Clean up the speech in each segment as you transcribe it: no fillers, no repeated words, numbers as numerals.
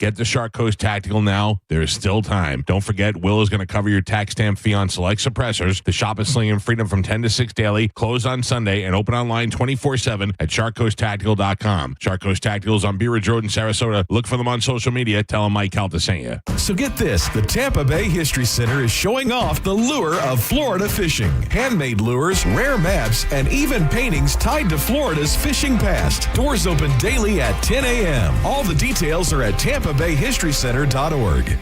Get the Shark Coast Tactical now. There is still time. Don't forget, Will is going to cover your tax stamp fee on select suppressors. The shop is slinging freedom from 10 to 6 daily, closed on Sunday, and open online 24/7 at sharkcoasttactical.com. Shark Coast Tactical is on Bee Ridge Road in Sarasota. Look for them on social media. Tell them Mike Calta sent you. So get this, the Tampa Bay History Center is showing off the lure of Florida fishing. Handmade lures, rare maps, and even paintings tied to Florida's fishing past. Doors open daily at 10 a.m. All the details are at TampaBayHistoryCenter.org.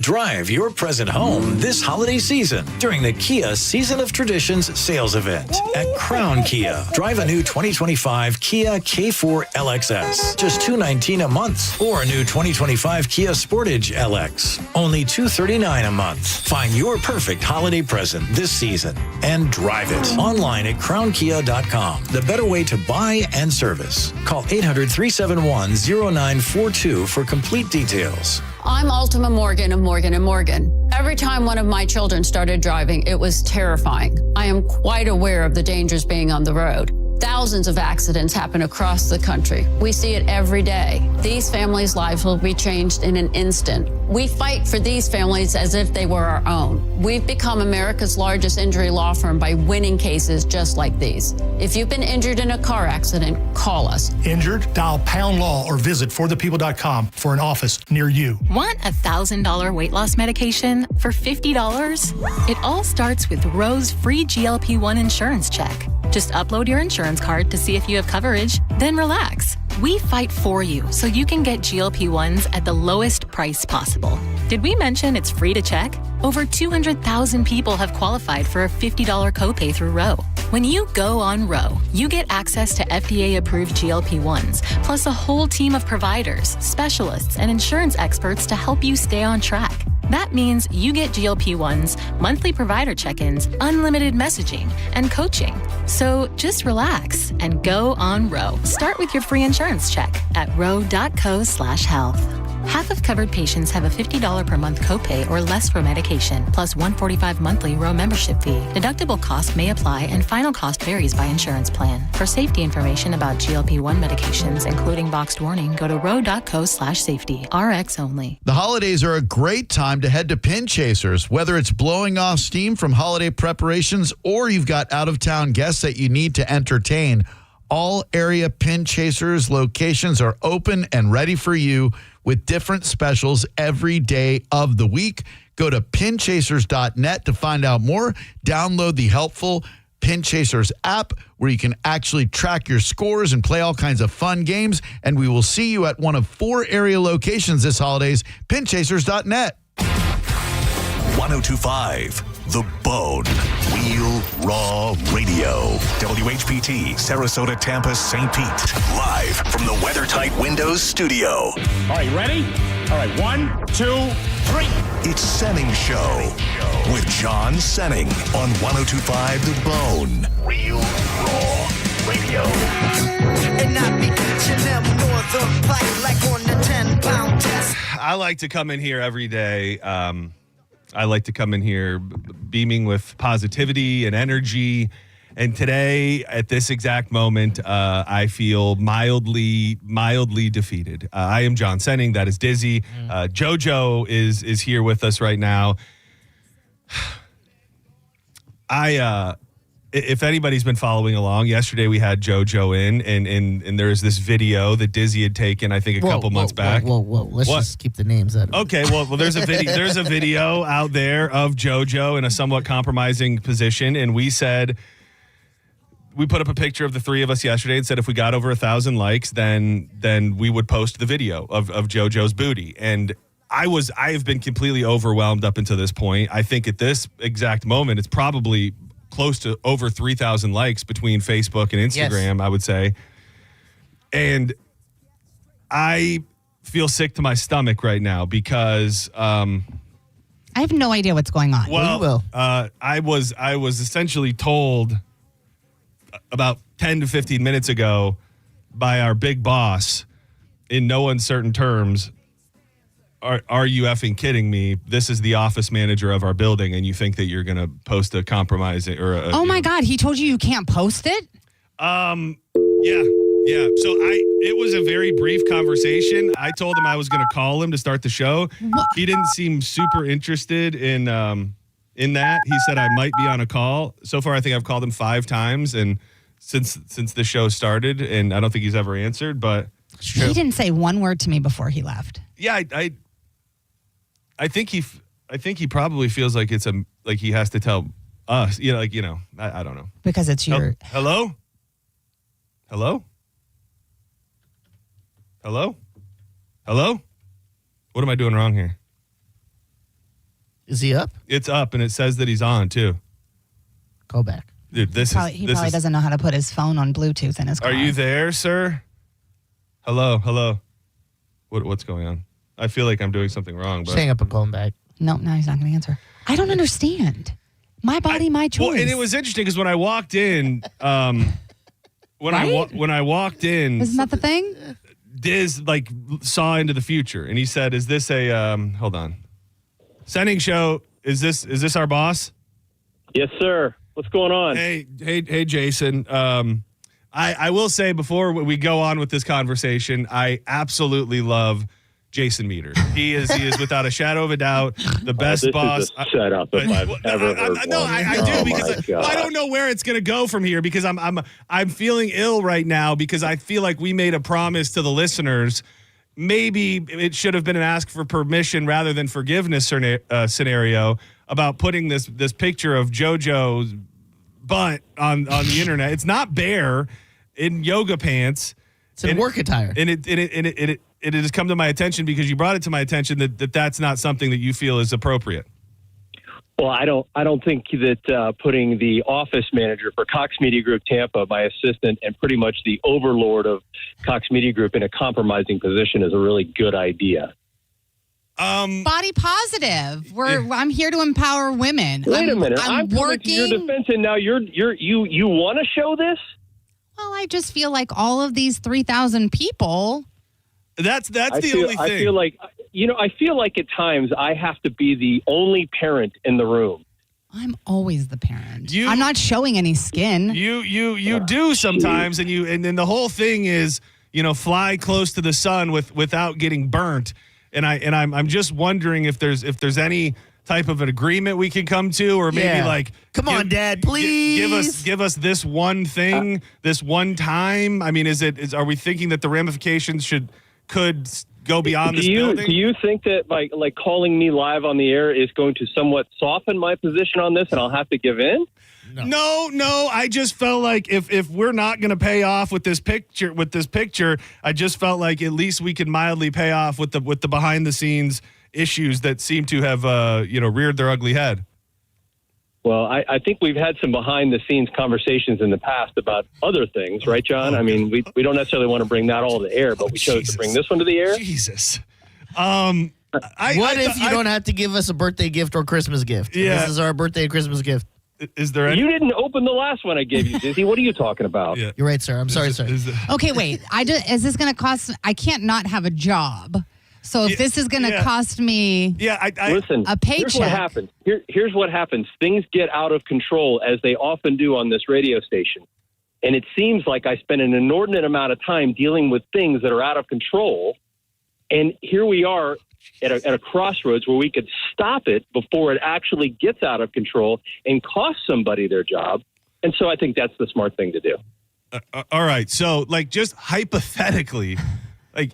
Drive your present home this holiday season during the Kia Season of Traditions sales event at Crown Kia. Drive a new 2025 Kia K4 LXS, just $219 a month, or a new 2025 Kia Sportage LX, only $239 a month. Find your perfect holiday present this season and drive it online at crownkia.com. The better way to buy and service. Call 800-371-0942 for complete details. I'm Ultima Morgan of Morgan & Morgan. Every time one of my children started driving, it was terrifying. I am quite aware of the dangers being on the road. Thousands of accidents happen across the country. We see it every day. These families' lives will be changed in an instant. We fight for these families as if they were our own. We've become America's largest injury law firm by winning cases just like these. If you've been injured in a car accident, call us. Injured? Dial Pound Law or visit forthepeople.com for an office near you. Want a $1,000 weight loss medication for $50? It all starts with Roe's free GLP-1 insurance check. Just upload your insurance card to see if you have coverage, then relax. We fight for you so you can get GLP-1s at the lowest price possible. Did we mention it's free to check? Over 200,000 people have qualified for a $50 copay through Roe. When you go on Roe, you get access to FDA-approved GLP-1s, plus a whole team of providers, specialists, and insurance experts to help you stay on track. That means you get GLP-1s, monthly provider check-ins, unlimited messaging, and coaching. So just relax and go on Roe. Start with your free insurance check at roe.co/health. Half of covered patients have a $50 per month copay or less for medication, plus $145 monthly Roe membership fee. Deductible cost may apply and final cost varies by insurance plan. For safety information about GLP-1 medications, including boxed warning, go to roe.co/safety. RX only. The holidays are a great time to head to Pin Chasers. Whether it's blowing off steam from holiday preparations or you've got out-of-town guests that you need to entertain, all area Pin Chasers locations are open and ready for you with different specials every day of the week. Go to pinchasers.net to find out more. Download the helpful Pin Chasers app where you can actually track your scores and play all kinds of fun games. And we will see you at one of 4 area locations this holidays. Pinchasers.net. 1025 The Bone. Real Raw Radio. WHPT, Sarasota, Tampa, St. Pete. Live from the WeatherTight Windows studio. All right, ready? All right, 1, 2, 3. It's Senning Show with John Senning on 1025 The Bone. Real Raw Radio. And I be catching them northern pike like on the 10-pound test. I like to come in here every day. I like to come in here beaming with positivity and energy. And today, at this exact moment, I feel mildly defeated. I am John Senning. That is Dizzy. JoJo is here with us right now. If anybody's been following along, yesterday we had JoJo in, and there was this video that Dizzy had taken, I think, a couple months back. Whoa. Let's just keep the names out of it. Okay, well, there's a video. There's a video out there of JoJo in a somewhat compromising position, and we put up a picture of the 3 of us yesterday and said if we got over 1,000 likes, then we would post the video of JoJo's booty. And I have been completely overwhelmed up until this point. I think at this exact moment, it's probably close to over 3,000 likes between Facebook and Instagram, yes. I would say. And I feel sick to my stomach right now because I have no idea what's going on. Well, I was essentially told about 10 to 15 minutes ago by our big boss in no uncertain terms, are you effing kidding me? This is the office manager of our building, and you think that you're going to post a compromise or a... Oh, my God. He told you can't post it? Yeah. So It was a very brief conversation. I told him I was going to call him to start the show. What? He didn't seem super interested in that. He said I might be on a call. So far, I think I've called him 5 times, and since the show started, and I don't think he's ever answered. But he didn't say one word to me before he left. Yeah, I think he probably feels like like he has to tell us. I don't know, because it's your hello. What am I doing wrong here? Is he up? It's up, and it says that he's on too. Go back. Dude, he probably doesn't know how to put his phone on Bluetooth in his car. Are you there, sir? Hello. What's going on? I feel like I'm doing something wrong. But Hang up and call him back. No, he's not going to answer. I don't understand. My body, my choice. Well, and it was interesting because when I walked in, when I walked in, isn't that the thing? Diz saw into the future, and he said, "Is this a hold on, Senning Show? Is this our boss?" Yes, sir. What's going on? Hey, Jason. I will say before we go on with this conversation, I absolutely love Jason Meter. He is without a shadow of a doubt the best boss. Is a setup if I've ever heard one. No, I do because I don't know where it's going to go from here because I'm feeling ill right now because I feel like we made a promise to the listeners. Maybe it should have been an ask for permission rather than forgiveness scenario about putting this picture of JoJo's butt on the internet. It's not bare in yoga pants. It's in work attire. And it has come to my attention because you brought it to my attention that that's not something that you feel is appropriate. Well, I don't think that putting the office manager for Cox Media Group Tampa, my assistant, and pretty much the overlord of Cox Media Group in a compromising position is a really good idea. Body positive. I'm here to empower women. Wait a minute. I'm coming to your defense, and now you want to show this? Well, I just feel like all of these 3,000 people. That's the only thing. I feel like at times I have to be the only parent in the room. I'm always the parent. I'm not showing any skin. You do sometimes, and then the whole thing is fly close to the sun without getting burnt. And I'm just wondering if there's any type of an agreement we can come to, or maybe come on, Dad, please give us this one thing, this one time. I mean, are we thinking that the ramifications could go beyond this building? Do you think that like calling me live on the air is going to somewhat soften my position on this, and I'll have to give in? No. I just felt like if we're not going to pay off with this picture, I just felt like at least we could mildly pay off with the behind the scenes issues that seem to have reared their ugly head. Well, I think we've had some behind the scenes conversations in the past about other things, right, John? I mean, we don't necessarily want to bring that all to the air, but we chose to bring this one to the air. Jesus. What if you don't have to give us a birthday gift or Christmas gift? Yeah. This is our birthday and Christmas gift. Is there any? You didn't open the last one I gave you, Dizzy. What are you talking about? Yeah. You're right, sir. I'm sorry, sir. Okay, wait. Is this going to cost? I can't not have a job. So if this is going to cost me Listen, a paycheck. Here's what happens. Here's what happens. Things get out of control, as they often do on this radio station. And it seems like I spend an inordinate amount of time dealing with things that are out of control. And here we are at a crossroads where we could stop it before it actually gets out of control and cost somebody their job. And so I think that's the smart thing to do. All right. So, just hypothetically,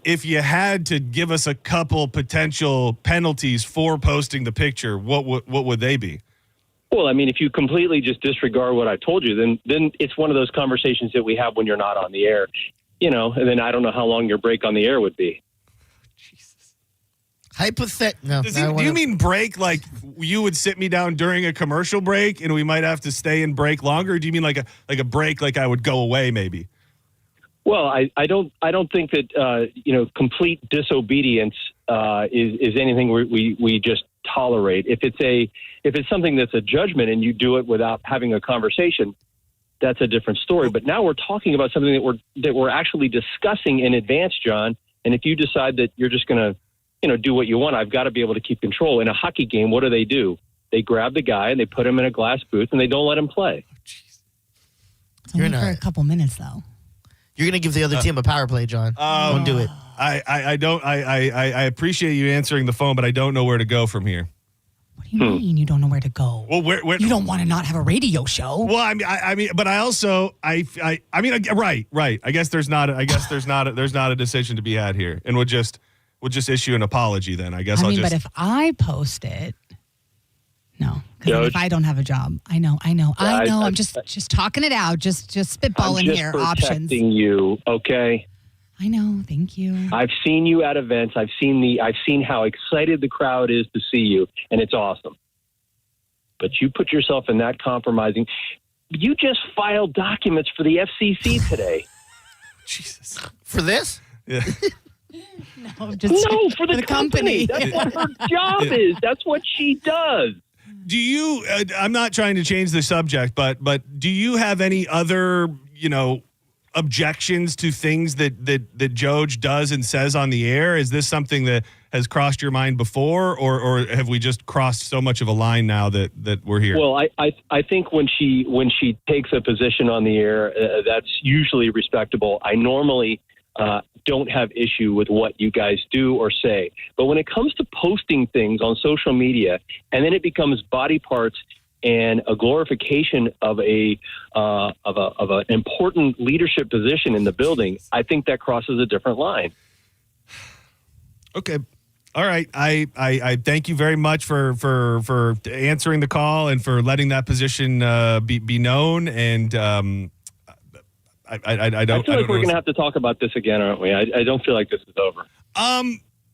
if you had to give us a couple potential penalties for posting the picture, what would they be? Well, I mean, if you completely just disregard what I told you, then it's one of those conversations that we have when you're not on the air, and then I don't know how long your break on the air would be. No, do you mean break like you would sit me down during a commercial break and we might have to stay and break longer? Or do you mean like a break like I would go away maybe? Well, I don't think that complete disobedience is anything we just tolerate. If it's something that's a judgment and you do it without having a conversation, that's a different story. But now we're talking about something that we're actually discussing in advance, John. And if you decide that you're just going to do what you want, I've got to be able to keep control. In a hockey game, what do? They grab the guy and they put him in a glass booth and they don't let him play. It's only for a couple minutes, though. You're going to give the other team a power play, John. Don't do it. I don't. I appreciate you answering the phone, but I don't know where to go from here. What do you mean you don't know where to go? Well, where you don't want to not have a radio show? Well, I mean, but I also, right. I guess there's not a decision to be had here, and we'll just issue an apology then. I guess but if I post it, no, because if I don't have a job, I know. I'm just talking it out, just spitballing here. Options. I'm just protecting you, okay? I know. Thank you. I've seen you at events. I've seen how excited the crowd is to see you, and it's awesome. But you put yourself in that compromising. You just filed documents for the FCC today. Jesus. For this? Yeah. No, for the company. That's what her job is. That's what she does. Do you? I'm not trying to change the subject, but do you have any other, objections to things that Joj does and says on the air? Is this something that has crossed your mind before, or have we just crossed so much of a line now that we're here? Well, I think when she takes a position on the air, that's usually respectable. I normally don't have issue with what you guys do or say, but when it comes to posting things on social media, and then it becomes body parts and a glorification of an important leadership position in the building, I think that crosses a different line. Okay. All right. I thank you very much for answering the call and for letting that position be known. And I feel like we're going to have to talk about this again, aren't we? I don't feel like this is over.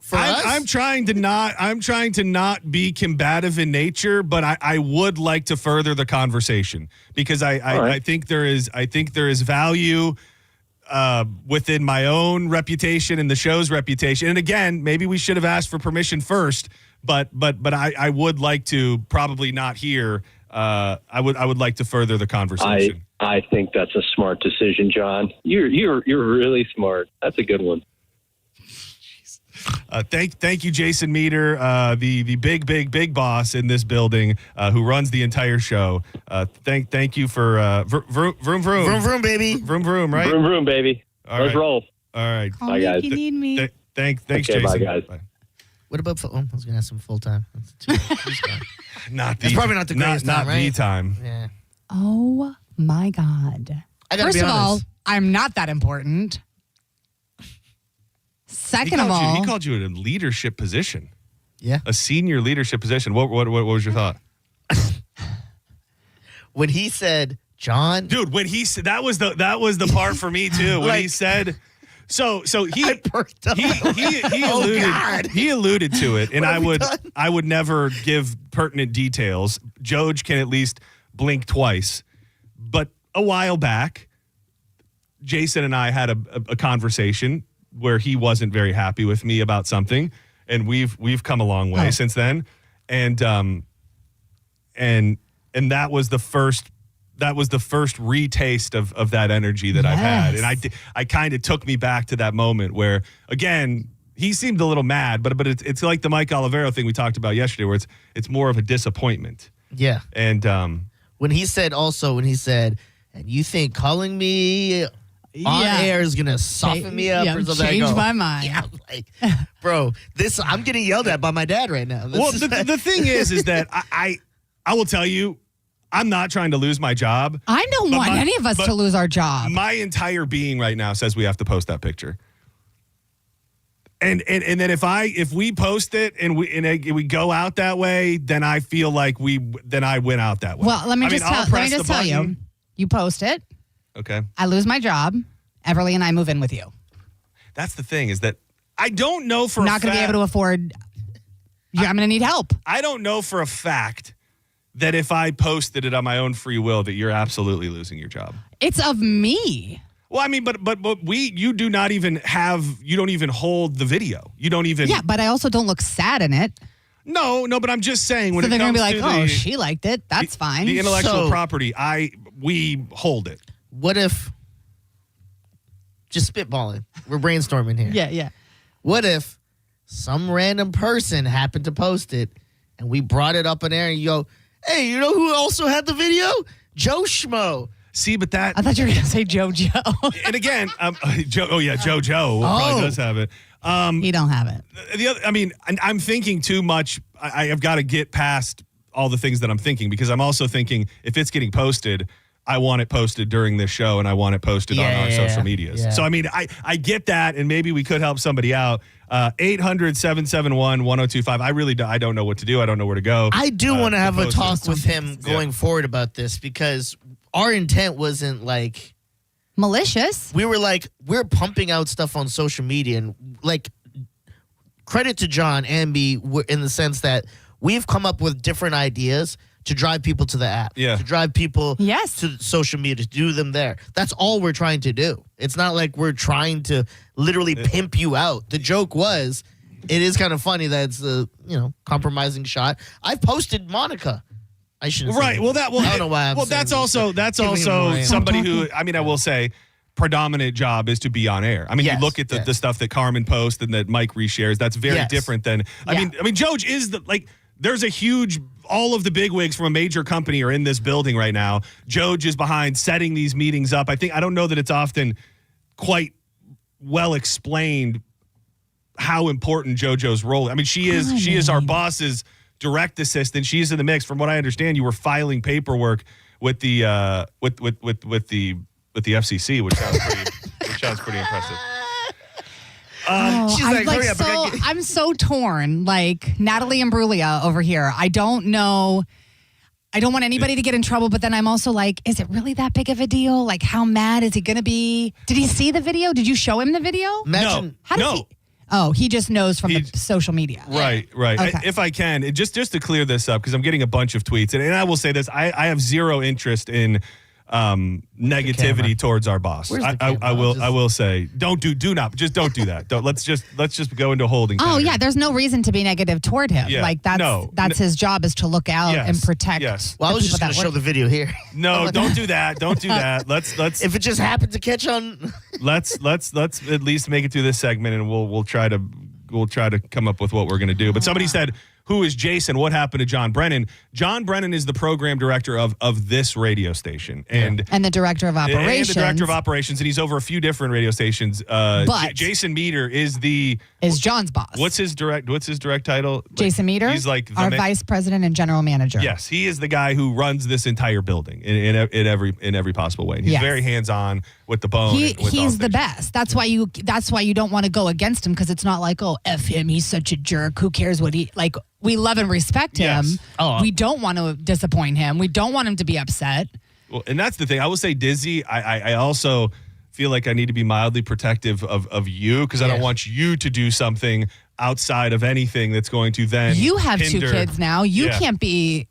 I'm trying to not be combative in nature, but I would like to further the conversation because I think there is value within my own reputation and the show's reputation. And again, maybe we should have asked for permission first, but I would like to probably not here. I would like to further the conversation. I think that's a smart decision, John. You're really smart. That's a good one. Thank you, Jason Meter, the big boss in this building who runs the entire show. Thank you for vroom, baby. Vroom, right? Vroom, baby. Let's roll. All right. Call me if you need me. Thanks, okay, Jason. Bye, guys. Bye. What about I was going to ask him full time. That's probably not the greatest time, not right? the time. Yeah. Oh my God. First of all, I'm not that important. Second of all, he called you in a leadership position. Yeah. A senior leadership position. What was your thought? When he said, John, dude, when he said that was the part for me too. When he said, so he alluded to it, and I would never give pertinent details. Joj can at least blink twice, but a while back, Jason and I had a conversation where he wasn't very happy with me about something, and we've come a long way since then, and that was the first retaste of that energy that I've had, and I kind of took me back to that moment where again he seemed a little mad, but it's like the Mike Olivero thing we talked about yesterday, where it's more of a disappointment. Yeah, and when he said, and you think calling me on air is gonna soften me up or something. Change my mind. Yeah, like, bro, I'm getting yelled at by my dad right now. The thing is that I will tell you, I'm not trying to lose my job. I don't want any of us to lose our job. My entire being right now says we have to post that picture. And then if we post it and we go out that way, then I feel like I went out that way. Well, let me just tell you, you post it. Okay. I lose my job. Everly and I move in with you. That's the thing, is that I don't know for not going to be able to afford. I'm going to need help. I don't know for a fact that if I posted it on my own free will that you're absolutely losing your job. It's of me. Well, I mean, but you don't even hold the video. You don't even. Yeah, but I also don't look sad in it. No, but I'm just saying when so they're going to be like, she liked it. That's fine. The intellectual property, we hold it. What if, just spitballing, we're brainstorming here. Yeah. What if some random person happened to post it and we brought it up in air and you go, hey, you know who also had the video? Joe Schmo. See, but that... I thought you were going to say JoJo. And again, JoJo probably does have it. He don't have it. The other, I mean, I'm thinking too much. I have got to get past all the things that I'm thinking, because I'm also thinking if it's getting posted, I want it posted during this show, and I want it posted on our social medias. Yeah. So, I mean, I get that, and maybe we could help somebody out. 800-771-1025. I don't know what to do. I don't know where to go. I do want to have a talk with him going forward about this, because our intent wasn't like malicious. We were like, we're pumping out stuff on social media, and like, credit to John and me in the sense that we've come up with different ideas to drive people to the app, to drive people to social media, to do them there. That's all we're trying to do. It's not like we're trying to literally pimp you out. The joke was, it is kind of funny that it's a compromising shot. I've posted Monica. I shouldn't. Right. Well, I don't know why. That's also somebody who, I mean, I will say, predominant job is to be on air. I mean, you look at the stuff that Carmen posts and that Mike reshares. That's very different than. I mean, Joj is there's a huge. All of the bigwigs from a major company are in this building right now. Joj is behind setting these meetings up. I don't know that it's often quite well explained how important JoJo's role. I mean, she is our boss's direct assistant. She's in the mix. From what I understand, you were filing paperwork with the FCC, which sounds pretty impressive. She's like, hurry up. I'm so torn. Like Natalie Imbruglia over here. I don't know. I don't want anybody to get in trouble, but then I'm also like, is it really that big of a deal? Like, how mad is he going to be? Did he see the video? Did you show him the video? He just knows from the social media. Right. Okay. If I can, just to clear this up, because I'm getting a bunch of tweets, and I will say this, I have zero interest in negativity towards our boss. I will say, don't do that. Let's just go into holding. Oh yeah, there's no reason to be negative toward him. Yeah. Like that's his job, is to look out and protect. Yes. Well, I was just going to show the video here. No, don't do that. Don't do that. Let's if it just happened to catch on. let's at least make it through this segment, and we'll try to come up with what we're going to do. But somebody said, who is Jason? What happened to John Brennan? John Brennan is the program director of this radio station. And the director of operations. And he's over a few different radio stations. But Jason Meter is John's boss. What's his direct title? Jason Meter? He's like our vice president and general manager. Yes, he is the guy who runs this entire building in every possible way. And he's very hands-on with the bone. He's the best. That's why you don't want to go against him, because it's not like, oh, F him, he's such a jerk. Who cares what he like? We love and respect him. Yes. We don't want to disappoint him. We don't want him to be upset. Well, and that's the thing. I will say, Dizzy, I also feel like I need to be mildly protective of you, because I don't want you to do something outside of anything that's going to then You have hinder. 2 kids now. You can't be,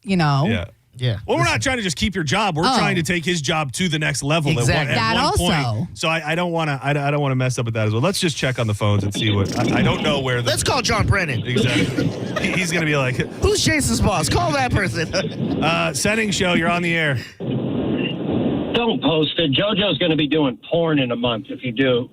Yeah. Well, we're not trying to just keep your job. We're trying to take his job to the next level. Exactly. At one point. So I don't want to. I don't want to mess up with that as well. Let's just check on the phones and see what. I don't know where. Let's call John Brennan. Exactly. He's gonna be like, who's Jason's boss? Call that person. Senning Show, you're on the air. Don't post it. JoJo's going to be doing porn in a month if you do.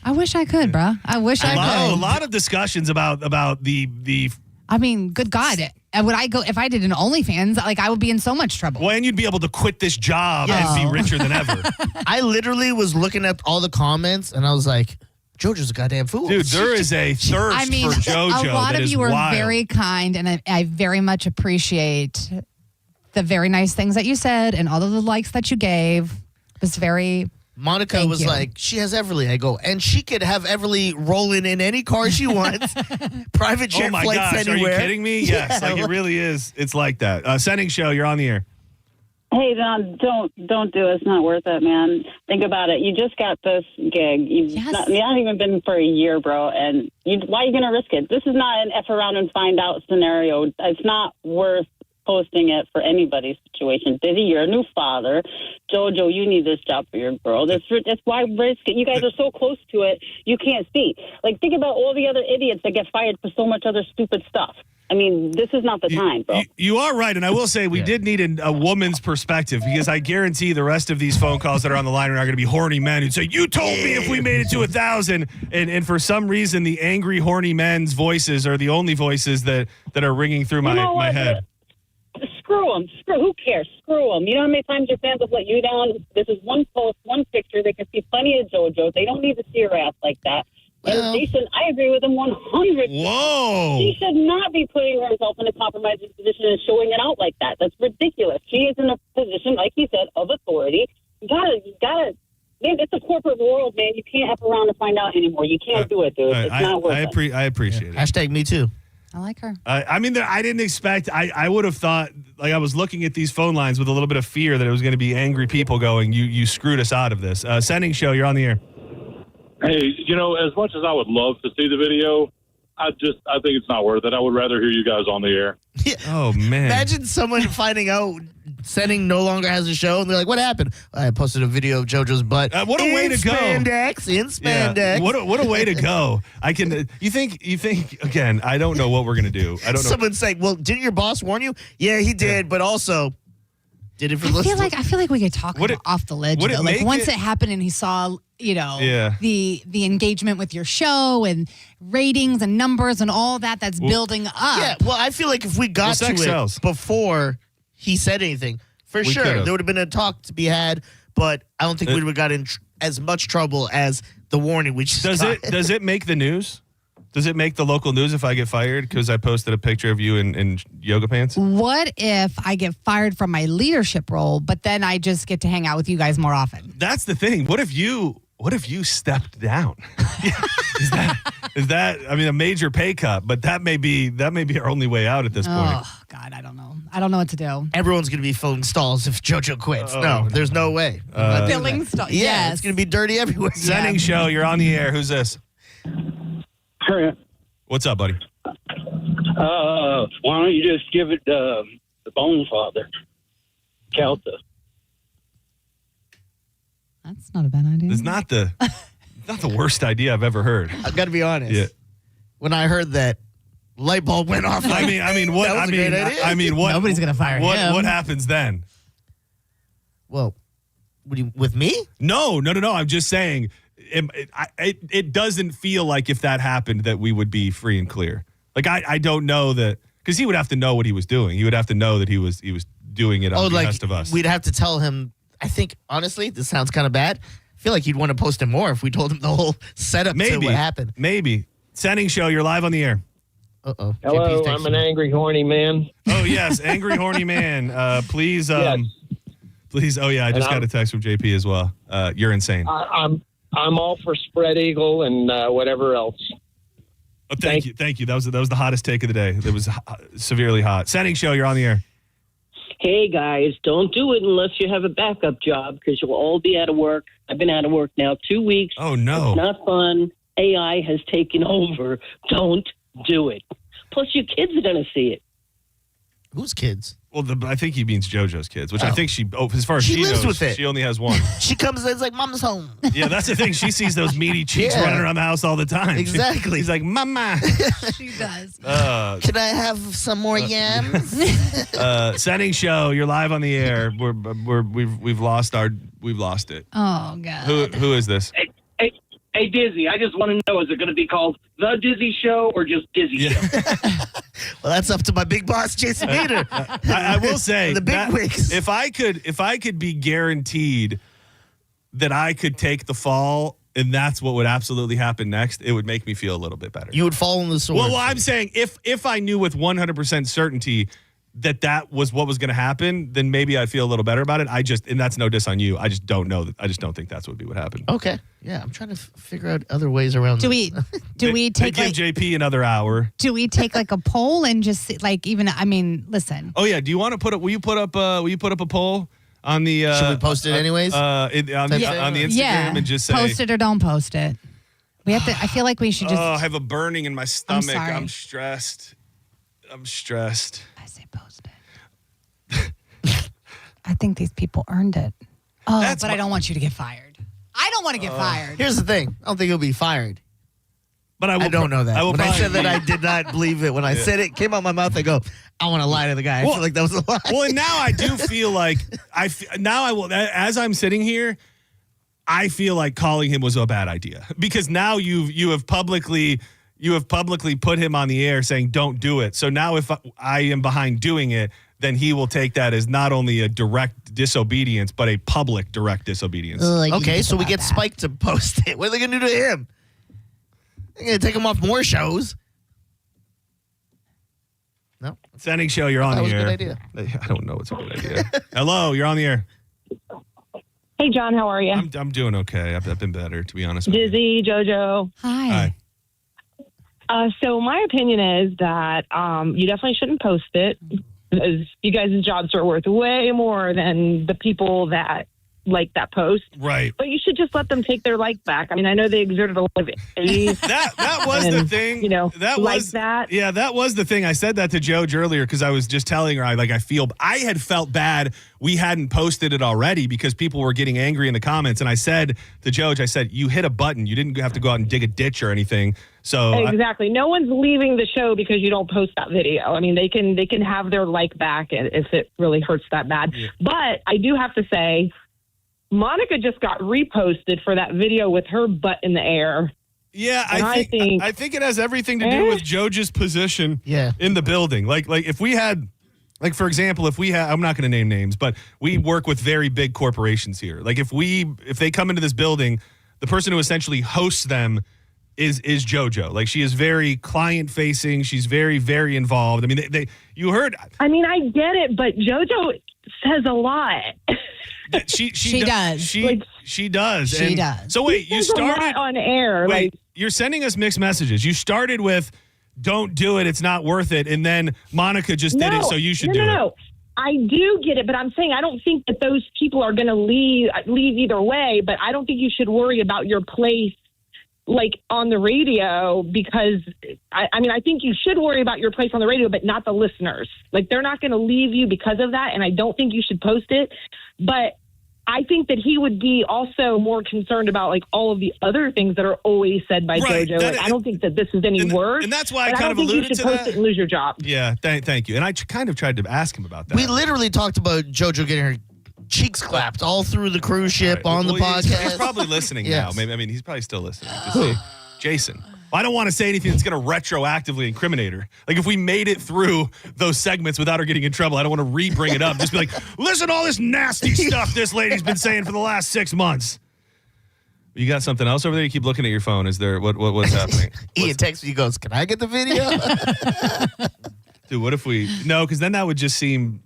I wish I could, bro. I wish I could. A lot of discussions about the. I mean, good God. Would I go if I did an OnlyFans? Like, I would be in so much trouble. Well, and you'd be able to quit this job and be richer than ever. I literally was looking at all the comments, and I was like, JoJo's a goddamn fool. Dude, there is a thirst for JoJo. A lot of you were wild. very kind, and I very much appreciate the very nice things that you said and all of the likes that you gave. It was very... Monica was like, she has Everly. I go, and she could have Everly rolling in any car she wants. Private jet flights anywhere. Are you kidding me? Yes, like it really is. It's like that. Senning Show, you're on the air. Hey, Don, don't do it. It's not worth it, man. Think about it. You just got this gig. You've not even been for a year, bro. And why are you going to risk it? This is not an F around and find out scenario. It's not worth posting it for anybody's situation. Dizzy, you're a new father. JoJo, you need this job for your girl. That's why risk it. You guys are so close to it, you can't see. Like, think about all the other idiots that get fired for so much other stupid stuff. I mean, this is not the time, bro. You are right, and I will say we did need a woman's perspective, because I guarantee the rest of these phone calls that are on the line are going to be horny men who say, you told me if we made it to 1,000, and for some reason the angry, horny men's voices are the only voices that are ringing through my head. screw them. Who cares? Screw them. You know how many times your fans have let you down? This is one post, one picture. They can see plenty of JoJo. They don't need to see her ass like that. Well, And I agree with him 100%. Whoa. She should not be putting herself in a compromising position and showing it out like that. That's ridiculous. She is in a position, like he said, of authority. You gotta. Man, it's a corporate world, man. You can't F around and find out anymore. You can't do it, dude. It's not worth it. I appreciate it. Hashtag me too. I like her. I mean, I didn't expect. I would have thought, like, I was looking at these phone lines with a little bit of fear that it was going to be angry people going, "You screwed us out of this." Senning Show, you're on the air. Hey, as much as I would love to see the video, I think it's not worth it. I would rather hear you guys on the air. Yeah. Oh, man. Imagine someone finding out Senning no longer has a show, and they're like, "What happened?" I posted a video of JoJo's butt. What a way to go! In spandex. Yeah. What a way to go! I can. You think again? I don't know what we're gonna do. I don't know. Someone's saying, "Well, didn't your boss warn you?" Yeah, he did, but also did it for listeners. I feel like we could talk off the ledge. Though. Like once it happened, and he saw, the engagement with your show and ratings and numbers and all that's building up. Yeah. Well, I feel like if we got to it before he said anything, for sure there would have been a talk to be had. But I don't think we would have got in as much trouble as the warning we just got. Does it make the news? Does it make the local news if I get fired because I posted a picture of you in yoga pants? What if I get fired from my leadership role, but then I just get to hang out with you guys more often? That's the thing. What if you stepped down? Is that I mean, a major pay cut, but that may be our only way out at this point. Oh God, I don't know. I don't know what to do. Everyone's going to be filling stalls if JoJo quits. No, there's no way. Filling stalls. Yeah, yes. it's going to be dirty everywhere. Senning Show, you're on the air. Who's this? What's up, buddy? Why don't you just give it the Bone Father, Calta? That's not a bad idea. It's not the worst idea I've ever heard. I've got to be honest. Yeah. When I heard that, light bulb went off. I mean, what? That was a great idea. I mean, what? Nobody's gonna fire him. What happens then? Well, with me? No. I'm just saying. It doesn't feel like if that happened that we would be free and clear. Like I don't know that, because he would have to know what he was doing. He would have to know that he was doing it on the rest of us. We'd have to tell him. I think honestly, this sounds kind of bad. I feel like he'd want to post it more if we told him the whole setup to what happened. Maybe. Senning Show, you're live on the air. Uh-oh. Hello, I'm an angry, horny man. Oh yes, angry, horny man. Please. Yes. Please. Oh yeah, I just got a text from JP as well. You're insane. I'm all for spread eagle and whatever else. Oh, thank you. That was the hottest take of the day. It was severely hot. Senning Show, you're on the air. Hey guys, don't do it unless you have a backup job, because you'll all be out of work. I've been out of work now 2 weeks. Oh no, it's not fun. AI has taken over. Don't do it. Plus, your kids are going to see it. Whose kids? Well, I think he means JoJo's kids, which I think as far as she lives knows, with it. She only has one. She comes in, it's like, Mom's home. Yeah, that's the thing. She sees those meaty cheeks running around the house all the time. Exactly. He's like, Mama. She does. Can I have some more yams? Senning Show, you're live on the air. We've lost it. Oh God. Who is this? Hey, Dizzy, I just want to know, is it going to be called The Dizzy Show or just Dizzy Show? Well, that's up to my big boss, Jason Bader. I will say, the big wigs. If I could be guaranteed that I could take the fall and that's what would absolutely happen next, it would make me feel a little bit better. You would fall in the sword. Well, I'm saying if I knew with 100% certainty that was what was going to happen, then maybe I'd feel a little better about it. And that's no diss on you. I just don't know that. I just don't think that's what would happen. Okay. Yeah, I'm trying to figure out other ways around. Do we take give JP another hour? Do we take like a poll and just listen. Oh yeah. Do you want to put up? Will you put up a poll on the? Should we post it anyways? On the Instagram and just say post it or don't post it. We have to. I feel like we should just. Oh, I have a burning in my stomach. sorry. I'm stressed. I say post it. I think these people earned it. Oh, but I don't want you to get fired. I don't want to get fired. Here's the thing. I don't think he'll be fired. But I don't know that. When I said that, be. I did not believe it. When I said it came out my mouth, I go, I want to lie to the guy. I feel like that was a lie. Well, and now I do feel like as I'm sitting here, I feel like calling him was a bad idea, because now you have publicly you have publicly put him on the air saying, don't do it. So now if I am behind doing it, then he will take that as not only a direct disobedience, but a public direct disobedience. Okay, so we get Spike to post it. What are they going to do to him? They're going to take him off more shows. No. Senning Show, you're on the air. That was a good idea. I don't know it's a good idea. Hello, you're on the air. Hey, John, how are you? I'm doing okay. I've been better, to be honest with you. Dizzy, JoJo. Hi. So my opinion is that you definitely shouldn't post it because you guys' jobs are worth way more than the people that like that post. Right. But you should just let them take their like back. I mean, I know they exerted a lot of energy. that was the thing. You know, that like was that. Yeah, that was the thing. I said that to Joj earlier because I was just telling her I had felt bad we hadn't posted it already because people were getting angry in the comments. And I said to Joj, you hit a button. You didn't have to go out and dig a ditch or anything. So exactly. No one's leaving the show because you don't post that video. I mean, they can have their like back if it really hurts that bad. Yeah. But I do have to say, Monica just got reposted for that video with her butt in the air. Yeah, I think it has everything to do with Joj's position in the building. Like if we had, like for example, I'm not going to name names, but we work with very big corporations here. Like if they come into this building, the person who essentially hosts them is JoJo. Like she is very client facing. She's very, very involved. I mean, you heard. I mean, I get it, but JoJo says a lot. She does. She does. She does. So wait, you started on air. Wait, you're sending us mixed messages. You started with, "Don't do it. It's not worth it," and then Monica just did it, so you should do it. No. I do get it, but I'm saying I don't think that those people are going to leave either way. But I don't think you should worry about your place, like on the radio, because I mean, I think you should worry about your place on the radio, but not the listeners. Like they're not going to leave you because of that. And I don't think you should post it, but I think that he would be also more concerned about like all of the other things that are always said by JoJo. Like, I don't think that this is any worse. And that's why I kind of alluded to that. I don't think you should post it and lose your job. Yeah, thank you. And I kind of tried to ask him about that. We literally talked about JoJo getting her cheeks clapped all through the cruise ship on the podcast. He's probably listening now. Maybe, I mean, he's probably still listening. Jason. I don't want to say anything that's going to retroactively incriminate her. Like if we made it through those segments without her getting in trouble, I don't want to re-bring it up. Just be like, listen to all this nasty stuff this lady's been saying for the last 6 months. You got something else over there? You keep looking at your phone. Is there what's happening? Ian texts me, he goes, "Can I get the video?" Dude, what if because then that would seem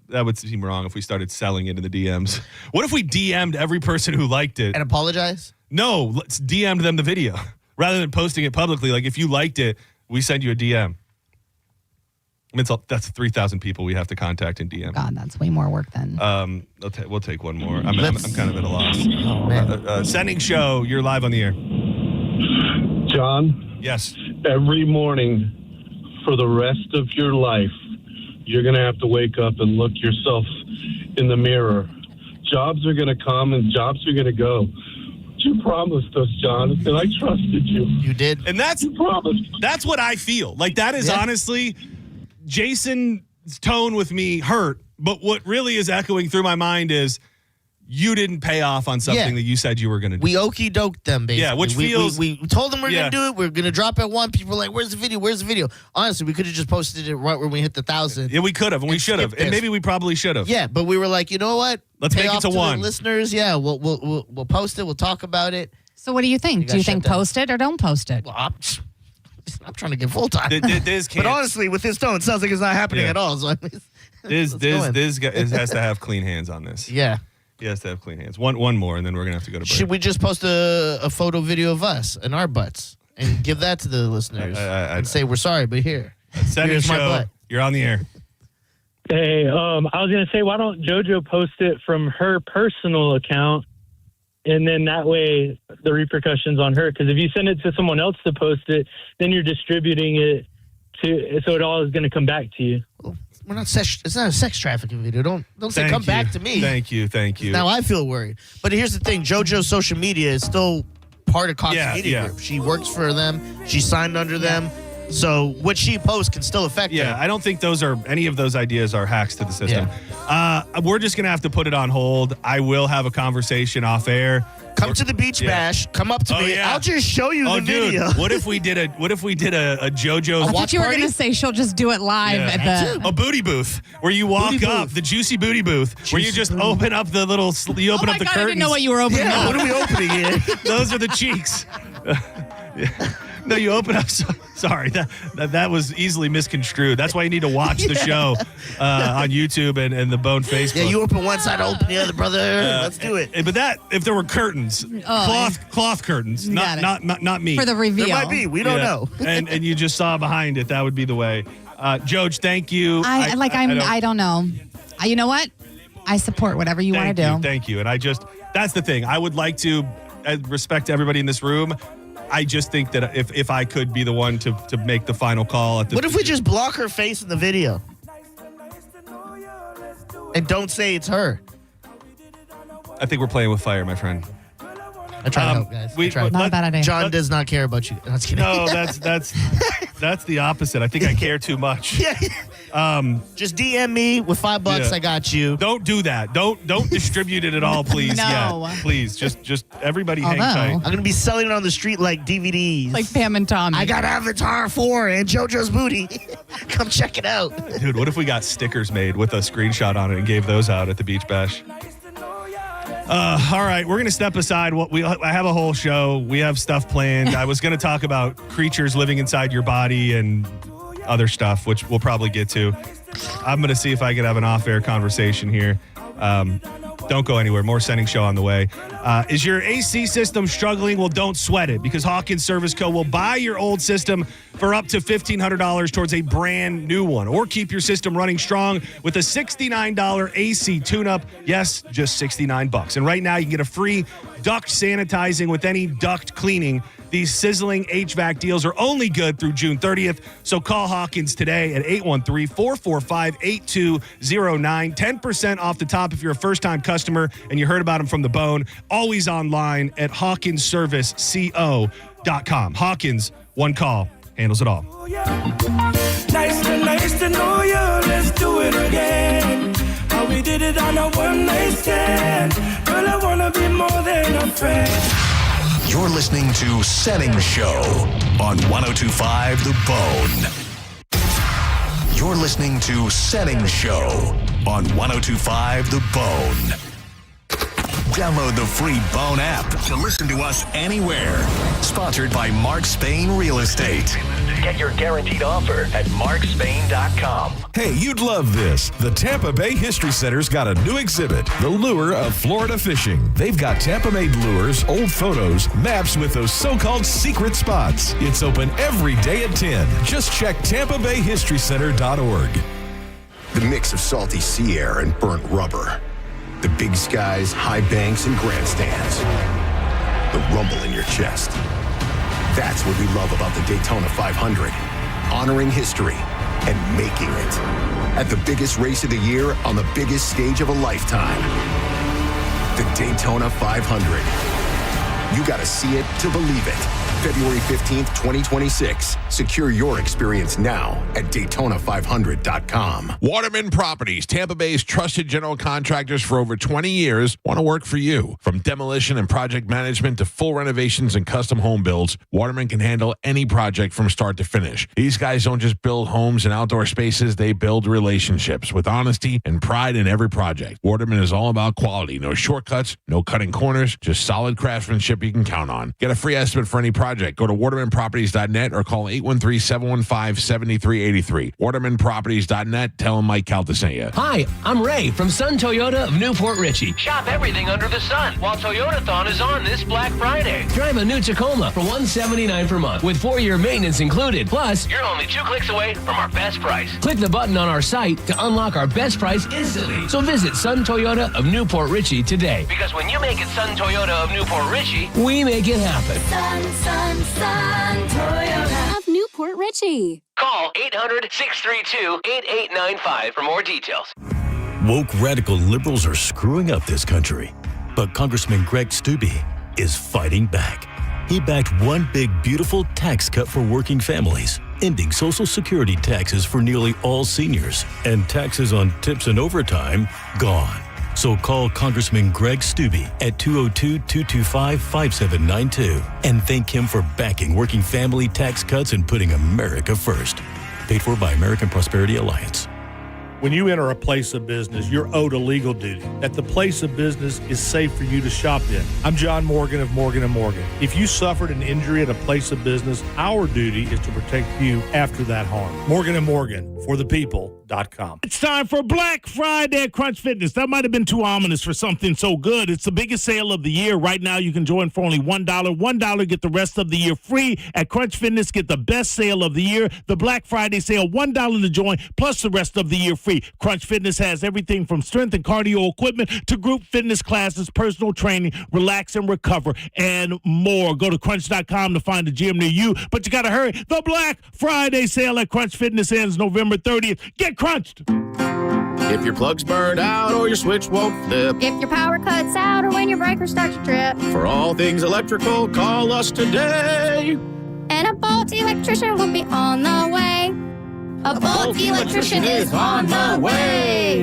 wrong if we started selling it in the DMs. What if we DM'd every person who liked it? And apologize? No, let's DM them the video. Rather than posting it publicly, like if you liked it, we send you a DM. I mean, that's 3,000 people we have to contact in DM. God, that's way more work than. We'll take one more. I'm kind of at a loss. Senning Show, you're live on the air. John? Yes. Every morning for the rest of your life, you're going to have to wake up and look yourself in the mirror. Jobs are going to come and jobs are going to go. You promised us, John, and I trusted you. You did. And that's what I feel. Like that is honestly, Jason's tone with me hurt, but what really is echoing through my mind is you didn't pay off on something that you said you were going to do. We okey-doked them, basically. Yeah, which feels... We told them we we're going to do it. We are going to drop at 1. People were like, where's the video? Honestly, we could have just posted it right when we hit the 1,000. Yeah, we could have, and we should have. And maybe we probably should have. Yeah, but we were like, you know what? Let's make it to 1. The listeners, we'll post it. We'll talk about it. So what do you think? Do you think post it or don't post it? Well, I'm trying to get full-time. But honestly, with his tone, it sounds like it's not happening at all. So Diz has to have clean hands on this. Yeah. He has to have clean hands. One more, and then we're going to have to go to break. Should we just post a photo video of us and our butts and give that to the listeners and say we're sorry, but here's my butt. You're on the air. Hey, I was going to say, why don't JoJo post it from her personal account, and then that way the repercussions on her? Because if you send it to someone else to post it, then you're distributing it so it all is going to come back to you. Well, it's not a sex trafficking video. Don't say come back to me. Thank you. Now I feel worried. But here's the thing: JoJo's social media is still part of Cox Media Group. She works for them. She signed under them. So what she posts can still affect her. Yeah, I don't think any of those ideas are hacks to the system. We're just going to have to put it on hold. I will have a conversation off air. Come to the beach bash. Come up to me. Yeah. I'll just show you the video. What if we did a JoJo's I thought you were party? going to say she'll just do it live at the a booty booth where you walk up the juicy booty booth where you just open up the little up the curtains. I didn't know what you were opening up. What are we opening here? Those are the cheeks. No, you open up. Sorry, that was easily misconstrued. That's why you need to watch the show on YouTube and the Bone Facebook. Yeah, you open one side, I open the other, brother. Let's do it. But if there were curtains, cloth curtains, not me. For the reveal. There might be. We don't know. and you just saw behind it. That would be the way. Joj, thank you. I don't know. You know what? I support whatever you want to do. Thank you. And that's the thing. I would like to respect everybody in this room. I just think that if I could be the one to make the final call. What if we just block her face in the video? And don't say it's her. I think we're playing with fire, my friend. I try to help, guys. Not a bad idea. John does not care about you. No, that's the opposite. I think I care too much. Just DM me with $5. Yeah. I got you. Don't do that. Don't distribute it at all, please. No. Yeah, please. Just everybody hang tight. I'm gonna be selling it on the street like DVDs. Like Pam and Tommy. I got Avatar 4 and JoJo's Booty. Come check it out. Dude, what if we got stickers made with a screenshot on it and gave those out at the Beach Bash? All right, we're going to step aside. I have a whole show. We have stuff planned. I was going to talk about creatures living inside your body and other stuff, which we'll probably get to. I'm going to see if I can have an off-air conversation here. Don't go anywhere. More Senning Show on the way. Is your AC system struggling? Well, don't sweat it, because Hawkins Service Co. will buy your old system for up to $1,500 towards a brand new one, or keep your system running strong with a $69 AC tune-up. Yes, just $69. And right now you can get a free duct sanitizing with any duct cleaning. These sizzling HVAC deals are only good through June 30th. So call Hawkins today at 813-445-8209. 10% off the top if you're a first-time customer and you heard about them from the Bone. Always online at HawkinsServiceCO.com. Hawkins, one call, handles it all. Nice to know you. Let's do it again. How we did it on a one-night stand. Girl, I wanna be more than a friend. You're listening to Senning Show on 102.5 The Bone. You're listening to Senning Show on 102.5 The Bone. Download the free Bone app to listen to us anywhere. Sponsored by Mark Spain Real Estate. Get your guaranteed offer at markspain.com. Hey, you'd love this. The Tampa Bay History Center's got a new exhibit, The Lure of Florida Fishing. They've got Tampa-made lures, old photos, maps with those so-called secret spots. It's open every day at 10. Just check TampaBayHistoryCenter.org. The mix of salty sea air and burnt rubber. The big skies, high banks, and grandstands. The rumble in your chest. That's what we love about the Daytona 500. Honoring history and making it. At the biggest race of the year on the biggest stage of a lifetime. The Daytona 500. You gotta see it to believe it. February 15th, 2026. Secure your experience now at Daytona500.com. Waterman Properties, Tampa Bay's trusted general contractors for over 20 years, want to work for you. From demolition and project management to full renovations and custom home builds, Waterman can handle any project from start to finish. These guys don't just build homes and outdoor spaces, they build relationships with honesty and pride in every project. Waterman is all about quality. No shortcuts, no cutting corners, just solid craftsmanship you can count on. Get a free estimate for any project. Go to watermanproperties.net or call 813-715-7383. watermanproperties.net. Tell them Mike Calta sent you. Hi, I'm Ray from Sun Toyota of Newport Richey. Shop everything under the sun while Toyotathon is on this Black Friday. Drive a new Tacoma for $179 per month with 4-year maintenance included. Plus, you're only 2 clicks away from our best price. Click the button on our site to unlock our best price instantly. So visit Sun Toyota of Newport Richey today. Because when you make it Sun Toyota of Newport Richey, we make it happen. Sun Toyota of Newport Richey. Call 800-632-8895 for more details. Woke radical liberals are screwing up this country, but Congressman Greg Steube is fighting back. He backed one big, beautiful tax cut for working families, ending Social Security taxes for nearly all seniors, and taxes on tips and overtime gone. So call Congressman Greg Steube at 202-225-5792 and thank him for backing working family tax cuts and putting America first. Paid for by American Prosperity Alliance. When you enter a place of business, you're owed a legal duty that the place of business is safe for you to shop in. I'm John Morgan of Morgan & Morgan. If you suffered an injury at a place of business, our duty is to protect you after that harm. Morgan & Morgan, for the people.com. It's time for Black Friday at Crunch Fitness. That might have been too ominous for something so good. It's the biggest sale of the year. Right now, you can join for only $1. $1, get the rest of the year free. At Crunch Fitness, get the best sale of the year. The Black Friday sale, $1 to join, plus the rest of the year free. Crunch Fitness has everything from strength and cardio equipment to group fitness classes, personal training, relax and recover, and more. Go to crunch.com to find a gym near you, but you got to hurry. The Black Friday sale at Crunch Fitness ends November 30th. Get crunched! If your plug's burned out or your switch won't flip. If your power cuts out or when your breaker starts to trip. For all things electrical, call us today. And a Bolt electrician will be on the way. A Bolt electrician is on the way.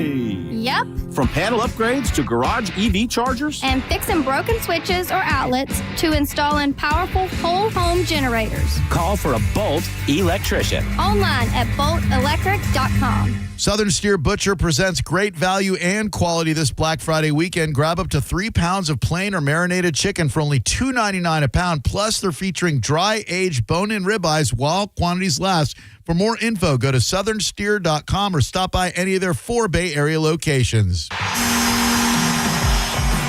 Yep. From panel upgrades to garage EV chargers. And fixing broken switches or outlets to installing powerful whole home generators. Call for a Bolt electrician. Online at boltelectric.com. Southern Steer Butcher presents great value and quality this Black Friday weekend. Grab up to 3 pounds of plain or marinated chicken for only $2.99 a pound. Plus, they're featuring dry-aged bone-in ribeyes while quantities last. For more info, go to southernsteer.com or stop by any of their 4 Bay Area locations.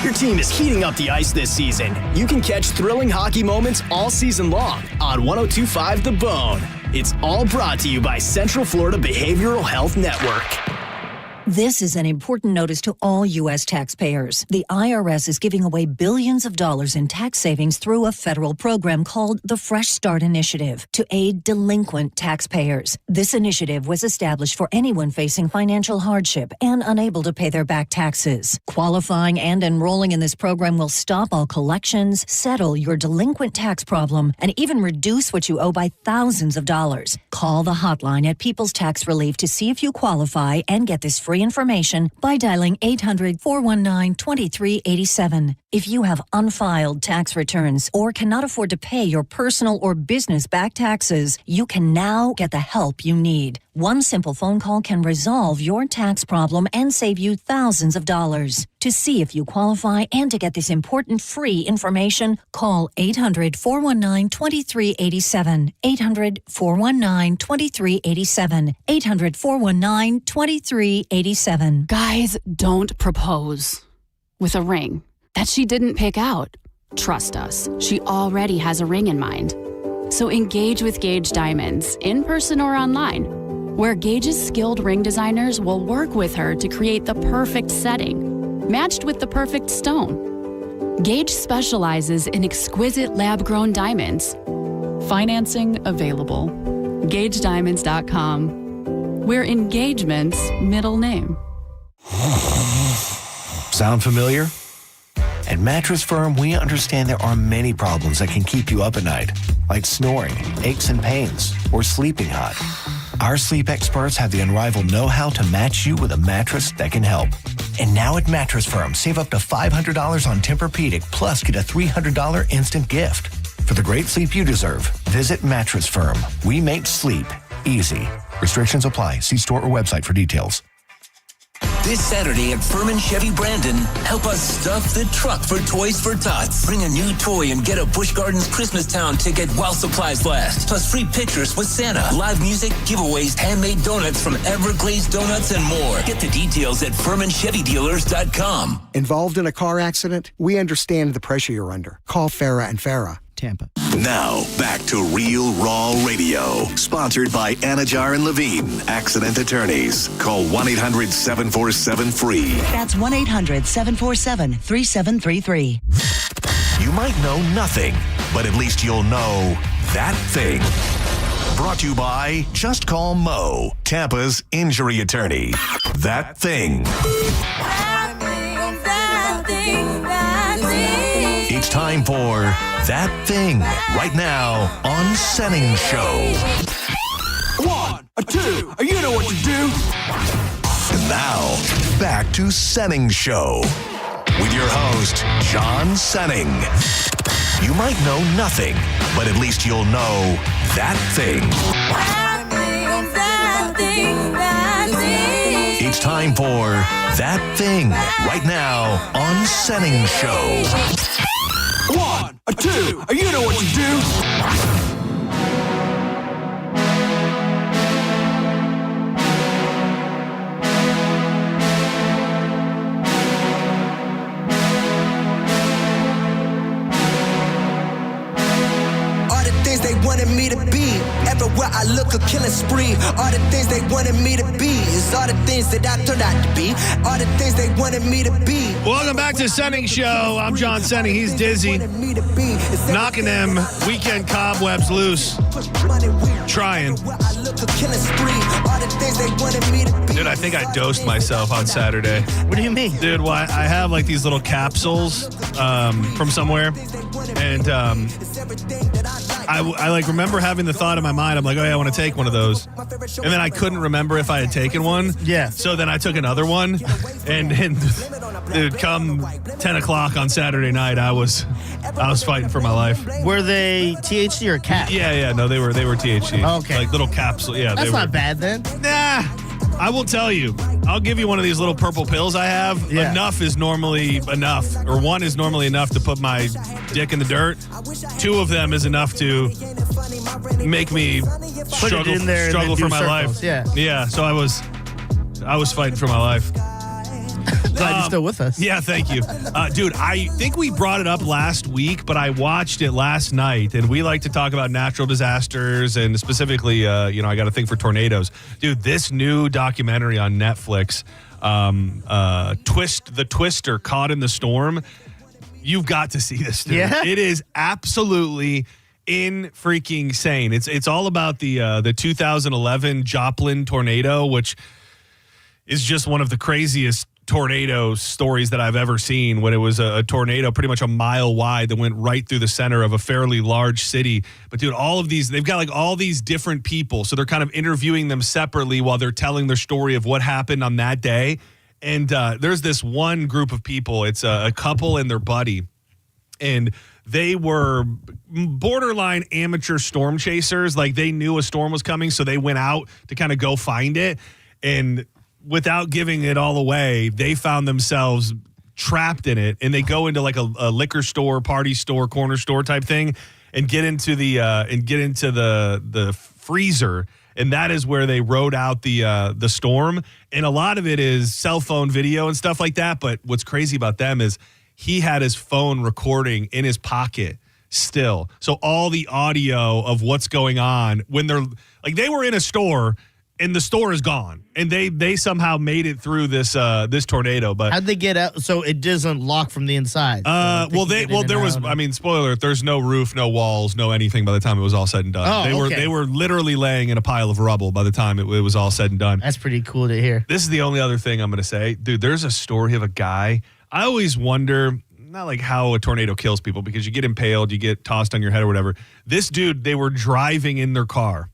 Your team is heating up the ice this season. You can catch thrilling hockey moments all season long on 102.5 The Bone. It's all brought to you by Central Florida Behavioral Health Network. This is an important notice to all U.S. taxpayers. The IRS is giving away billions of dollars in tax savings through a federal program called the Fresh Start Initiative to aid delinquent taxpayers. This initiative was established for anyone facing financial hardship and unable to pay their back taxes. Qualifying and enrolling in this program will stop all collections, settle your delinquent tax problem, and even reduce what you owe by thousands of dollars. Call the hotline at People's Tax Relief to see if you qualify and get this free information by dialing 800-419-2387. If you have unfiled tax returns or cannot afford to pay your personal or business back taxes, you can now get the help you need. One simple phone call can resolve your tax problem and save you thousands of dollars. To see if you qualify and to get this important free information, call 800-419-2387. 800-419-2387. 800-419-2387. Guys, don't propose with a ring that she didn't pick out. Trust us, she already has a ring in mind. So engage with Gage Diamonds, in person or online, where Gage's skilled ring designers will work with her to create the perfect setting, matched with the perfect stone. Gage specializes in exquisite lab-grown diamonds. Financing available. GageDiamonds.com. We're engagement's middle name. Sound familiar? At Mattress Firm, we understand there are many problems that can keep you up at night, like snoring, aches and pains, or sleeping hot. Our sleep experts have the unrivaled know-how to match you with a mattress that can help. And now at Mattress Firm, save up to $500 on Tempur-Pedic, plus get a $300 instant gift. For the great sleep you deserve, visit Mattress Firm. We make sleep easy. Restrictions apply. See store or website for details. This Saturday at Furman Chevy Brandon, help us stuff the truck for Toys for Tots. Bring a new toy and get a Busch Gardens Christmastown ticket while supplies last. Plus free pictures with Santa, live music, giveaways, handmade donuts from Everglazed Donuts, and more. Get the details at FurmanChevyDealers.com. Involved in a car accident? We understand the pressure you're under. Call Farah and Farah. Tampa. Now, back to Real Raw Radio. Sponsored by Anajar and Levine, accident attorneys. Call 1-800-747-FREE. That's 1-800-747-3733. You might know nothing, but at least you'll know that thing. Brought to you by Just Call Mo, Tampa's injury attorney. That thing. It's time for That Thing, right now on Senning Show. a two, you know what to do. And now, back to Senning Show with your host, John Senning. You might know nothing, but at least you'll know that thing. It's time for That Thing right now on Senning Show. One, a two, you know what to do. They wanted me to be. Everywhere I look, a killing spree. All the things they wanted me to be is all the things that I turned out to be. All the things they wanted me to be. Welcome back to Senning Show. I'm John Senning. He's dizzy. Knocking them weekend cobwebs loose. Trying. Dude, I think I dosed myself on Saturday. What do you mean? Dude, well, I have like these little capsules from somewhere. And I like remember having the thought in my mind, I'm like, oh yeah, I want to take one of those. And then I couldn't remember if I had taken one. Yeah. So then I took another one. And dude, come 10 o'clock on Saturday night, I was fighting for my life. Were they THC or cap? Yeah. No, they were THC. Okay. Like little capsule. Yeah. That's not bad then. Nah. I will tell you, I'll give you one of these little purple pills I have. Yeah. Enough is normally enough, or one is normally enough to put my dick in the dirt. Two of them is enough to make me struggle for my life. Yeah. So I was fighting for my life. Glad you're still with us. Yeah, thank you. Dude, I think we brought it up last week, but I watched it last night, and we like to talk about natural disasters, and specifically, I got a thing for tornadoes. Dude, this new documentary on Netflix, The Twister, Caught in the Storm, you've got to see this, dude. Yeah? It is absolutely freaking insane. It's all about the 2011 Joplin tornado, which is just one of the craziest tornado stories that I've ever seen, when it was a tornado pretty much a mile wide that went right through the center of a fairly large city. But dude, all of these, they've got like all these different people. So they're kind of interviewing them separately while they're telling their story of what happened on that day. And there's this one group of people. It's a couple and their buddy. And they were borderline amateur storm chasers. Like they knew a storm was coming, so they went out to kind of go find it. And without giving it all away, they found themselves trapped in it, and they go into like a liquor store, party store, corner store type thing, and get into the freezer, and that is where they rode out the storm. And a lot of it is cell phone video and stuff like that. But what's crazy about them is he had his phone recording in his pocket still, so all the audio of what's going on when they're like, they were in a store. And the store is gone, and they somehow made it through this tornado. But how'd they get out? So it doesn't lock from the inside. There was. I mean, spoiler: there's no roof, no walls, no anything. By the time it was all said and done, they were literally laying in a pile of rubble. By the time it was all said and done, that's pretty cool to hear. This is the only other thing I'm going to say, dude. There's a story of a guy. I always wonder, not like how a tornado kills people, because you get impaled, you get tossed on your head or whatever. This dude, they were driving in their car.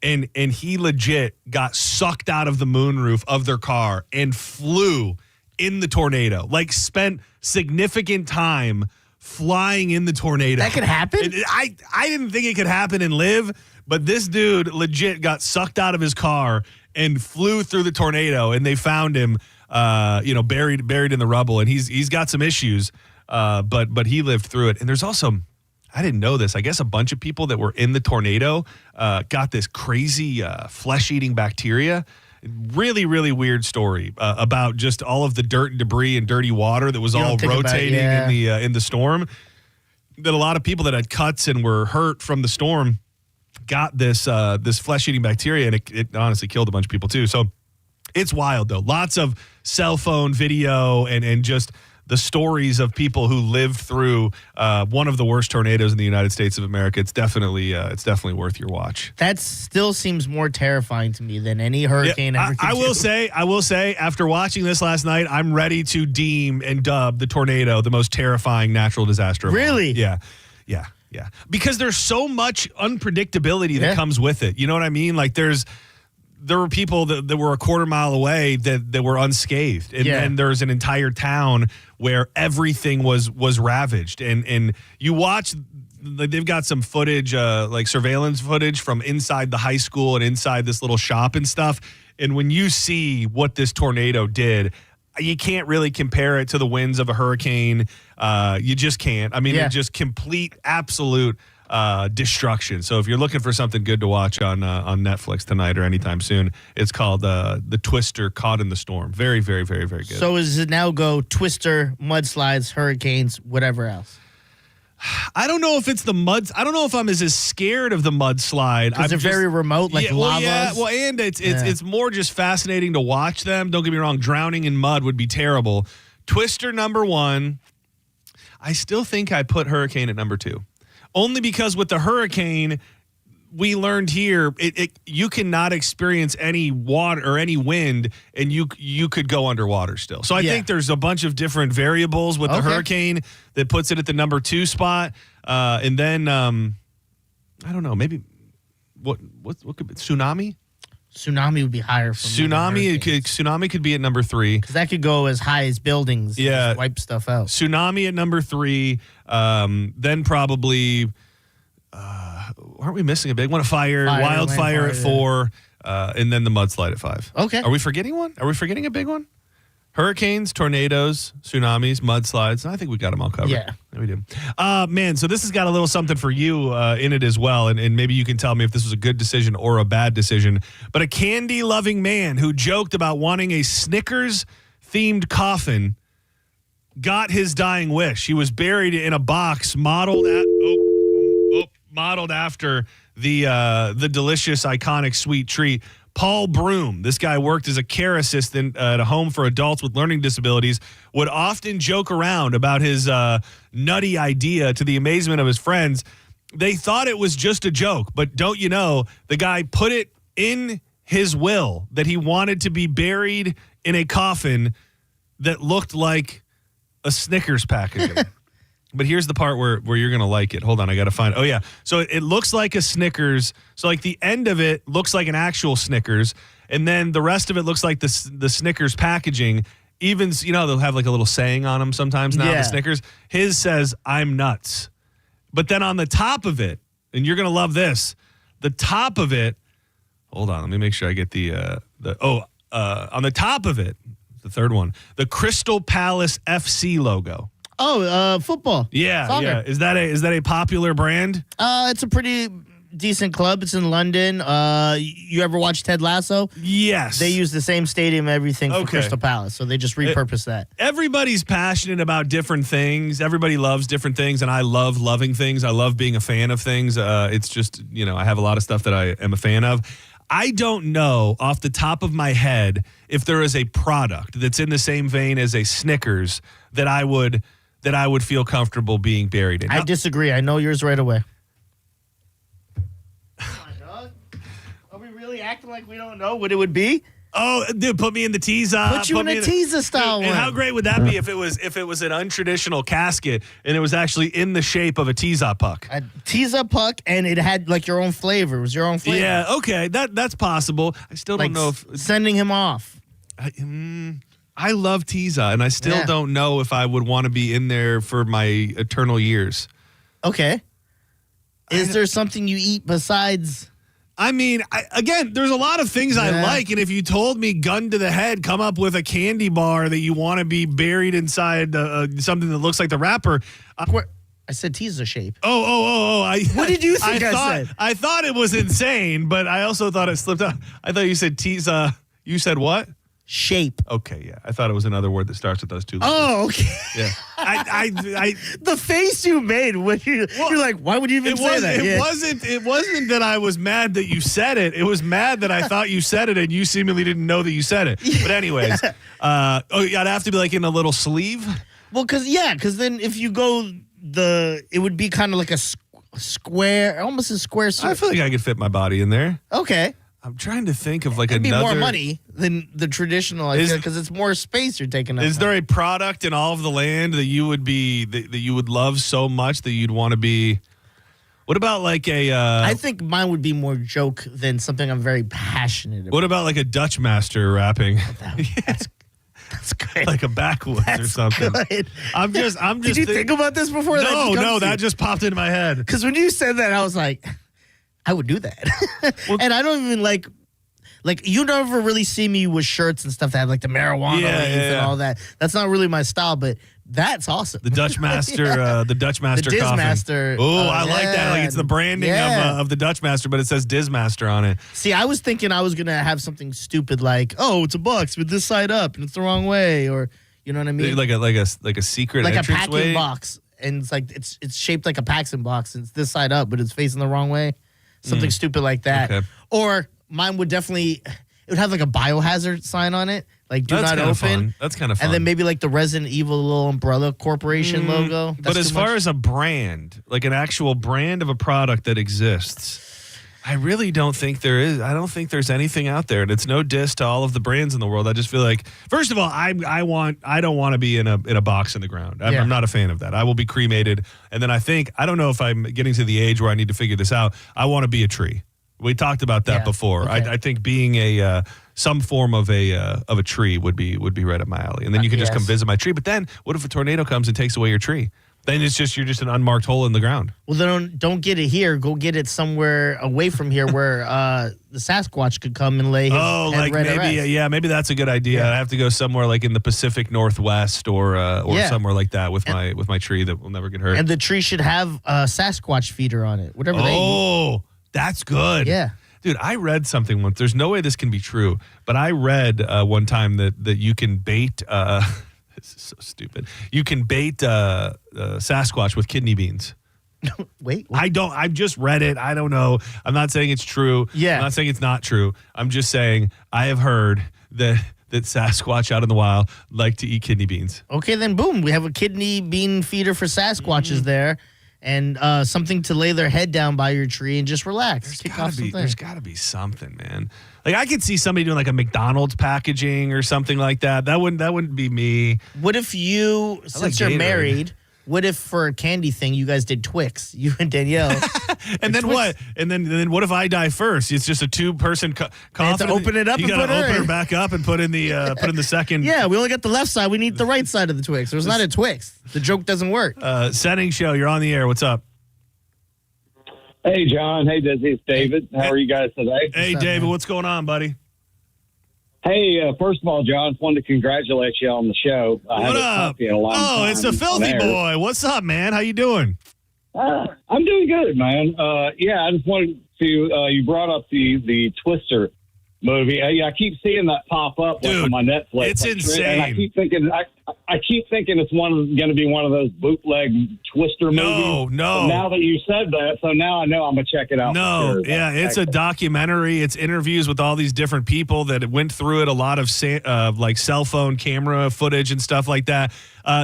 And he legit got sucked out of the moonroof of their car and flew in the tornado. Like spent significant time flying in the tornado. That could happen? I didn't think it could happen and live, but this dude legit got sucked out of his car and flew through the tornado, and they found him buried in the rubble, and he's got some issues, but he lived through it. And there's also, I didn't know this, I guess a bunch of people that were in the tornado got this crazy flesh-eating bacteria. Really, really weird story about just all of the dirt and debris and dirty water that was all rotating in the storm. That a lot of people that had cuts and were hurt from the storm got this flesh-eating bacteria, and it honestly killed a bunch of people too. So it's wild, though. Lots of cell phone video and just the stories of people who lived through one of the worst tornadoes in the United States of America. It's definitely worth your watch. That still seems more terrifying to me than any hurricane ever. I will say, after watching this last night, I'm ready to deem and dub the tornado the most terrifying natural disaster of all. Really? Yeah. Because there's so much unpredictability that comes with it. You know what I mean? Like there's there were people that were a quarter mile away that were unscathed. And then there's an entire town where everything was ravaged. And you watch, they've got some footage, like surveillance footage from inside the high school and inside this little shop and stuff. And when you see what this tornado did, you can't really compare it to the winds of a hurricane. You just can't. I mean, it just complete, absolute destruction. So if you're looking for something good to watch on Netflix tonight or anytime soon, it's called The Twister Caught in the Storm. Very, very, very, very good. So does it now go Twister, mudslides, hurricanes, whatever else? I don't know if it's the muds. I don't know if I'm as scared of the mudslide. Because they're very remote, like lava. Well, and it's more just fascinating to watch them. Don't get me wrong. Drowning in mud would be terrible. Twister number 1. I still think I put hurricane at number 2. Only because with the hurricane, we learned here, you cannot experience any water or any wind, and you could go underwater still. So I think there's a bunch of different variables with the hurricane that puts it at the number 2 spot. And then, I don't know, maybe what could be tsunami? Tsunami would be higher for me. Tsunami could be at number 3. Because that could go as high as buildings. Yeah. And wipe stuff out. Tsunami at number 3. Then probably, aren't we missing a big one? Wildfire at 4. And then the mudslide at 5. Okay. Are we forgetting one? Are we forgetting a big one? Hurricanes, tornadoes, tsunamis, mudslides. I think we got them all covered. Yeah. We do. Man, so this has got a little something for you in it as well. And maybe you can tell me if this was a good decision or a bad decision. But a candy-loving man who joked about wanting a Snickers-themed coffin got his dying wish. He was buried in a box modeled after the delicious, iconic sweet treat. Paul Broom, this guy worked as a care assistant at a home for adults with learning disabilities, would often joke around about his nutty idea to the amazement of his friends. They thought it was just a joke, but don't you know, the guy put it in his will that he wanted to be buried in a coffin that looked like a Snickers packaging. But here's the part where you're going to like it. Hold on, I got to find. Oh, yeah. So it looks like a Snickers. So like the end of it looks like an actual Snickers. And then the rest of it looks like the Snickers packaging. Even, you know, they'll have like a little saying on them sometimes now, the Snickers. His says, "I'm nuts." But then on the top of it, and you're going to love this, the top of it, hold on, let me make sure I get on the top of it, the third one, the Crystal Palace FC logo. Oh, football. Yeah, Soccer. yeah. Is that a popular brand? It's a pretty decent club. It's in London. You ever watch Ted Lasso? Yes. They use the same stadium, everything for Crystal Palace, so they just repurpose that. Everybody's passionate about different things. Everybody loves different things, and I love loving things. I love being a fan of things. It's just, you know, I have a lot of stuff that I am a fan of. I don't know off the top of my head if there is a product that's in the same vein as a Snickers that I would feel comfortable being buried in. I disagree. I know yours right away. Are we really acting like we don't know what it would be? Oh, dude, put me in the teaser. Put you in a teaser style one. And how great would that be if it was an untraditional casket and it was actually in the shape of a teaser puck? A teaser puck, and it had like your own flavor. It was your own flavor. Yeah, okay, that's possible. I still don't know if sending him off. I love Tiza, and I still don't know if I would want to be in there for my eternal years. Okay. Is there something you eat besides? I mean, again, there's a lot of things I like, and if you told me gun to the head, come up with a candy bar that you want to be buried inside something that looks like the wrapper. I said teaser shape. Oh. What did you think I said? I thought it was insane, but I also thought it slipped out. I thought you said teaser. You said what? Shape. Okay, yeah. I thought it was another word that starts with those two letters. Oh, okay. Yeah. I the face you made when you're like, why would you even say that? It wasn't that I was mad that you said it. It was mad that I thought you said it and you seemingly didn't know that you said it. But anyways, I'd have to be like in a little sleeve. Well, because then if you go it would be kind of like a square, almost a square. I feel like I could fit my body in there. Okay. I'm trying to think of like It'd another. be more money than the traditional idea because it's more space you're taking up. Is there a product in all of the land that you would be that you would love so much that you'd want to be? What about like a? I think mine would be more joke than something I'm very passionate about. What about like a Dutch master rapping? That's good. Like a backwoods or something. Good. I'm just. Did you think about this before? That just popped into my head. Because when you said that, I was like, I would do that. And I don't even like you never really see me with shirts and stuff that have like the marijuana and all that. That's not really my style, but that's awesome. The Dutch master, the Dutch master the Diz coffin. Master. Oh, I like that. Like it's the branding of the Dutch master, but it says Diz Master on it. See, I was thinking I was gonna have something stupid like, oh, it's a box with this side up and it's the wrong way, or you know what I mean? Like a secret, like a entrance packing way? box, and it's like it's shaped like a Paxson box, and it's this side up, but it's facing the wrong way. Something stupid like that. Okay. Or mine would definitely. It would have like a biohazard sign on it, like do not open. Fun. That's kind of fun. And then maybe like the Resident Evil little Umbrella Corporation logo. That's but as far as a brand, like an actual brand of a product that exists, I really don't think there is. I don't think there's anything out there. And it's no diss to all of the brands in the world. I just feel like, first of all, I don't want to be in a box in the ground. I'm not a fan of that. I will be cremated. And then I don't know if I'm getting to the age where I need to figure this out. I want to be a tree. We talked about that before. Okay. I think being some form of a tree would be right up my alley, and then you can just come visit my tree. But then, what if a tornado comes and takes away your tree? Then you're just an unmarked hole in the ground. Well, then don't get it here. Go get it somewhere away from here where the Sasquatch could come and lay his head right to rest. Maybe that's a good idea. I have to go somewhere like in the Pacific Northwest or somewhere like that with my tree that will never get hurt. And the tree should have a Sasquatch feeder on it. Whatever they eat. That's good. Yeah. Dude, I read something once. There's no way this can be true, but I read one time that you can bait, this is so stupid. You can bait Sasquatch with kidney beans. Wait. I've just read it. I don't know. I'm not saying it's true. Yeah. I'm not saying it's not true. I'm just saying I have heard that Sasquatch out in the wild like to eat kidney beans. Okay, then boom. We have a kidney bean feeder for Sasquatches there. And something to lay their head down by your tree and just relax. There's got to be something, man. Like I could see somebody doing like a McDonald's packaging or something like that. That wouldn't be me. What if you, since you're married, what if for a candy thing you guys did Twix, you and Danielle? And then Twix. What? And then what if I die first? It's just a 2-person coffin. You have to open it up. You got to open her back up and put in the second. Yeah, we only got the left side. We need the right side of the Twix. There's not a Twix. The joke doesn't work. Senning Show, you're on the air. What's up? Hey, John. Hey, Dizzy. It's David. How are you guys today? Hey, David. What's going on, buddy? Hey, first of all, John, I wanted to congratulate you on the show. I what haven't up? talked to you in a long time It's the Filthy on air. Boy. What's up, man? How you doing? I'm doing good, man. I just wanted to. You brought up the Twister movie. I keep seeing that pop up on my Netflix. It's insane. And I keep thinking, it's going to be one of those bootleg Twister movies. No. But now that you said that, so now I know I'm going to check it out. No, for sure. yeah, it's a documentary. It's interviews with all these different people that went through it. A lot of like cell phone camera footage and stuff like that.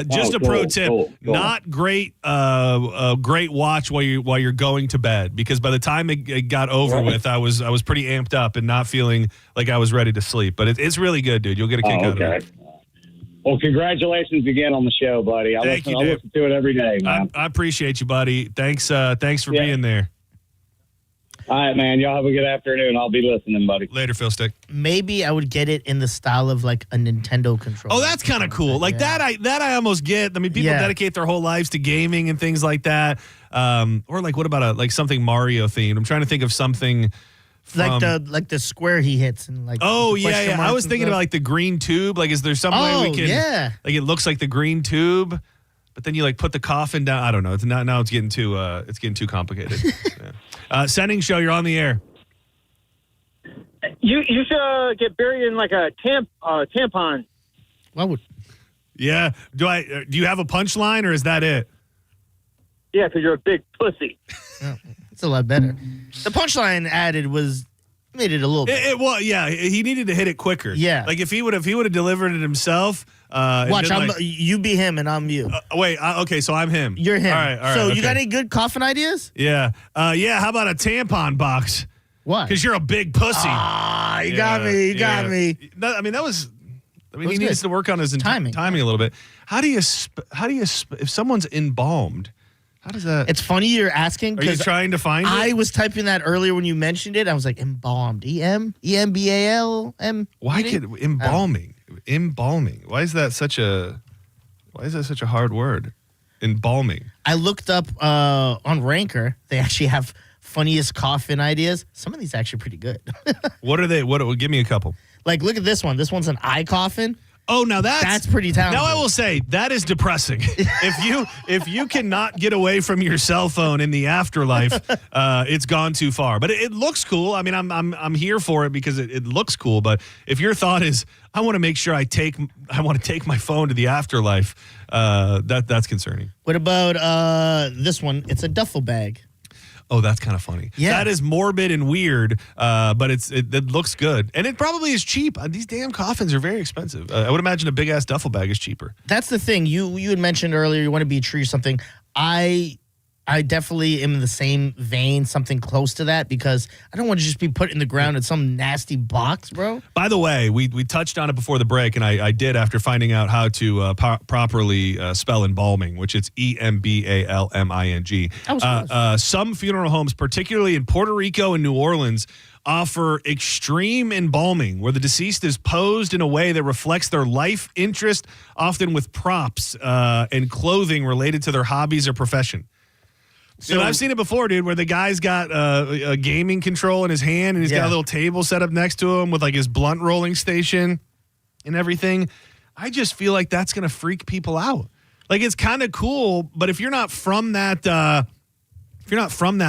Just a pro tip: cool. not great, great watch while you're going to bed, because by the time it got over with, I was pretty amped up and not feeling like I was ready to sleep. But it's really good, dude. You'll get a kick out of it. Well, congratulations again on the show, buddy. I listen to it every day, man. I appreciate you, buddy. Thanks for being there. All right, man. Y'all have a good afternoon. I'll be listening, buddy. Later, Phil Stick. Maybe I would get it in the style of like a Nintendo controller. Oh, that's kind of cool. Like that I almost get. I mean, people dedicate their whole lives to gaming and things like that. Or like, what about something Mario themed? I'm trying to think of something. Like the square he hits and like. Oh yeah. I was thinking about like the green tube. Like, is there some way we can? Yeah. Like it looks like the green tube, but then you like put the coffin down. I don't know. It's not now. It's getting too complicated. Yeah. Senning Show, you're on the air. You should get buried in like a tampon. What would? Yeah. Do you have a punchline or is that it? Yeah, because you're a big pussy. It's a lot better. The punchline added made it a little bit. Well, yeah, he needed to hit it quicker. Yeah. Like if he would have delivered it himself. Watch, you be him and I'm you. Wait, okay, so I'm him. You're him. All right. So okay. you got any good coffin ideas? Yeah. How about a tampon box? Why? Because you're a big pussy. You got me. You got me. He needs to work on his timing a little bit. How do you if someone's embalmed? How does that? It's funny you're asking. Are you trying to find it? I was typing that earlier when you mentioned it. I was like, embalmed. E-M-B-A-L-M. Why could embalming? Embalming. Why is that such a hard word? Embalming. I looked up on Ranker. They actually have funniest coffin ideas. Some of these are actually pretty good. What are they? Give me a couple. Like, look at this one. This one's an eye coffin. Oh, now that's pretty talented. Now I will say that is depressing. if you cannot get away from your cell phone in the afterlife, it's gone too far. But it looks cool. I mean, I'm here for it because it looks cool. But if your thought is, I want to make sure I want to take my phone to the afterlife, that's concerning. What about this one? It's a duffel bag. Oh, that's kind of funny. Yeah. That is morbid and weird, but it looks good. And it probably is cheap. These damn coffins are very expensive. I would imagine a big-ass duffel bag is cheaper. That's the thing. You had mentioned earlier you want to be a tree or something. I definitely am in the same vein, something close to that, because I don't want to just be put in the ground in some nasty box, bro. By the way, we touched on it before the break, and I did after finding out how to properly spell embalming, which it's E-M-B-A-L-M-I-N-G. Some funeral homes, particularly in Puerto Rico and New Orleans, offer extreme embalming, where the deceased is posed in a way that reflects their life interest, often with props and clothing related to their hobbies or profession. So I've seen it before, dude, where the guy's got a gaming control in his hand, and he's got a little table set up next to him with like his blunt rolling station and everything. I just feel like that's going to freak people out. Like, it's kind of cool, but if you're not from that,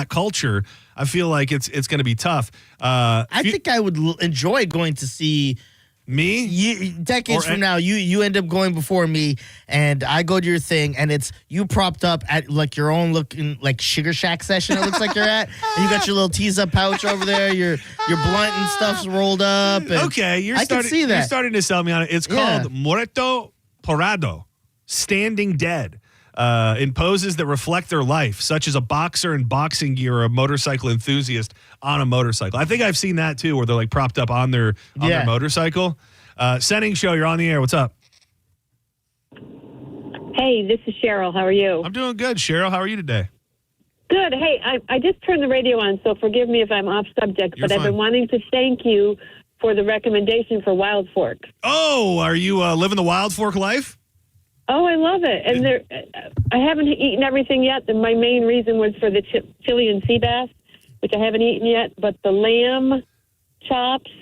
culture, I feel like it's going to be tough. I think I would enjoy going to see. Me? Decades from now, you end up going before me, and I go to your thing, and it's you propped up at like your own looking like Sugar Shack session. It looks like you're at, and you got your little tease up pouch over there. Your blunt and stuff's rolled up. Okay, I can see that. You're starting to sell me on it. It's called Muerto Parado, standing dead. In poses that reflect their life, such as a boxer in boxing gear or a motorcycle enthusiast on a motorcycle. I think I've seen that too, where they're like propped up on their motorcycle. Senning Show, you're on the air. What's up? Hey, this is Cheryl. How are you? I'm doing good, Cheryl. How are you today? Good. Hey, I just turned the radio on, so forgive me if I'm off subject, but I've been wanting to thank you for the recommendation for Wild Fork. Oh, are you living the Wild Fork life? Oh, I love it. And I haven't eaten everything yet. My main reason was for the Chilean sea bass, which I haven't eaten yet. But the lamb chops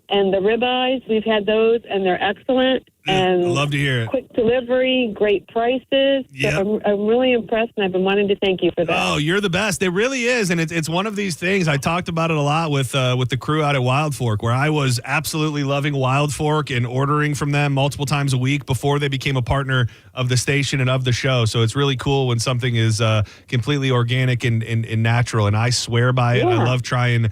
and the ribeyes, we've had those, and they're excellent. And I love to hear it. Quick delivery, great prices. Yep. So I'm really impressed, and I've been wanting to thank you for that. Oh, you're the best. It really is, and it's one of these things. I talked about it a lot with the crew out at Wild Fork, where I was absolutely loving Wild Fork and ordering from them multiple times a week before they became a partner of the station and of the show. So it's really cool when something is completely organic and natural, and I swear by it. I love trying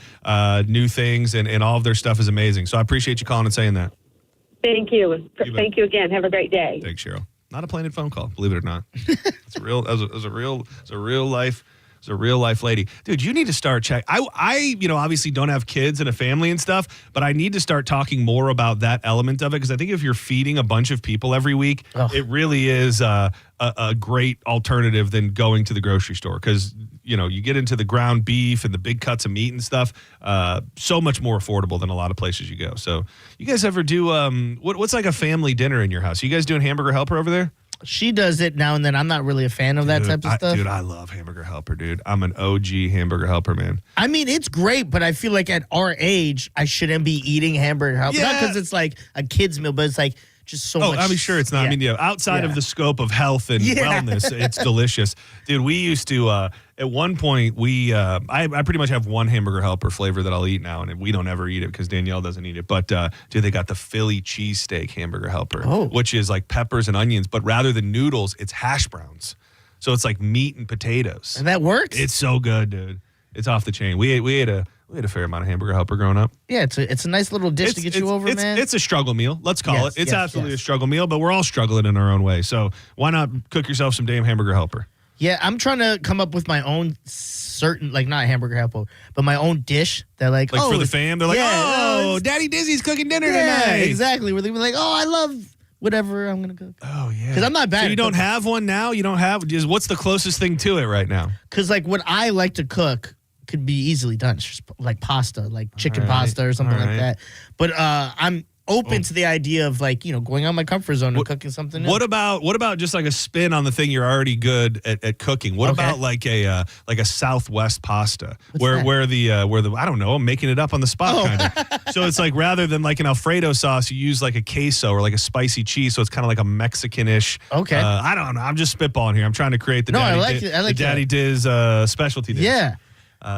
new things, and all of their stuff is amazing. So I appreciate you calling and saying that. Thank you. Thank you again. Have a great day. Thanks, Cheryl. Not a planted phone call, believe it or not. It's a real, as a real life lady, dude. You need to start check. I obviously don't have kids and a family and stuff, but I need to start talking more about that element of it, because I think if you're feeding a bunch of people every week, it really is a great alternative than going to the grocery store, because you get into the ground beef and the big cuts of meat and stuff, so much more affordable than a lot of places you go. So you guys ever do what's like a family dinner in your house? You guys doing Hamburger Helper over there? She does it now and then. I'm not really a fan of that type of stuff. Dude, I love Hamburger Helper, dude. I'm an OG Hamburger Helper, man. I mean, it's great, but I feel like at our age, I shouldn't be eating Hamburger Helper. Not because it's like a kid's meal, but it's like just so much. I mean, sure, it's not. I mean, outside of the scope of health and wellness, it's delicious. Dude, we used to, at one point, I pretty much have one Hamburger Helper flavor that I'll eat now, and we don't ever eat it because Danielle doesn't eat it. But, dude, they got the Philly cheesesteak Hamburger Helper, which is like peppers and onions, but rather than noodles, it's hash browns. So it's like meat and potatoes. And that works? It's so good, dude. It's off the chain. We ate a fair amount of Hamburger Helper growing up. Yeah, it's a nice little dish to get you over, man. It's a struggle meal. Let's call it. It's absolutely a struggle meal, but we're all struggling in our own way. So why not cook yourself some damn Hamburger Helper? Yeah, I'm trying to come up with my own certain, like not Hamburger Helper, but my own dish that like for the fam. They're like, Daddy Dizzy's cooking dinner tonight. Exactly. Where they be like, I love whatever I'm gonna cook. Oh yeah, because I'm not bad. So you at don't cooking. have one now. You don't have. What's the closest thing to it right now? Because like what I like to cook could be easily done. It's just like pasta, like chicken pasta or something like that. But I'm open to the idea of like, going out my comfort zone and cooking something new. What about just like a spin on the thing you're already good at cooking? What about like a Southwest pasta where the I don't know, I'm making it up on the spot kind of. So it's like rather than like an Alfredo sauce, you use like a queso or like a spicy cheese. So it's kind of like a Mexican-ish. Okay. I don't know. I'm just spitballing here. I'm trying to create the Daddy Diz specialty dish. Yeah.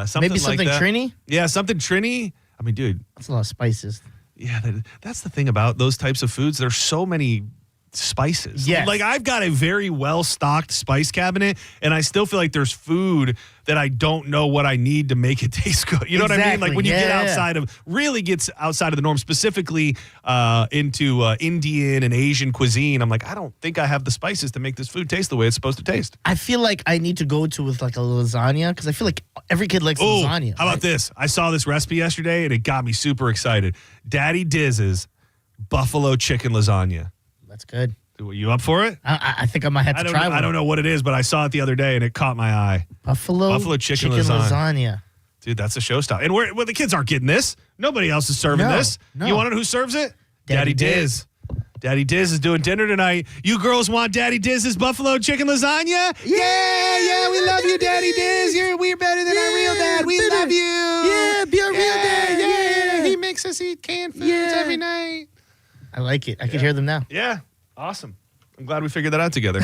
Something maybe something like that. Trini? Yeah, something Trini. I mean, dude. That's a lot of spices. Yeah, that's the thing about those types of foods. There's so many spices. Yes. Like I've got a very well-stocked spice cabinet, and I still feel like there's food that I don't know what I need to make it taste good. You know what I mean? Like when you get outside of the norm, specifically into Indian and Asian cuisine, I'm like, I don't think I have the spices to make this food taste the way it's supposed to taste. I feel like I need to go with like a lasagna because I feel like every kid likes lasagna. How about this? I saw this recipe yesterday, and it got me super excited. Daddy Diz's buffalo chicken lasagna. That's good. Are you up for it? I think I might have to try one. I don't know what it is, but I saw it the other day and it caught my eye. Buffalo chicken lasagna. Dude, that's a showstopper. And the kids aren't getting this. Nobody else is serving this. No. You want to know who serves it? Daddy Diz. Daddy Diz is doing dinner tonight. You girls want Daddy Diz's buffalo chicken lasagna? Yeah, we love you, Daddy Diz. We're better than our real dad. We love you. Yeah, be our real dad. Yeah. He makes us eat canned foods every night. I like it. I can hear them now. Yeah. Awesome. I'm glad we figured that out together.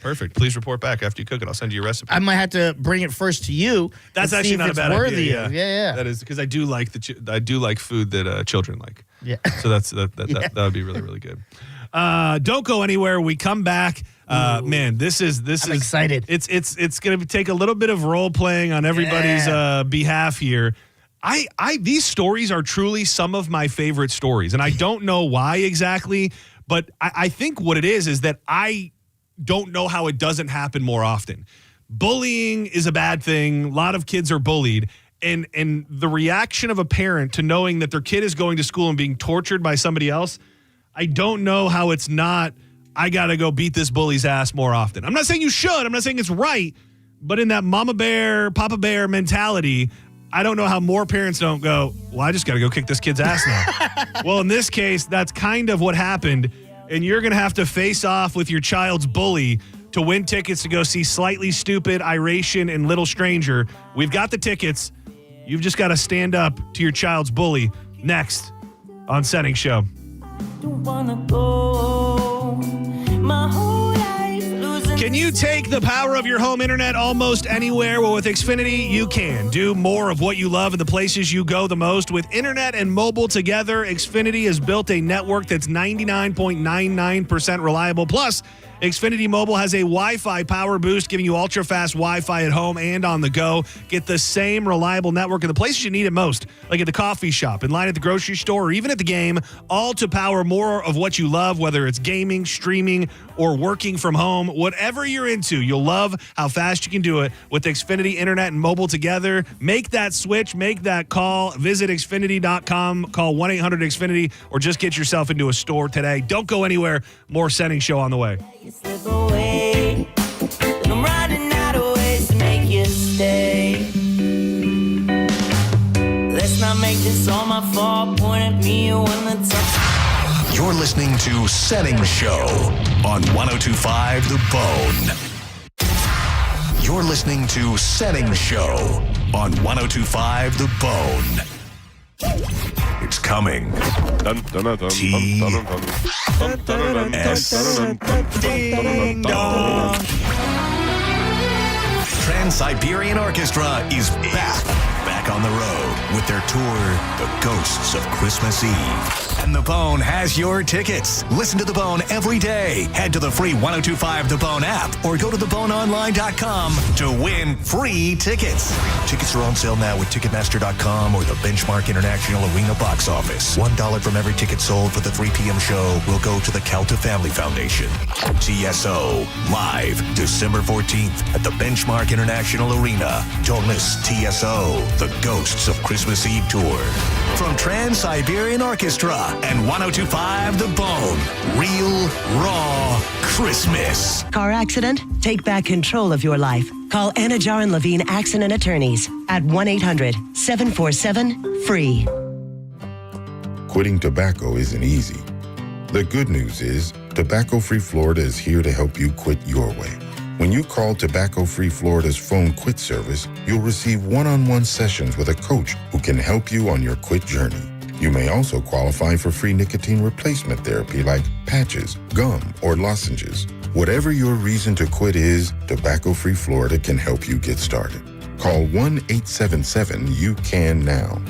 Perfect. Please report back after you cook it. I'll send you a recipe. I might have to bring it first to you. That's actually not a bad idea. Yeah. That is because I do like food that children like. Yeah. So that would be really, really good. Don't go anywhere. We come back. Man, this is excited. It's going to take a little bit of role playing on everybody's behalf here. These stories are truly some of my favorite stories, and I don't know why exactly, but I think what it is that I don't know how it doesn't happen more often. Bullying is a bad thing. A lot of kids are bullied, and the reaction of a parent to knowing that their kid is going to school and being tortured by somebody else, I don't know how it's not, I got to go beat this bully's ass more often. I'm not saying you should. I'm not saying it's right, but in that mama bear, papa bear mentality, I don't know how more parents don't go, well, I just got to go kick this kid's ass now. Well, in this case, that's kind of what happened. And you're going to have to face off with your child's bully to win tickets to go see Slightly Stupid, Iration, and Little Stranger. We've got the tickets. You've just got to stand up to your child's bully. Next on Senning Show. Don't wanna go. My whole life losing. Can you take the power of your home internet almost anywhere? Well, with Xfinity, you can. Do more of what you love in the places you go the most. With internet and mobile together, Xfinity has built a network that's 99.99% reliable. Plus, Xfinity Mobile has a Wi-Fi power boost, giving you ultra-fast Wi-Fi at home and on the go. Get the same reliable network in the places you need it most, like at the coffee shop, in line at the grocery store, or even at the game, all to power more of what you love, whether it's gaming, streaming, or working from home. Whatever you're into, you'll love how fast you can do it with Xfinity Internet and mobile together. Make that switch. Make that call. Visit Xfinity.com. Call 1-800-XFINITY or just get yourself into a store today. Don't go anywhere. More Senning Show on the way. You slip away, and I'm running out of ways to make you stay. Let's not make this all my fault. Point at me when the time. You're listening to Senning Show on 102.5 The Bone. You're listening to Senning Show on 102.5 The Bone. It's coming. Ding dong. Trans-Siberian Orchestra is back on the road with their tour, The Ghosts of Christmas Eve. And The Bone has your tickets. Listen to The Bone every day. Head to the free 102.5 The Bone app or go to theboneonline.com to win free tickets. Tickets are on sale now with Ticketmaster.com or the Benchmark International Arena box office. $1 from every ticket sold for the 3 p.m. show will go to the Calta Family Foundation. TSO, live December 14th at the Benchmark International Arena. Don't miss TSO, The Ghosts of Christmas Eve Tour. From Trans-Siberian Orchestra, and 102.5 The Bone. Real, raw Christmas. Car accident? Take back control of your life. Call Anna Jar and Levine Accident Attorneys at 1-800-747-FREE. Quitting tobacco isn't easy. The good news is, Tobacco Free Florida is here to help you quit your way. When you call Tobacco Free Florida's phone quit service, you'll receive one-on-one sessions with a coach who can help you on your quit journey. You may also qualify for free nicotine replacement therapy like patches, gum, or lozenges. Whatever your reason to quit is, Tobacco Free Florida can help you get started. Call 1-877-YOU-CAN-NOW.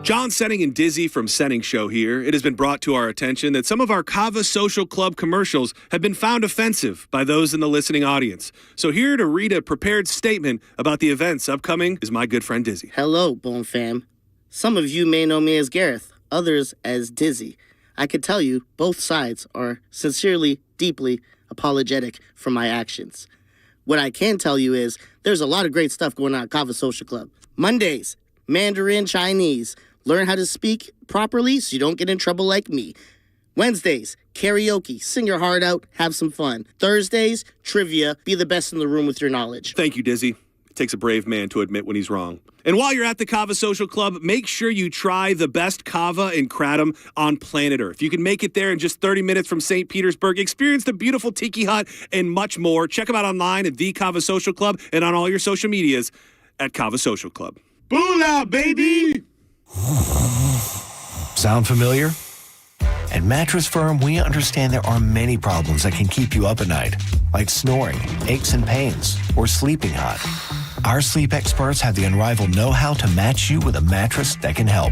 John Senning and Dizzy from Senning Show here. It has been brought to our attention that some of our Kava Social Club commercials have been found offensive by those in the listening audience. So here to read a prepared statement about the events upcoming is my good friend Dizzy. Hello, Bone Fam. Some of you may know me as Gareth, others as Dizzy. I can tell you both sides are sincerely, deeply apologetic for my actions. What I can tell you is there's a lot of great stuff going on at Kava Social Club. Mondays, Mandarin Chinese. Learn how to speak properly so you don't get in trouble like me. Wednesdays, karaoke. Sing your heart out, have some fun. Thursdays, trivia. Be the best in the room with your knowledge. Thank you, Dizzy. It takes a brave man to admit when he's wrong. And while you're at the Kava Social Club, make sure you try the best kava and kratom on planet Earth. You can make it there in just 30 minutes from St. Petersburg. Experience the beautiful tiki hut and much more. Check them out online at the Kava Social Club and on all your social medias at Kava Social Club. Boolah, baby! Sound familiar? At Mattress Firm, we understand there are many problems that can keep you up at night, like snoring, aches and pains, or sleeping hot. Our sleep experts have the unrivaled know-how to match you with a mattress that can help.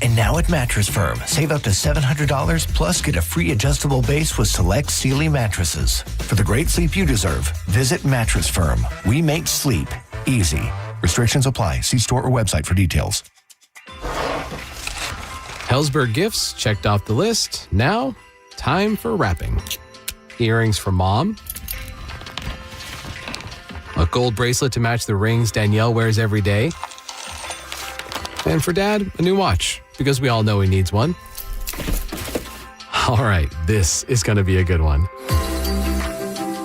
And now at Mattress Firm, save up to $700 plus get a free adjustable base with select Sealy mattresses. For the great sleep you deserve, visit Mattress Firm. We make sleep easy. Restrictions apply. See store or website for details. Helzberg gifts checked off the list. Now, time for wrapping. Earrings for mom. A gold bracelet to match the rings Danielle wears every day. And for dad, a new watch, because we all know he needs one. All right, this is going to be a good one.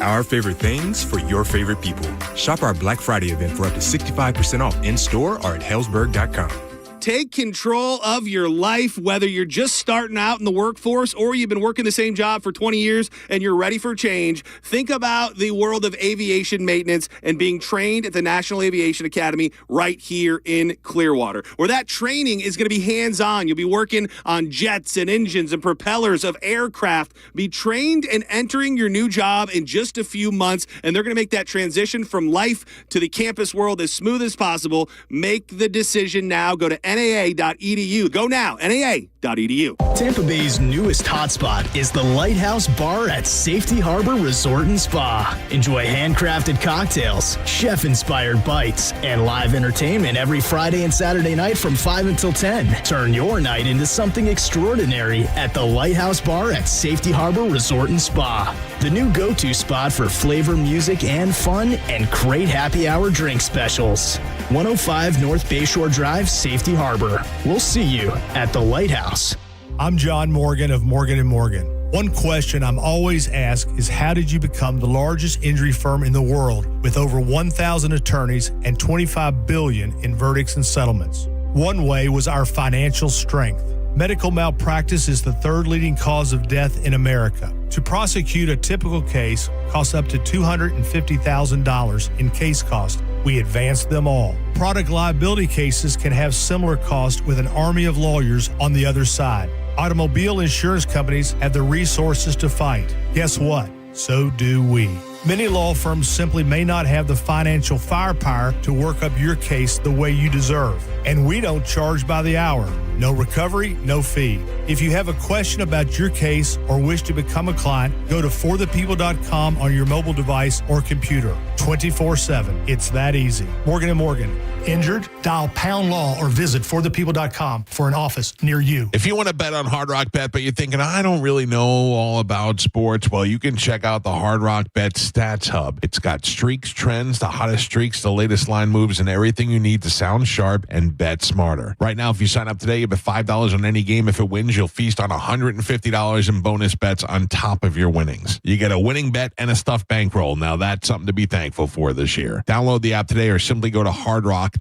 Our favorite things for your favorite people. Shop our Black Friday event for up to 65% off in-store or at Helzberg.com. Take control of your life, whether you're just starting out in the workforce or you've been working the same job for 20 years and you're ready for change. Think about the world of aviation maintenance and being trained at the National Aviation Academy right here in Clearwater, where that training is going to be hands-on. You'll be working on jets and engines and propellers of aircraft. Be trained and entering your new job in just a few months, and they're going to make that transition from life to the campus world as smooth as possible. Make the decision now. Go to NAA.edu. Go now, NAA.edu. Tampa Bay's newest hotspot is the Lighthouse Bar at Safety Harbor Resort and Spa. Enjoy handcrafted cocktails, chef-inspired bites, and live entertainment every Friday and Saturday night from 5 until 10. Turn your night into something extraordinary at the Lighthouse Bar at Safety Harbor Resort and Spa. The new go-to spot for flavor, music, and fun, and great happy hour drink specials. 105 North Bayshore Drive, Safety Harbor. We'll see you at the Lighthouse. I'm John Morgan of Morgan & Morgan. One question I'm always asked is, how did you become the largest injury firm in the world with over 1,000 attorneys and $25 billion in verdicts and settlements? One way was our financial strength. Medical malpractice is the third leading cause of death in America. To prosecute a typical case costs up to $250,000 in case cost. We advance them all. Product liability cases can have similar costs with an army of lawyers on the other side. Automobile insurance companies have the resources to fight. Guess what? So do we. Many law firms simply may not have the financial firepower to work up your case the way you deserve. And we don't charge by the hour. No recovery, no fee. If you have a question about your case or wish to become a client, go to forthepeople.com on your mobile device or computer. 24/7. It's that easy. Morgan & Morgan. Injured? Dial pound law or visit forthepeople.com for an office near you. If you want to bet on Hard Rock Bet, but you're thinking, I don't really know all about sports, well, you can check out the Hard Rock Bet Stats Hub. It's got streaks, trends, the hottest streaks, the latest line moves, and everything you need to sound sharp and bet smarter. Right now, if you sign up today, you bet $5 on any game. If it wins, you'll feast on $150 in bonus bets on top of your winnings. You get a winning bet and a stuffed bankroll. Now, that's something to be thankful for this year. Download the app today or simply go to hardrock.bet.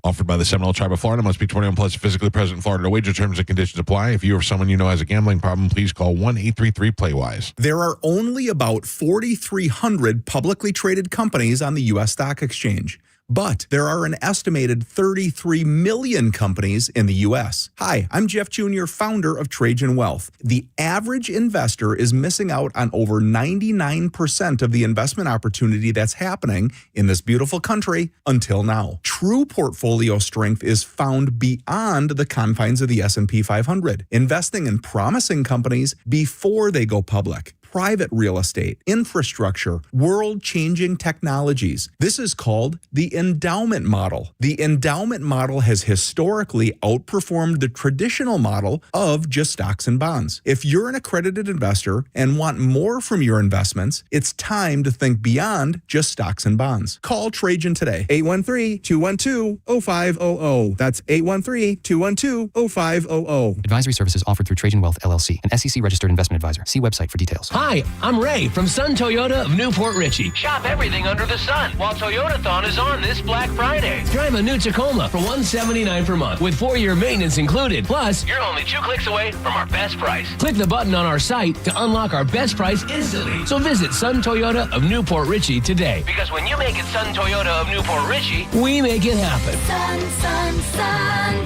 Offered by the Seminole Tribe of Florida. Must be 21 plus, physically present in Florida. To wager, terms and conditions apply. If you or someone you know has a gambling problem, please call 1-833-PLAY-WISE. There are only about 4,300 publicly traded companies on the U.S. stock exchange. But there are an estimated 33 million companies in the U.S. Hi, I'm Jeff Jr., founder of Trajan Wealth. The average investor is missing out on over 99% of the investment opportunity that's happening in this beautiful country until now. True portfolio strength is found beyond the confines of the S&P 500, investing in promising companies before they go public. Private real estate, infrastructure, world-changing technologies. This is called the endowment model. The endowment model has historically outperformed the traditional model of just stocks and bonds. If you're an accredited investor and want more from your investments, it's time to think beyond just stocks and bonds. Call Trajan today, 813-212-0500. That's 813-212-0500. Advisory services offered through Trajan Wealth, LLC, an SEC-registered investment advisor. See website for details. Hi, I'm Ray from Sun Toyota of Newport Richey. Shop everything under the sun while Toyotathon is on this Black Friday. Drive a new Tacoma for $179 per month with 4-year maintenance included. Plus, you're only 2 clicks away from our best price. Click the button on our site to unlock our best price instantly. So visit Sun Toyota of Newport Richey today. Because when you make it Sun Toyota of Newport Richey, we make it happen. Sun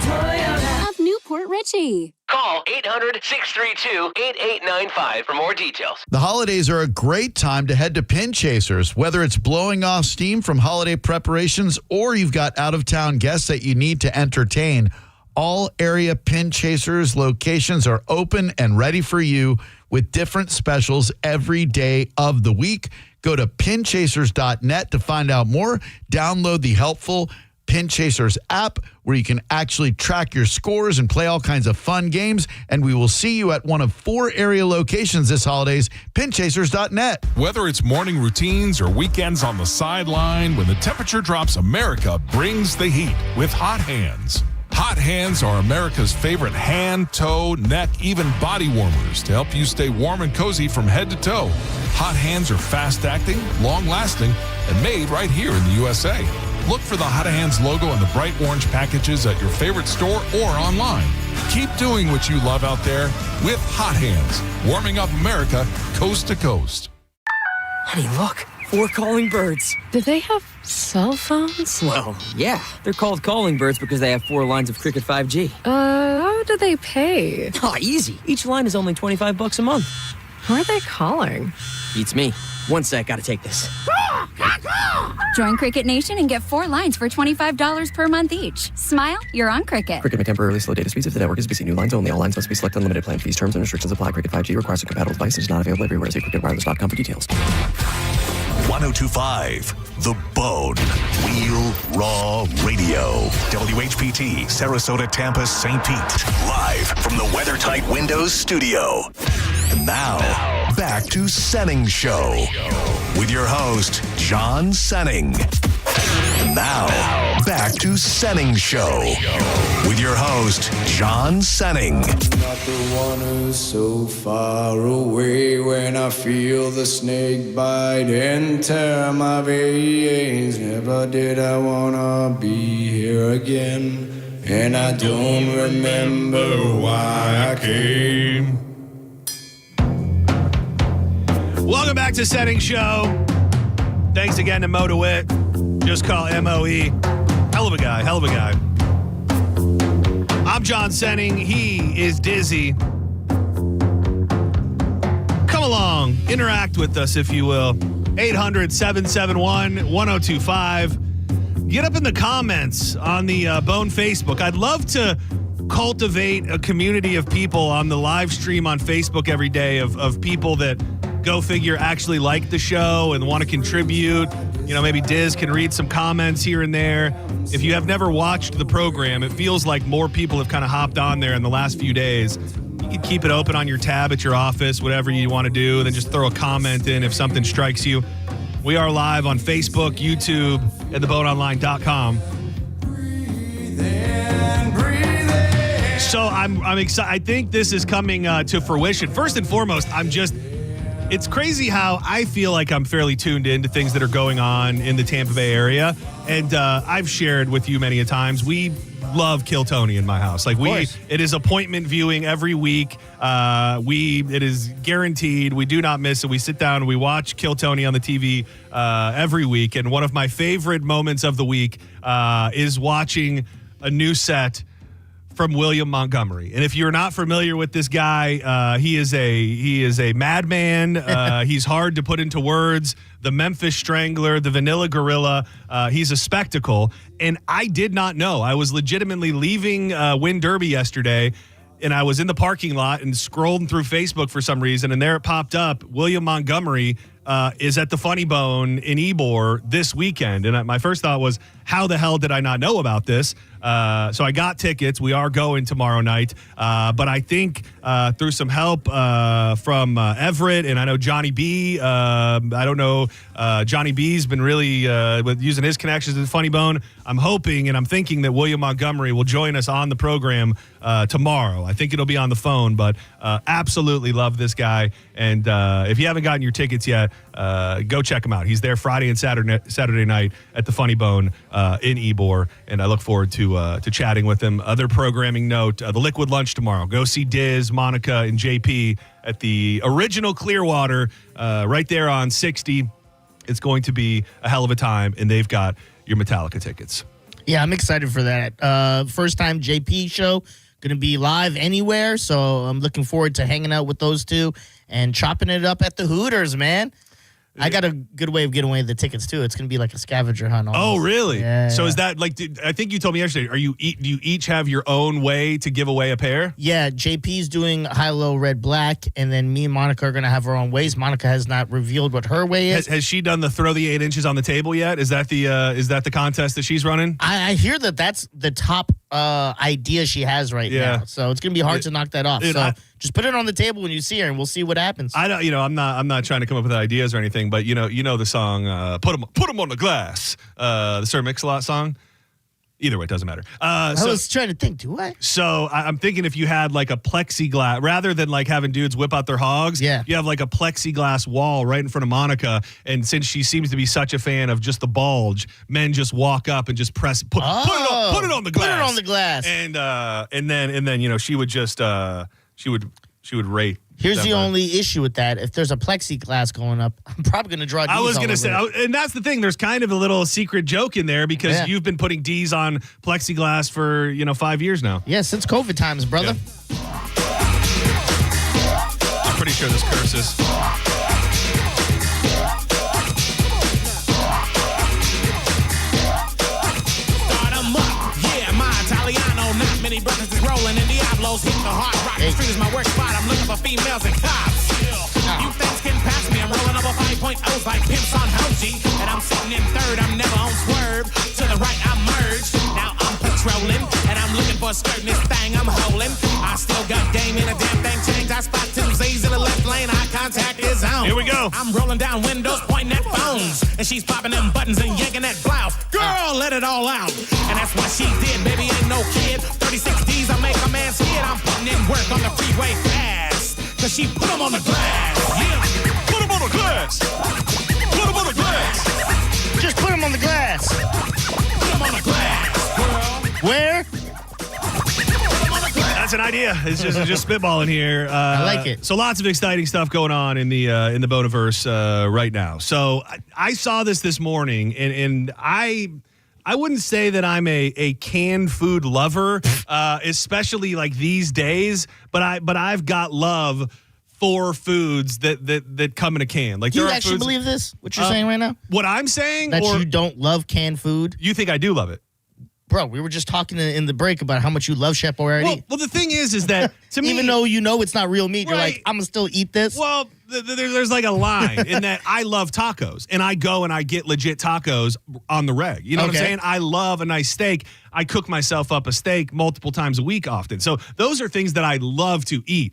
Toyota of Newport Richey. Call 800-632-8895 for more details. The holidays are a great time to head to Pin Chasers. Whether it's blowing off steam from holiday preparations or you've got out-of-town guests that you need to entertain, all area Pin Chasers locations are open and ready for you with different specials every day of the week. Go to pinchasers.net to find out more. Download the helpful Pin Chasers app where you can actually track your scores and play all kinds of fun games. And we will see you at one of 4 area locations this holidays, pinchasers.net. Whether it's morning routines or weekends on the sideline, when the temperature drops, America brings the heat with Hot Hands. Hot Hands are America's favorite hand, toe, neck, even body warmers to help you stay warm and cozy from head to toe. Hot Hands are fast-acting, long-lasting, and made right here in the USA. Look for the Hot Hands logo in the bright orange packages at your favorite store or online. Keep doing what you love out there with Hot Hands, warming up America coast to coast. Honey, look, 4 calling birds. Do they have cell phones? Well, yeah, they're called calling birds because they have 4 lines of Cricket 5G. How do they pay? Oh, easy. Each line is only $25 a month. Who are they calling? Beats me. One sec, gotta take this. Join Cricket Nation and get 4 lines for $25 per month each. Smile, you're on Cricket. Cricket may temporarily slow data speeds if the network is busy. New lines only. All lines must be selected. Unlimited plan fees. Terms and restrictions apply. Cricket 5G requires a compatible device and is not available everywhere. See cricketwireless.com for details. 1025 The Bone. Real Raw Radio. WHPT, Sarasota, Tampa, St. Pete. Live from the WeatherTight Windows studio. And now, back to Senning Show. With your host, John Senning. And now, back to Senning Show. With your host, John Senning. I'm not the one who's so far away when I feel the snake bite and tear my veins. Never did I wanna be here again, and I don't remember why I came. Welcome back to Senning Show. Thanks again to Mo DeWitt. Just call M-O-E. Hell of a guy. I'm John Senning. He is Dizzy. Come along. Interact with us, if you will. 800-771-1025. Get up in the comments on the Bone Facebook. I'd love to cultivate a community of people on the live stream on Facebook every day of people that go figure, actually like the show and want to contribute. Maybe Diz can read some comments here and there. If you have never watched the program, it feels like more people have kind of hopped on there in the last few days. You can keep it open on your tab at your office, whatever you want to do, then just throw a comment in if something strikes you. We are live on Facebook, YouTube, and theboneonline.com. So I'm excited. I think this is coming to fruition. First and foremost, it's crazy how I feel like I'm fairly tuned into things that are going on in the Tampa Bay area. And I've shared with you many a times, we love Kill Tony in my house. It is appointment viewing every week. It is guaranteed. We do not miss it. We sit down and we watch Kill Tony on the TV every week. And one of my favorite moments of the week is watching a new set from William Montgomery. And if you're not familiar with this guy, he is a madman. He's hard to put into words. The Memphis Strangler, the Vanilla Gorilla. He's a spectacle. And I did not know. I was legitimately leaving Wynn Derby yesterday, and I was in the parking lot and scrolling through Facebook for some reason, and there it popped up. William Montgomery is at the Funny Bone in Ybor this weekend. And my first thought was, how the hell did I not know about this? So I got tickets. We are going tomorrow night. But I think through some help from Everett, and I know Johnny B. I don't know. Johnny B's been really with using his connections to the Funny Bone. I'm hoping and I'm thinking that William Montgomery will join us on the program tomorrow. I think it'll be on the phone, but absolutely love this guy. And if you haven't gotten your tickets yet, go check him out. He's there Friday and Saturday night at the Funny Bone in Ybor, and I look forward to chatting with him. Other programming note, the Liquid Lunch tomorrow. Go see Diz, Monica, and JP at the original Clearwater right there on 60. It's going to be a hell of a time, and they've got your Metallica tickets. Yeah, I'm excited for that. First time JP show, going to be live anywhere, so I'm looking forward to hanging out with those two and chopping it up at the Hooters, man. I got a good way of getting away with the tickets, too. It's going to be like a scavenger hunt. Almost. Oh, really? Yeah. So is that like, I think you told me yesterday, do you each have your own way to give away a pair? Yeah, JP's doing high, low, red, black, and then me and Monica are going to have our own ways. Monica has not revealed what her way is. Has she done the throw the 8 inches on the table yet? Is that the contest that she's running? I hear that that's the top idea she has right now. So it's going to be hard to knock that off. Just put it on the table when you see her, and we'll see what happens. I don't, I'm not trying to come up with ideas or anything, but you know the song "Put 'em on the Glass," the Sir Mix-a-Lot song. Either way, it doesn't matter. I was trying to think, do I? So I'm thinking if you had like a plexiglass, rather than like having dudes whip out their hogs, you have like a plexiglass wall right in front of Monica. And since she seems to be such a fan of just the bulge, men just walk up and just put it on the glass. Put it on the glass. And then she would just she would rate. Here's the only issue with that. If there's a plexiglass going up, I'm probably going to draw D's. I was going to say, and that's the thing. There's kind of a little secret joke in there because you've been putting D's on plexiglass for, 5 years now. Yeah, since COVID times, brother. Yeah. I'm pretty sure this curses. Start 'em up. Yeah, my Italiano. Not many brothers is rolling and Diablos hit the hard rock. The street is my work spot. I'm looking for females and cops. You things can pass me. I'm rolling over 5.0s like pimps on Hoji. And I'm sitting in third. I'm never on swerve. To the right, I merge. Now I'm patrolling. And I'm looking for a skirt in this thing I'm holding. I still got game in a damn thing changed. I spot two Z's in the left lane. Eye contact is on. Here we go. I'm rolling down windows, pointing at phones. And she's popping them buttons and yanking that blouse. Girl, let it all out. And that's what she did. Baby, ain't no kid. 36 D's, I make a man scared. I'm putting in work on the freeway fast. Cause she put them on the glass. Yeah. Put them on the glass. Put them on the glass. Just put them on the glass. Put them on the glass, girl. Where? That's an idea. It's just spitballing here. I like it. So lots of exciting stuff going on in the Boneverse right now. So I saw this morning, and I wouldn't say that I'm a canned food lover, especially like these days. But I've got love for foods that come in a can. Like, Do you there are actually foods, believe this? What you're saying right now? What I'm saying, that or you don't love canned food? You think I do love it? Bro, we were just talking in the break about how much you love Chef Boyardee. Well, the thing is that to me, even though you know it's not real meat, you're like, I'm gonna still eat this. Well, there's like a line in that I love tacos, and I go and I get legit tacos on the reg. You know what I'm saying? I love a nice steak. I cook myself up a steak multiple times a week often. So those are things that I love to eat.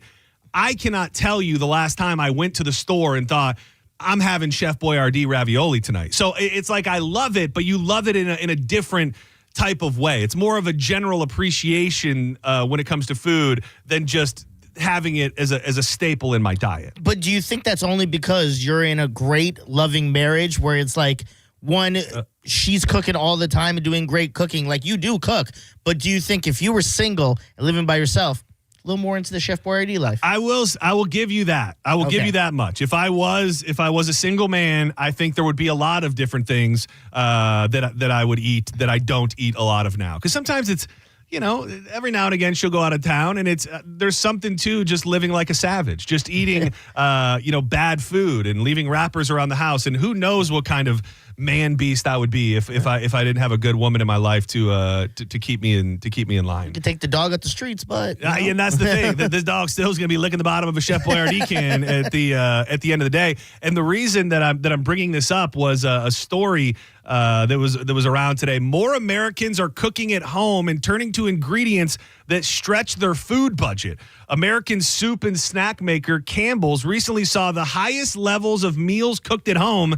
I cannot tell you the last time I went to the store and thought, I'm having Chef Boyardee ravioli tonight. So it's like I love it, but you love it in a different type of way. It's more of a general appreciation when it comes to food than just having it as a staple in my diet. But do you think that's only because you're in a great, loving marriage where it's like, one, she's cooking all the time and doing great cooking, like you do cook, but do you think if you were single and living by yourself, a little more into the Chef Boyardee life? I will give you that. I will give you that much. If I was a single man, I think there would be a lot of different things that I would eat that I don't eat a lot of now. Because sometimes it's, every now and again she'll go out of town, and it's there's something to just living like a savage, just eating bad food and leaving wrappers around the house, and who knows what kind of man beast I would be if I didn't have a good woman in my life to keep me in line. You can take the dog at the streets, but and that's the thing, that this dog still is going to be licking the bottom of a Chef Boyardee can at the end of the day. And the reason that I'm bringing this up was a story that was around today. More Americans are cooking at home and turning to ingredients that stretch their food budget. American soup and snack maker Campbell's recently saw the highest levels of meals cooked at home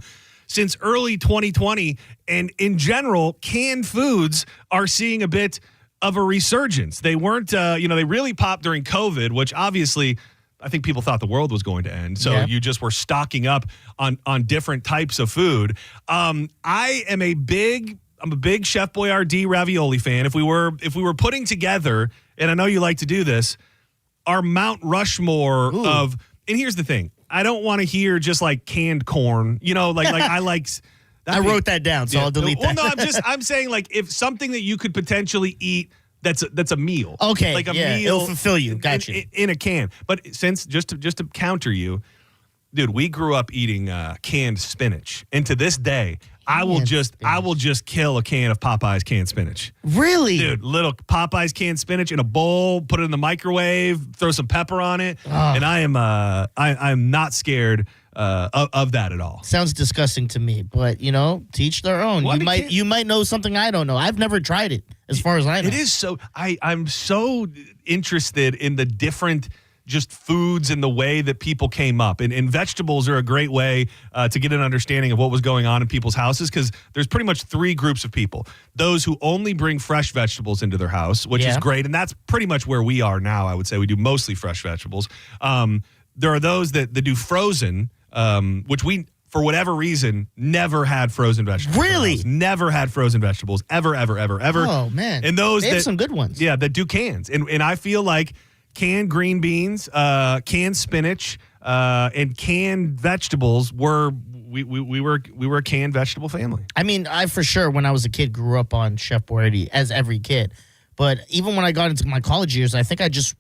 since early 2020. And in general, canned foods are seeing a bit of a resurgence. They weren't, they really popped during COVID, which obviously I think people thought the world was going to end. So you just were stocking up on different types of food. I'm a big Chef Boyardee ravioli fan. If we were putting together, and I know you like to do this, our Mount Rushmore of, and here's the thing, I don't want to hear just like canned corn, I like. I wrote that down, so I'll delete that. Well, no, I'm saying like if something that you could potentially eat that's a meal. Okay, like a meal. It'll fulfill you. Gotcha. In a can. But since just to counter you, dude, we grew up eating canned spinach, and to this day, I will just kill a can of Popeye's canned spinach. Really? Dude, little Popeye's canned spinach in a bowl, put it in the microwave, throw some pepper on it, and I'm not scared of that at all. Sounds disgusting to me, but teach their own. You might know something I don't know. I've never tried it, as far as I know. It is so. I'm so interested in the different just foods and the way that people came up. And vegetables are a great way to get an understanding of what was going on in people's houses, because there's pretty much three groups of people. Those who only bring fresh vegetables into their house, which is great. And that's pretty much where we are now, I would say. We do mostly fresh vegetables. There are those that do frozen, which we, for whatever reason, never had frozen vegetables. Really? Never had frozen vegetables, ever. Oh, man. And those they have some good ones. Yeah, that do cans. And I feel like canned green beans, canned spinach, and canned vegetables we were a canned vegetable family. I mean, I for sure, when I was a kid, grew up on Chef Boyardee, as every kid. But even when I got into my college years, I think I just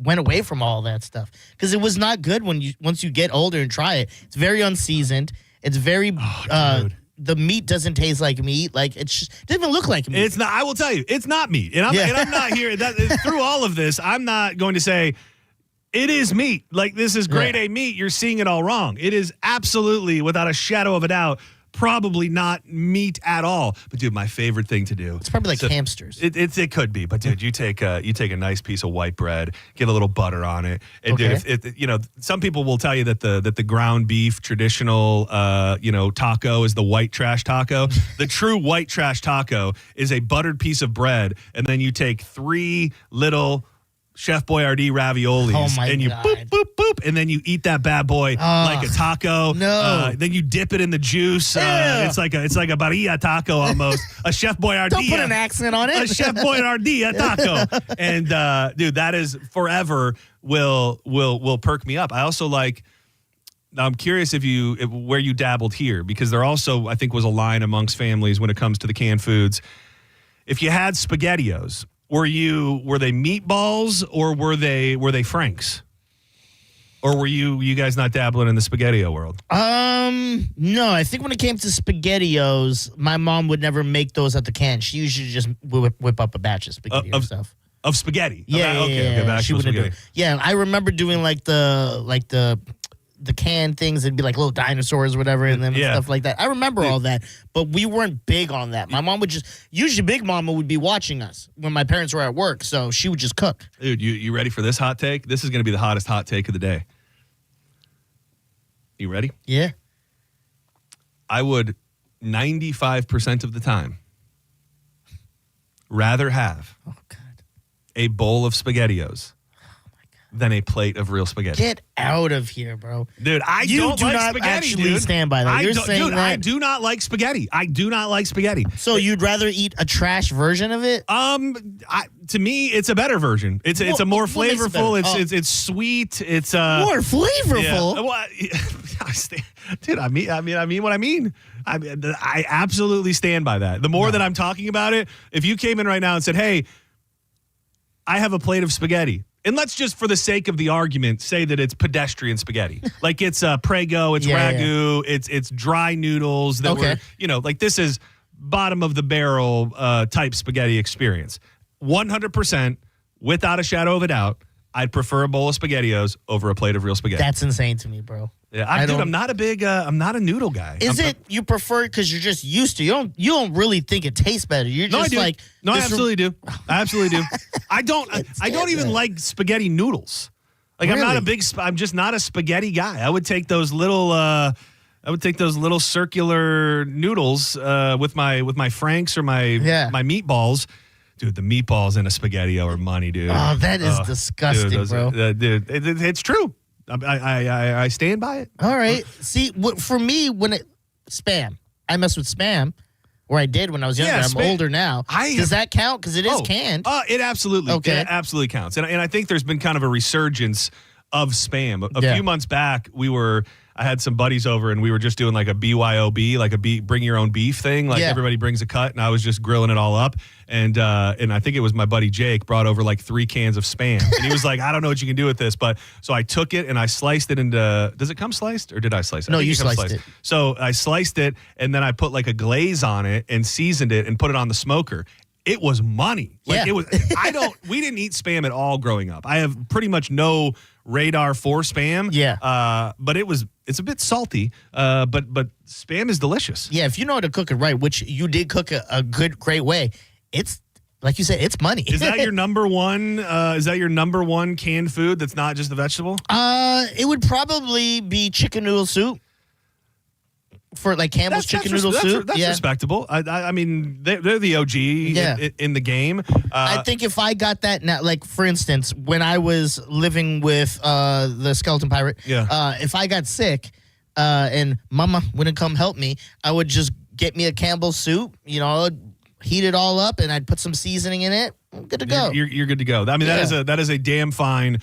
went away from all that stuff, because it was not good once you get older and try it. It's very unseasoned. It's very the meat doesn't taste like meat. Like it doesn't even look like meat. It's not. I will tell you, it's not meat. And I'm not here through all of this. I'm not going to say it is meat. Like, this is grade A meat. You're seeing it all wrong. It is absolutely, without a shadow of a doubt, probably not meat at all. But dude, my favorite thing to do. It's probably like hamsters. It could be, but dude, you take a nice piece of white bread, get a little butter on it, and dude, if some people will tell you that the ground beef traditional taco is the white trash taco. The true white trash taco is a buttered piece of bread, and then you take 3 little Chef Boyardee raviolis, and you boop, boop, boop, and then you eat that bad boy like a taco. No. Then you dip it in the juice. It's like a barilla taco almost. A Chef Boyardee. Don't put an accent on it. A Chef Boyardee taco. And dude, that is forever will perk me up. I also like. I'm curious where you dabbled here, because there also, I think, was a line amongst families when it comes to the canned foods. If you had SpaghettiOs, were they meatballs or were they Franks? Or were you guys not dabbling in the SpaghettiO world? No. I think when it came to SpaghettiOs, my mom would never make those at the can. She usually just whip up a batch of spaghetti herself. Of spaghetti? Yeah, Okay, she wouldn't do it. Yeah, I remember doing like the canned things. It'd be like little dinosaurs or whatever in them and stuff like that. I remember all that, but we weren't big on that. My mom would usually Big Mama would be watching us when my parents were at work, so she would just cook. Dude, you ready for this hot take? This is going to be the hottest hot take of the day. You ready? Yeah. I would 95% of the time rather have a bowl of SpaghettiOs than a plate of real spaghetti. Get out of here, bro. Dude, You don't do like not spaghetti, actually dude. stand by that. You're saying that. I do not like spaghetti. I do not like spaghetti. So you'd rather eat a trash version of it? To me, it's a better version. It's a more what makes it flavorful. better? It's sweet. It's More flavorful? Yeah. Well, dude, I mean what I mean. I absolutely stand by that. The more that I'm talking about it, if you came in right now and said, "Hey, I have a plate of spaghetti," and let's just, for the sake of the argument, say that it's pedestrian spaghetti, like it's Prego, it's ragu, it's dry noodles that were, like this is bottom of the barrel type spaghetti experience. 100%, without a shadow of a doubt, I'd prefer a bowl of SpaghettiOs over a plate of real spaghetti. That's insane to me, bro. Yeah, I'm not a big, I'm not a noodle guy. Is it you prefer it because you're just used to? You don't really think it tastes better. You're just like, I absolutely do. I absolutely do. I don't even like spaghetti noodles. Like Really? I'm just not a spaghetti guy. I would take those little circular noodles with my Franks or my meatballs. Dude, the meatballs in a SpaghettiO are money, dude. Oh, that is disgusting, bro. Dude, it's true. I stand by it. All right. See, for me, Spam, I mess with Spam, or I did when I was younger. I'm older now. Does that count? Because it is canned. It absolutely, it absolutely counts. And I think there's been kind of a resurgence of Spam. A few months back, I had some buddies over and we were just doing like a BYOB, like a bring your own beef thing. Like everybody brings a cut and I was just grilling it all up. And I think it was my buddy Jake brought over like 3 cans of Spam. And he was like, I don't know what you can do with this. But so I took it and I sliced it into, does it come sliced or did I slice it? No, you sliced it. So I sliced it and then I put like a glaze on it and seasoned it and put it on the smoker. It was money. Like it was, we didn't eat Spam at all growing up. I have pretty much no radar for Spam. Yeah. But it's a bit salty, but Spam is delicious. Yeah, if you know how to cook it right, which you did cook a great way, it's, like you said, it's money. Is that your number one? Is that your number one canned food that's not just a vegetable? It would probably be chicken noodle soup. For like Campbell's chicken noodle soup. That's respectable. I mean, they're the OG in the game. I think if I got that now, like for instance, when I was living with the Skeleton Pirate, if I got sick and Mama wouldn't come help me, I would just get me a Campbell's soup, I'd heat it all up and I'd put some seasoning in it. I'm good to go. You're good to go. I mean, that is a damn fine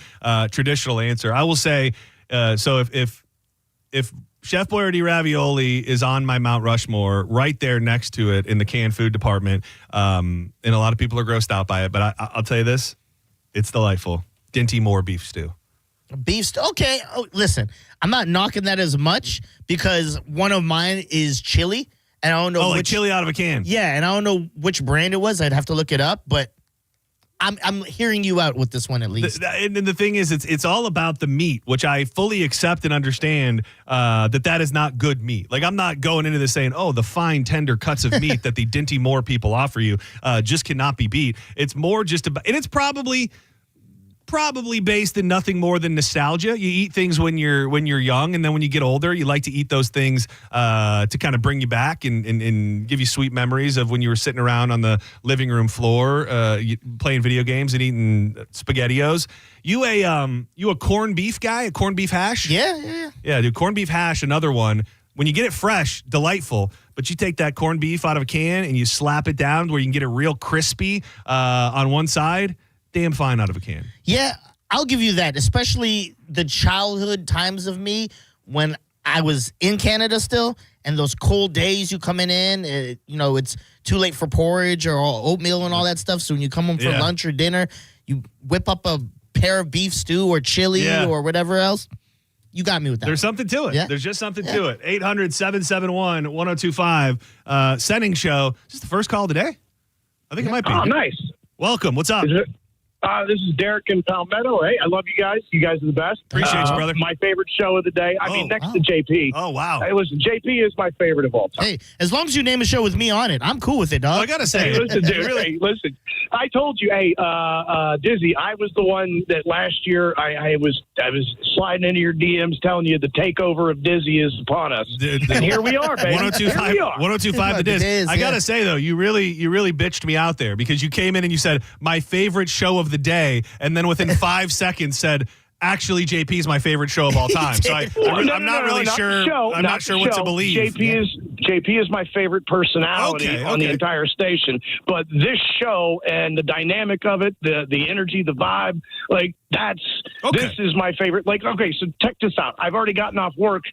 traditional answer. I will say, so if Chef Boyardee ravioli is on my Mount Rushmore, right there next to it in the canned food department. And a lot of people are grossed out by it, but I'll tell you this, it's delightful. Dinty Moore beef stew. Beef stew. Okay. Oh, listen, I'm not knocking that as much because one of mine is chili. And I don't know like chili out of a can. Yeah, and I don't know which brand it was. I'd have to look it up, but I'm hearing you out with this one at least. And the thing is, it's all about the meat, which I fully accept and understand that is not good meat. Like I'm not going into this saying, oh, the fine, tender cuts of meat that the Dinty Moore people offer you just cannot be beat. It's more just about, and it's probably based in nothing more than nostalgia. You eat things when you're young, and then when you get older, you like to eat those things to kind of bring you back and give you sweet memories of when you were sitting around on the living room floor playing video games and eating SpaghettiOs. You a corned beef guy? A corned beef hash? Yeah. Yeah, dude, corned beef hash, another one. When you get it fresh, delightful. But you take that corned beef out of a can and you slap it down where you can get it real crispy on one side. Damn fine out of a can. Yeah, I'll give you that, especially the childhood times of me when I was in Canada still, and those cold days you coming in, it's too late for porridge or oatmeal and all that stuff. So when you come home for lunch or dinner, you whip up a pair of beef stew or chili or whatever else. You got me with that. There's something to it. Yeah. There's just something to it. 800-771-1025. Senning Show. Is this the first call today? I think it might be. Oh, nice. Welcome. What's up? This is Derek in Palmetto. Hey, I love you guys. You guys are the best. Appreciate you, brother. My favorite show of the day. I mean, next to JP. Oh, wow. Hey, listen, JP is my favorite of all time. Hey, as long as you name a show with me on it, I'm cool with it, dog. I got to say. Hey, listen, dude. Hey, listen. I told you, Dizzy, I was the one that last year I was sliding into your DMs telling you the takeover of Dizzy is upon us. And here we are, baby. 1025, Here we are. 1025 the Diz. I got to say, though, you really bitched me out there because you came in and you said, my favorite show of the day, and then within 5 seconds said, actually, JP is my favorite show of all time. So I'm not really sure. I'm not sure what to believe. JP is my favorite personality on the entire station. But this show and the dynamic of it, the energy, the vibe, like this is my favorite. Like, okay, so check this out. I've already gotten off work,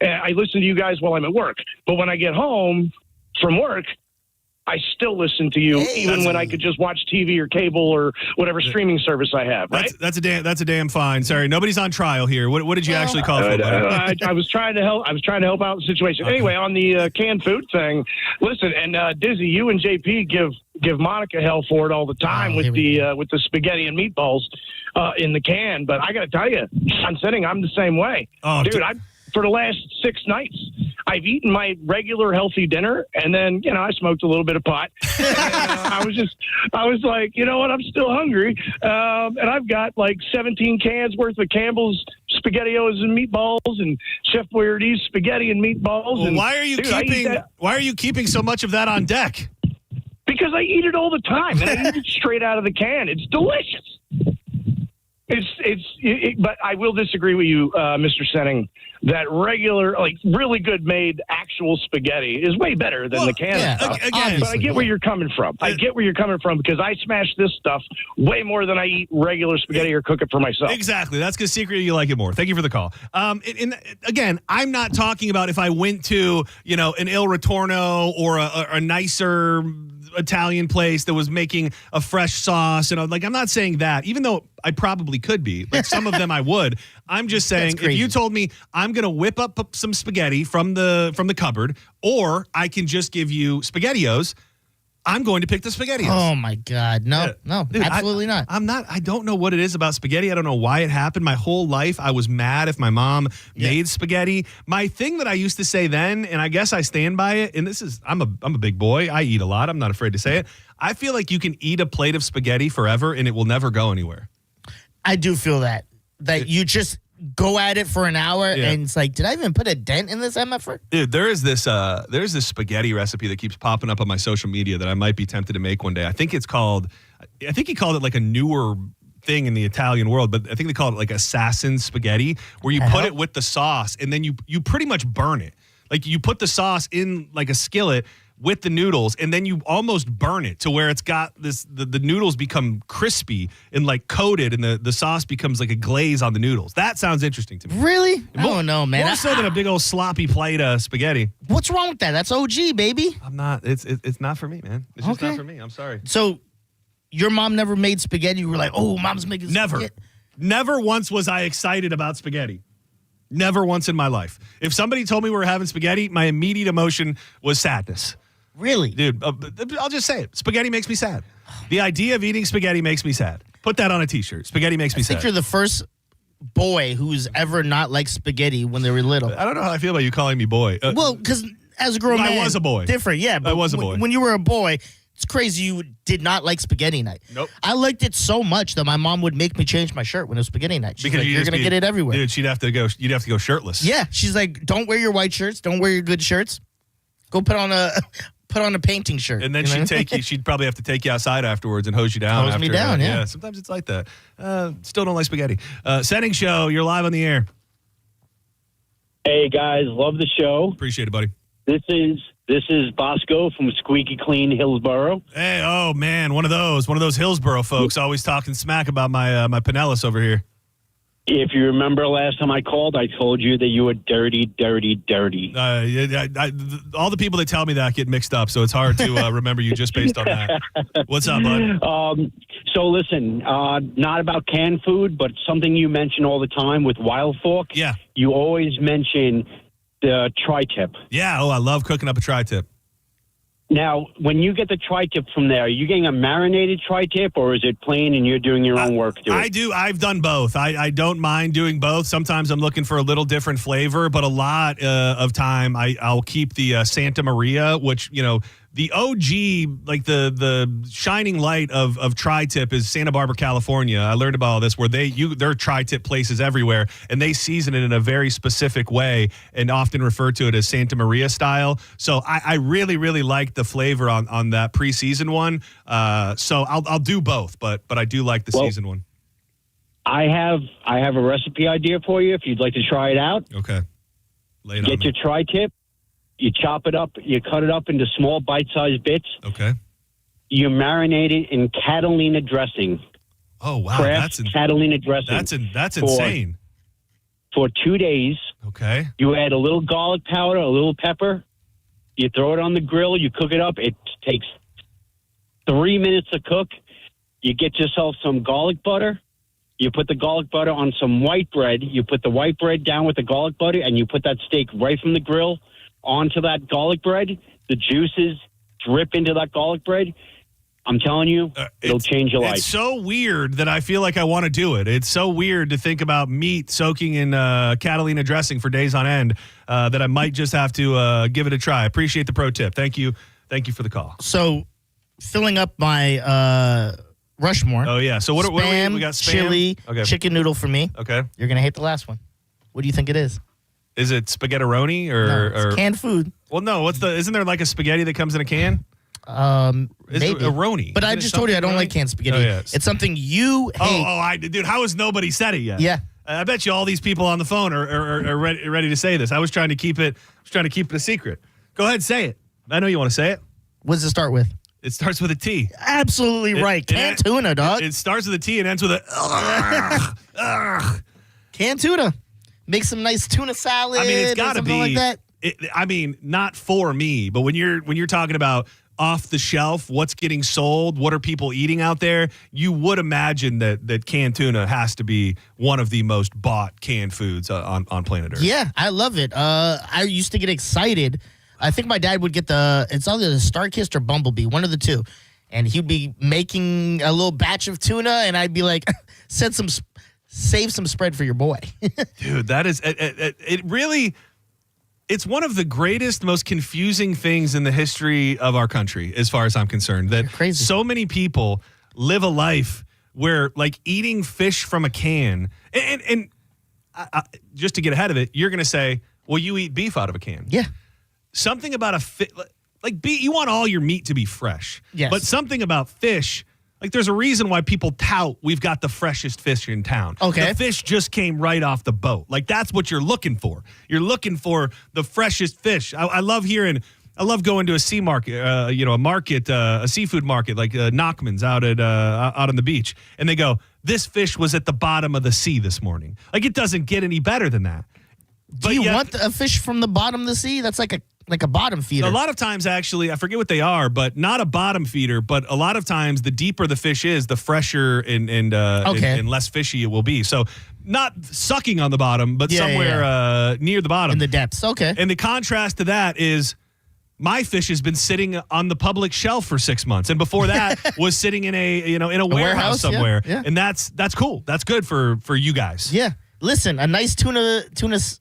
and I listen to you guys while I'm at work. But when I get home from work, I still listen to you, even when I could just watch TV or cable or whatever streaming service I have. Right? That's a damn fine. Sorry, nobody's on trial here. What did you actually call for? I was trying to help. I was trying to help out the situation. Anyway, on the canned food thing, listen, and Dizzy, you and JP give Monica hell for it all the time with the spaghetti and meatballs in the can. But I got to tell you, John Senning, I'm the same way, dude. For the last 6 nights, I've eaten my regular healthy dinner, and then, I smoked a little bit of pot. And, I was like, you know what? I'm still hungry. And I've got like 17 cans worth of Campbell's SpaghettiOs and meatballs and Chef Boyardee's spaghetti and meatballs. Well, and why are you keeping so much of that on deck? Because I eat it all the time, and I eat it straight out of the can. It's delicious. But I will disagree with you, Mr. Senning, that regular, like really good made actual spaghetti is way better than the can stuff. But I get where you're coming from. I get where you're coming from because I smash this stuff way more than I eat regular spaghetti or cook it for myself. Exactly. That's because secretly you like it more. Thank you for the call. Again, I'm not talking about if I went to, an Il Ritorno or a nicer Italian place that was making a fresh sauce, and I'm not saying that, even though I probably could be. Like some of them I would. I'm just saying if you told me I'm going to whip up some spaghetti from the cupboard, or I can just give you SpaghettiOs, I'm going to pick the SpaghettiOs. Oh my God. No, Dude, absolutely not. I don't know what it is about spaghetti. I don't know why it happened. My whole life, I was mad if my mom made spaghetti. My thing that I used to say then, and I guess I stand by it, and this is, I'm a big boy. I eat a lot. I'm not afraid to say it. I feel like you can eat a plate of spaghetti forever and it will never go anywhere. I do feel that you just go at it for an hour and it's like, did I even put a dent in this MFR? Dude, there's this spaghetti recipe that keeps popping up on my social media that I might be tempted to make one day. I think he called it like a newer thing in the Italian world, but I think they call it like assassin spaghetti, where you put it with the sauce and then you pretty much burn it. Like you put the sauce in like a skillet with the noodles, and then you almost burn it to where it's got the noodles become crispy and like coated, and the sauce becomes like a glaze on the noodles. That sounds interesting to me. Really? I don't know, man. More so than a big old sloppy plate of spaghetti. What's wrong with that? That's OG, baby. I'm not. It's not for me, man. It's just not for me. I'm sorry. So your mom never made spaghetti? You were like, oh, mom's making spaghetti? Never once was I excited about spaghetti. Never once in my life. If somebody told me we were having spaghetti, my immediate emotion was sadness. Really? Dude, I'll just say it. Spaghetti makes me sad. The idea of eating spaghetti makes me sad. Put that on a T-shirt. Spaghetti makes me sad. I think you're the first boy who's ever not liked spaghetti when they were little. I don't know how I feel about you calling me boy. Well, because as a grown man, I was a boy. Different, yeah. But I was a boy. When you were a boy, it's crazy you did not like spaghetti night. Nope. I liked it so much that my mom would make me change my shirt when it was spaghetti night. She's like, you're going to get it everywhere. Dude, you'd have to go shirtless. Yeah. She's like, don't wear your white shirts. Don't wear your good shirts. Go put on a painting shirt. And then she'd probably have to take you outside afterwards and hose you down. Hose me down, yeah. Sometimes it's like that. Still don't like spaghetti. Senning Show, you're live on the air. Hey, guys. Love the show. Appreciate it, buddy. This is Bosco from Squeaky Clean, Hillsboro. Hey, oh, man, one of those Hillsboro folks always talking smack about my Pinellas over here. If you remember last time I called, I told you that you were dirty, dirty, dirty. All the people that tell me that get mixed up, so it's hard to remember you just based on that. What's up, bud? So listen, not about canned food, but something you mention all the time with Wild Fork. Yeah. You always mention the tri-tip. Yeah, I love cooking up a tri-tip. Now, when you get the tri-tip from there, are you getting a marinated tri-tip, or is it plain and you're doing your own work to it? I've done both. I don't mind doing both. Sometimes I'm looking for a little different flavor, but a lot of time I'll keep the Santa Maria, which, the OG, like the shining light of tri-tip is Santa Barbara, California. I learned about all this where there are tri-tip places everywhere, and they season it in a very specific way and often refer to it as Santa Maria style. So I really, really like the flavor on that pre-season one. So I'll do both, but I do like the seasoned one. I have a recipe idea for you if you'd like to try it out. Okay. Lay it Get on your tri-tip. You chop it up. You cut it up into small bite-sized bits. Okay. You marinate it in Catalina dressing. Oh, wow. Kraft Catalina dressing. That's insane. For 2 days. Okay. You add a little garlic powder, a little pepper. You throw it on the grill. You cook it up. It takes 3 minutes to cook. You get yourself some garlic butter. You put the garlic butter on some white bread. You put the white bread down with the garlic butter, and you put that steak right from the grill onto that garlic bread. The juices drip into that garlic bread. I'm telling you, it'll change your life. It's so weird that I feel like I want to do it. It's so weird to think about meat soaking in Catalina dressing for days on end that I might just have to give it a try. I appreciate the pro tip. Thank you for the call. So, filling up my Rushmore. Oh, yeah. So what Spam, we got? Spam, chili, okay. chicken noodle for me. Okay. You're going to hate the last one. What do you think it is? Is it spaghettironi No, it's canned food. Well, no. Isn't there like a spaghetti that comes in a can? Maybe a roni. But I just told you I don't like canned spaghetti. Oh, yeah. It's something you hate. Dude, how has nobody said it yet? Yeah. I bet you all these people on the phone are ready to say this. I was trying to keep it a secret. Go ahead, say it. I know you want to say it. What does it start with? It starts with a T. Absolutely right. Canned tuna, dog. It starts with a T and ends with a canned tuna. Make some nice tuna salad. I mean, it's got to be like that. Not for me, but when you're talking about off the shelf, what's getting sold, what are people eating out there, you would imagine that canned tuna has to be one of the most bought canned foods on planet Earth. Yeah, I love it. I used to get excited. I think my dad would get it's either the Starkist or Bumblebee, one of the two. And he'd be making a little batch of tuna, and I'd be like, save some spread for your boy. Dude, that is, it really, it's one of the greatest, most confusing things in the history of our country, as far as I'm concerned, that so many people live a life where, like, eating fish from a can, and just to get ahead of it, you're going to say, well, you eat beef out of a can. Yeah. Something about like beef, you want all your meat to be fresh. Yes. But something about fish, like there's a reason why people tout we've got the freshest fish in town. Okay. The fish just came right off the boat. Like that's what you're looking for. You're looking for the freshest fish. I love going to a sea market, a seafood market like Nachman's out on the beach. And they go, this fish was at the bottom of the sea this morning. Like it doesn't get any better than that. Do you want a fish from the bottom of the sea? That's like a bottom feeder. A lot of times, actually, I forget what they are, but not a bottom feeder. But a lot of times, the deeper the fish is, the fresher and less fishy it will be. So, not sucking on the bottom, but somewhere near the bottom in the depths. Okay. And the contrast to that is, my fish has been sitting on the public shelf for 6 months, and before that was sitting in a warehouse somewhere. Yeah. And that's cool. That's good for you guys. Yeah. Listen, a nice tuna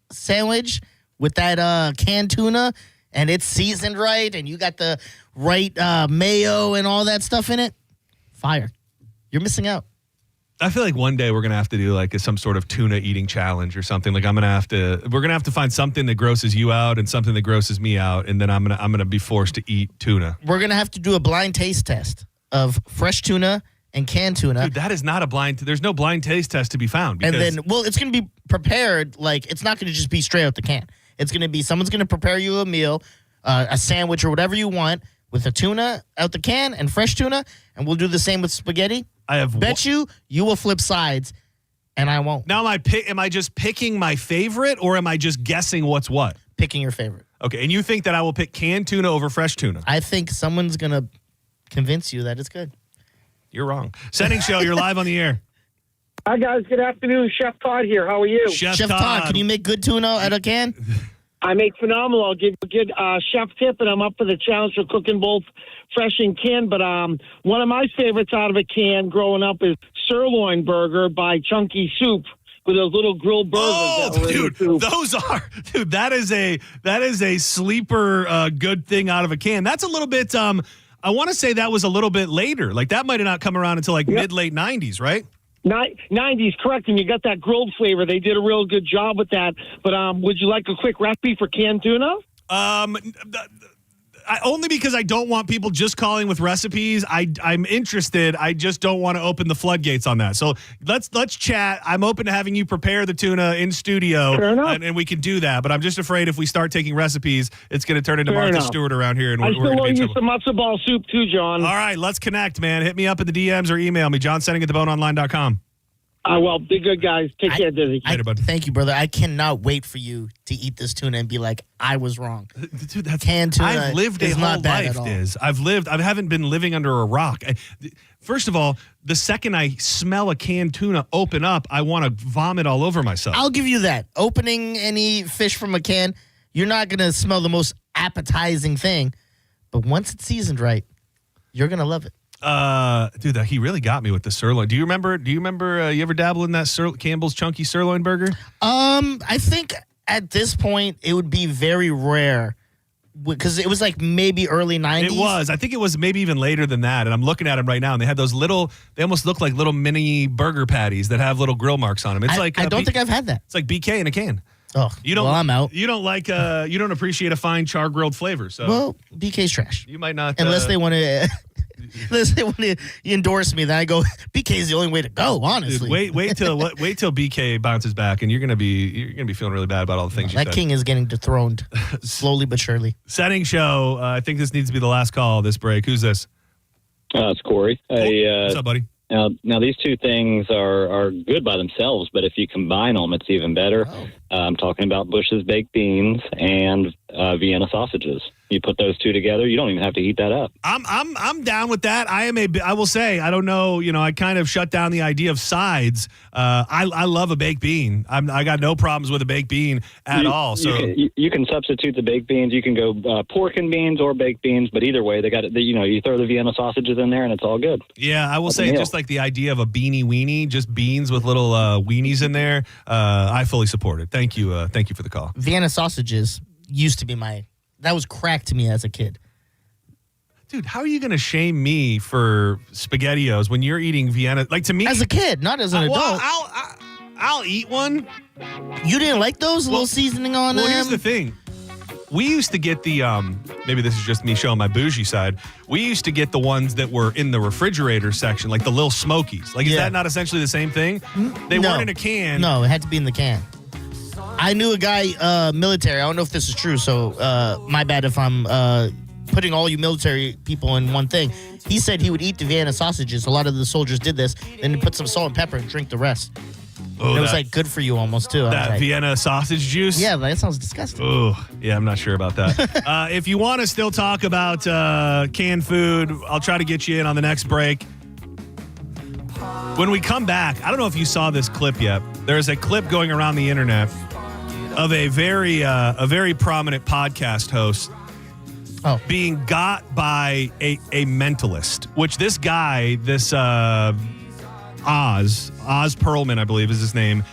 sandwich with that canned tuna, and it's seasoned right, and you got the right mayo and all that stuff in it. Fire. You're missing out. I feel like one day we're gonna have to do like some sort of tuna eating challenge or something. Like we're gonna have to find something that grosses you out and something that grosses me out, and then I'm gonna be forced to eat tuna. We're gonna have to do a blind taste test of fresh tuna and canned tuna. Dude, that is not a blind. There's no blind taste test to be found. And then, it's going to be prepared. Like, it's not going to just be straight out the can. It's going to be someone's going to prepare you a meal, a sandwich or whatever you want with a tuna out the can and fresh tuna. And we'll do the same with spaghetti. I have you will flip sides And I won't. Now, am I just picking my favorite, or am I just guessing what's what? Picking your favorite. Okay, and you think that I will pick canned tuna over fresh tuna? I think someone's going to convince you that it's good. You're wrong. Senning Show, you're live on the air. Hi, guys. Good afternoon. Chef Todd here. How are you? Chef Todd, can you make good tuna out of a can? I make phenomenal. I'll give you a good chef tip, and I'm up for the challenge for cooking both fresh and canned. But one of my favorites out of a can growing up is sirloin burger by Chunky Soup with those little grilled burgers. Oh, dude, that is a sleeper good thing out of a can. That's a little bit, I want to say that was a little bit later. Like that might have not come around until like mid-late 90s, right? 90s, correct, and you got that grilled flavor. They did a real good job with that. But would you like a quick recipe for canned tuna? Only because I don't want people just calling with recipes. I'm interested. I just don't want to open the floodgates on that. So let's chat. I'm open to having you prepare the tuna in studio, and we can do that. But I'm just afraid if we start taking recipes, it's going to turn into Martha Stewart around here, and I we're still going to owe be in you trouble. some matzo ball soup too, John. All right, let's connect, man. Hit me up in the DMs or email me, johnsenning@theboneonline.com. Well, be good, guys. Take care, Dizzy. Later, bud. Thank you, brother. I cannot wait for you to eat this tuna and be like, I was wrong. Dude, that's canned tuna. I've lived a is whole not bad life, at all. Diz. I haven't been living under a rock. First of all, the second I smell a canned tuna open up, I want to vomit all over myself. I'll give you that. Opening any fish from a can, you're not going to smell the most appetizing thing. But once it's seasoned right, you're going to love it. Dude, he really got me with the sirloin. Do you remember? You ever dabble in that Campbell's Chunky Sirloin Burger? I think at this point it would be very rare because it was like maybe early 90s. It was. I think it was maybe even later than that. And I'm looking at them right now, and they have those they almost look like little mini burger patties that have little grill marks on them. It's I don't think I've had that. It's like BK in a can. Oh, well, I'm out. You don't like. You don't appreciate a fine char grilled flavor. So well, BK's trash. You might not unless they want to. Unless they want to endorse me, then I go. BK is the only way to go. Honestly, dude, wait till BK bounces back, and you're gonna be feeling really bad about all the things you said. That king is getting dethroned slowly but surely. Senning Show. I think this needs to be the last call of this break. Who's this? It's Corey. What's up, buddy? Now these two things are good by themselves, but if you combine them, it's even better. I'm talking about Bush's baked beans and Vienna sausages. You put those two together, you don't even have to heat that up. I'm down with that. I will say, I don't know, I kind of shut down the idea of sides. I love a baked bean. I got no problems with a baked bean at all. So you can substitute the baked beans. You can go pork and beans or baked beans, but either way, they got it. You throw the Vienna sausages in there, and it's all good. Yeah, I will say, just like the idea of a beanie weenie, just beans with little weenies in there. I fully support it. Thank you for the call. Vienna sausages used to be that was crack to me as a kid. Dude, how are you going to shame me for SpaghettiOs when you're eating Vienna? Like, to me, as a kid, not as an adult. Well, I'll eat one. You didn't like those? A little seasoning on them? Well, here's the thing. We used to get the, maybe this is just me showing my bougie side. We used to get the ones that were in the refrigerator section, like the little Smokies. Like, is that not essentially the same thing? They weren't in a can. No, it had to be in the can. I knew a guy, military. I don't know if this is true, so my bad if I'm putting all you military people in one thing. He said he would eat the Vienna sausages. A lot of the soldiers did this. Then he put some salt and pepper and drink the rest. Oh, it was like good for you almost, too. That Vienna sausage juice? Yeah, that sounds disgusting. Oh, yeah, I'm not sure about that. If you want to still talk about canned food, I'll try to get you in on the next break. When we come back, I don't know if you saw this clip yet. There's a clip going around the internet of a very prominent podcast host being got by a mentalist, which this guy, this Oz Perlman, I believe is his name.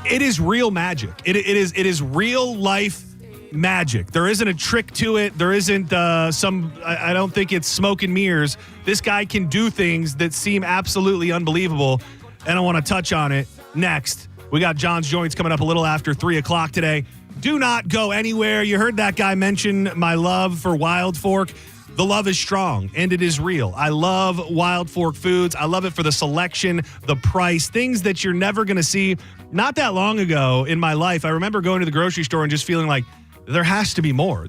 It is real magic. It is real life magic. There isn't a trick to it. There isn't I don't think it's smoke and mirrors. This guy can do things that seem absolutely unbelievable, and I want to touch on it next. We got John's Joints coming up a little after 3 o'clock today. Do not go anywhere. You heard that guy mention my love for Wild Fork. The love is strong, and it is real. I love Wild Fork Foods. I love it for the selection, the price, things that you're never going to see. Not that long ago in my life, I remember going to the grocery store and just feeling like there has to be more.